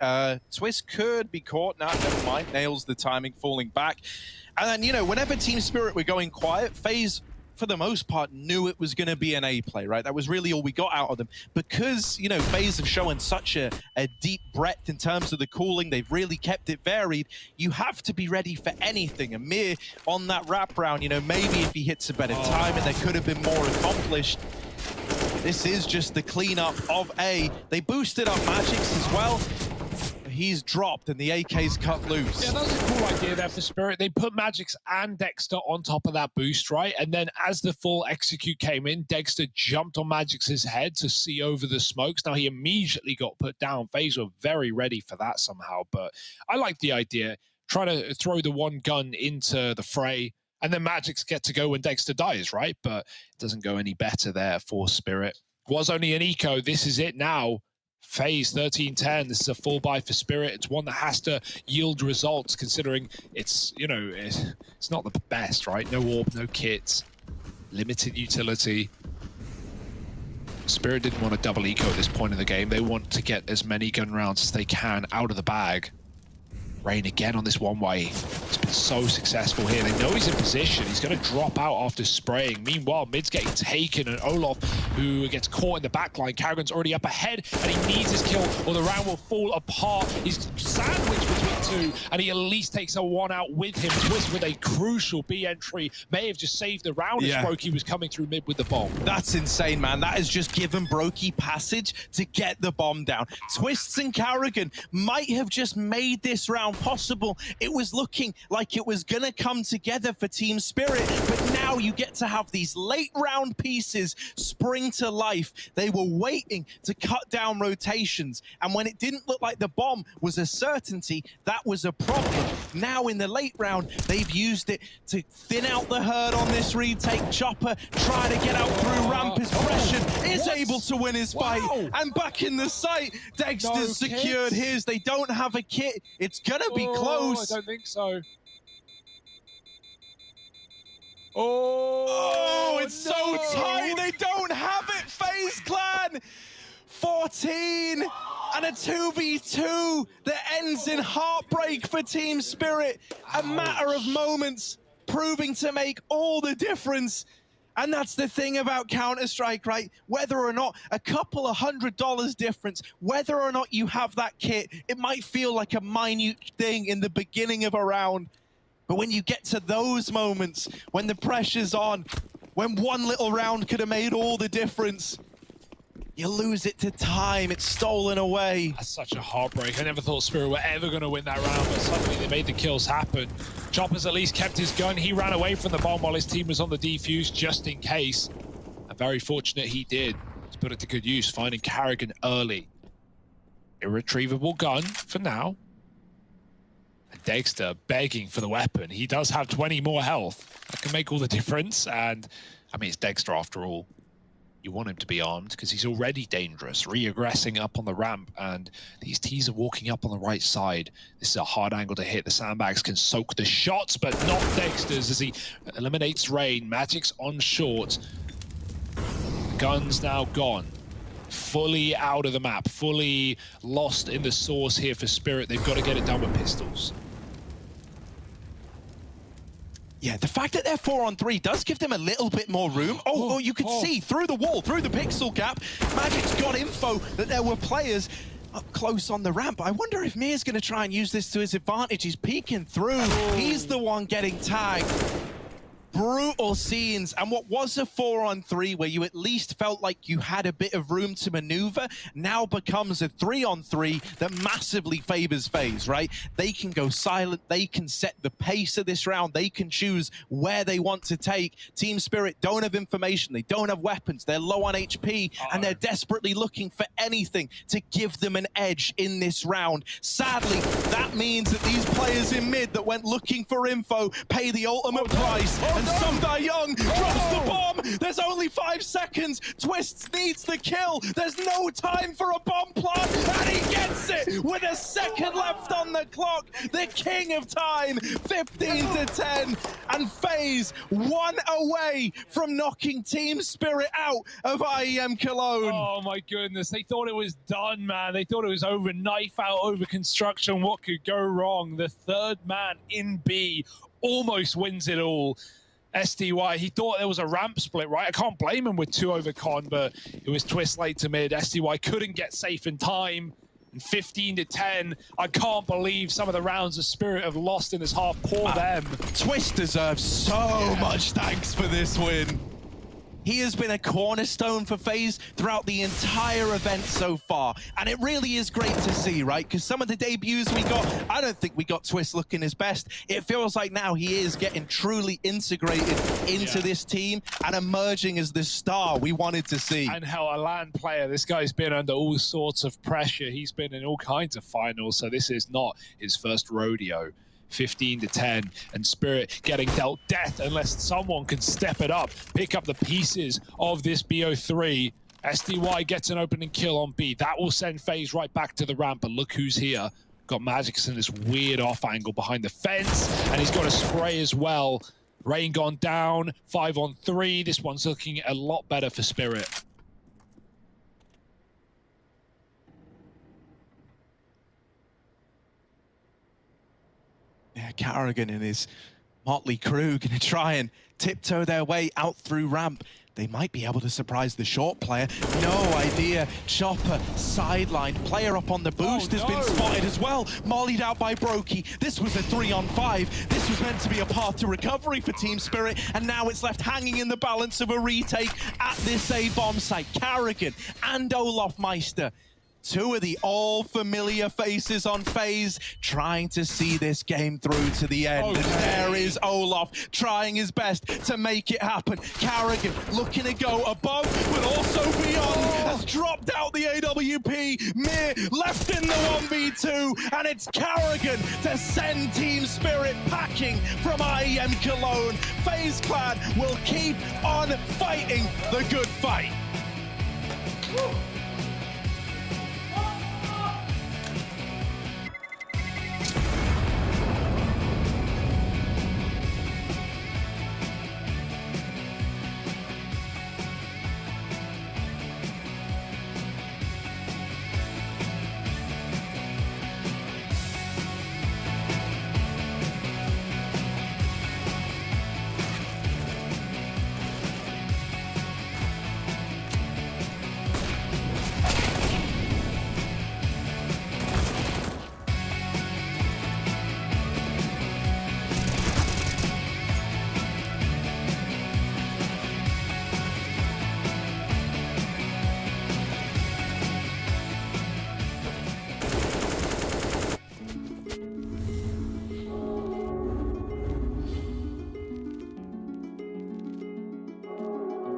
Twist could be caught. No, never mind. Nails the timing, falling back. And then, you know, whenever Team Spirit were going quiet, FaZe, for the most part, knew it was going to be an A play, right? That was really all we got out of them. Because, you know, FaZe have shown such a deep breadth in terms of the cooling. They've really kept it varied. You have to be ready for anything. And Mir on that wrap round, you know, maybe if he hits a better time and there could have been more accomplished. This is just the cleanup of A. They boosted up Magix as well. He's dropped and the AK's cut loose. Yeah, that was a cool idea there for Spirit. They put Magix and Dexter on top of that boost, right? And then as the full execute came in, Dexter jumped on Magix's head to see over the smokes. Now he immediately got put down. FaZe were very ready for that somehow, but I like the idea. Try to throw the one gun into the fray, and then Magix get to go when Dexter dies, right? But it doesn't go any better there for Spirit. Was only an eco. This is it now. FaZe 13-10. This is a full buy for Spirit. It's one that has to yield results, considering it's, you know, it's not the best, right? No orb, no kits, limited utility. Spirit didn't want a double eco at this point in the game. They want to get as many gun rounds as they can out of the bag. Rain again on this one-way. He's been so successful here. They know he's in position. He's going to drop out after spraying. Meanwhile, mid's getting taken, and Olaf, who gets caught in the backline. Karrigan's already up ahead, and he needs his kill, or the round will fall apart. He's sandwiched between two, and he at least takes a one out with him. Twist with a crucial B entry. May have just saved the round as Brokey was coming through mid with the bomb. That's insane, man. That has just given Brokey passage to get the bomb down. Twists and Karrigan might have just made this round possible. It was looking like it was gonna come together for Team Spirit, but now you get to have these late round pieces spring to life. They were waiting to cut down rotations, and when it didn't look like the bomb was a certainty, that was a problem. Now in the late round, they've used it to thin out the herd on this retake. Chopper trying to get out through ramp is pressured, is able to win his fight, and back in the site, Dexter's secured his. They don't have a kit. It's gonna be close. I don't think so. Oh, it's so tight. They don't have it. FaZe Clan 14 and a 2v2 that ends in heartbreak for Team Spirit. A matter of moments, proving to make all the difference. And that's the thing about Counter-Strike, right? Whether or not a couple of $100 difference, whether or not you have that kit, it might feel like a minute thing in the beginning of a round. But when you get to those moments, when the pressure's on, when one little round could have made all the difference, you lose it to time. It's stolen away. That's such a heartbreak. I never thought Spirit were ever going to win that round, but suddenly they made the kills happen. Chopper's at least kept his gun. He ran away from the bomb while his team was on the defuse, just in case. And very fortunate he did to put it to good use, finding Karrigan early. Irretrievable gun for now. And Dexter begging for the weapon. He does have 20 more health. That can make all the difference. And, I mean, it's Dexter after all. You want him to be armed because he's already dangerous, re-aggressing up on the ramp, and these T's are walking up on the right side. This is a hard angle to hit. The sandbags can soak the shots, but not Dexter's as he eliminates Rain. Magic's on short. The gun's now gone. Fully out of the map, fully lost in the source here for Spirit. They've got to get it done with pistols. Yeah, the fact that they're 4-on-3 does give them a little bit more room. Oh, you could see through the wall, through the pixel gap. Magic's got info that there were players up close on the ramp. I wonder if Mir's going to try and use this to his advantage. He's peeking through. He's the one getting tagged. Brutal scenes, and what was a 4-on-3 where you at least felt like you had a bit of room to maneuver now becomes a 3-on-3 that massively favors FaZe, right? They can go silent, they can set the pace of this round, they can choose where they want to take. Team Spirit don't have information, they don't have weapons, they're low on HP, and they're desperately looking for anything to give them an edge in this round. Sadly, that means that these players in mid that went looking for info pay the ultimate price. And Sundar Young drops the bomb. There's only 5 seconds. Twists needs the kill. There's no time for a bomb plant, and he gets it with a second left on the clock. The king of time, 15-10, and FaZe 1 away from knocking Team Spirit out of IEM Cologne. Oh my goodness, they thought it was done, man. They thought it was over, knife out, over construction. What could go wrong? The third man in B almost wins it all. SDY, he thought there was a ramp split, right? I can't blame him with 2 over con, but it was Twist late to mid. SDY couldn't get safe in time. And 15-10, I can't believe some of the rounds of Spirit have lost in this half. Poor them. Twist deserves so much thanks for this win. He has been a cornerstone for FaZe throughout the entire event so far. And it really is great to see, right? Because some of the debuts we got, I don't think we got Twist looking his best. It feels like now he is getting truly integrated into this team and emerging as the star we wanted to see. And hell, a LAN player, this guy's been under all sorts of pressure. He's been in all kinds of finals, so this is not his first rodeo. 15-10, and Spirit getting dealt death unless someone can step it up, pick up the pieces of this BO3. SDY gets an opening kill on B. That will send FaZe right back to the ramp, but look who's here. Got Magix in this weird off angle behind the fence, and he's got a spray as well. Rain gone down, 5-on-3. This one's looking a lot better for Spirit. Carrigan and his motley crew gonna try and tiptoe their way out through ramp. They might be able to surprise the short player. No idea. Chopper, sideline, player up on the boost has been spotted as well. Mollied out by Brokey. This was a 3-on-5. This was meant to be a path to recovery for Team Spirit, and now it's left hanging in the balance of a retake at this A-bomb site. Carrigan and Olaf Meister, two of the all-familiar faces on FaZe, trying to see this game through to the end. And there is Olaf trying his best to make it happen. Carrigan looking to go above, but also beyond. Has dropped out the AWP. Mir left in the 1v2, and it's Carrigan to send Team Spirit packing from IEM Cologne. FaZe Clan will keep on fighting the good fight.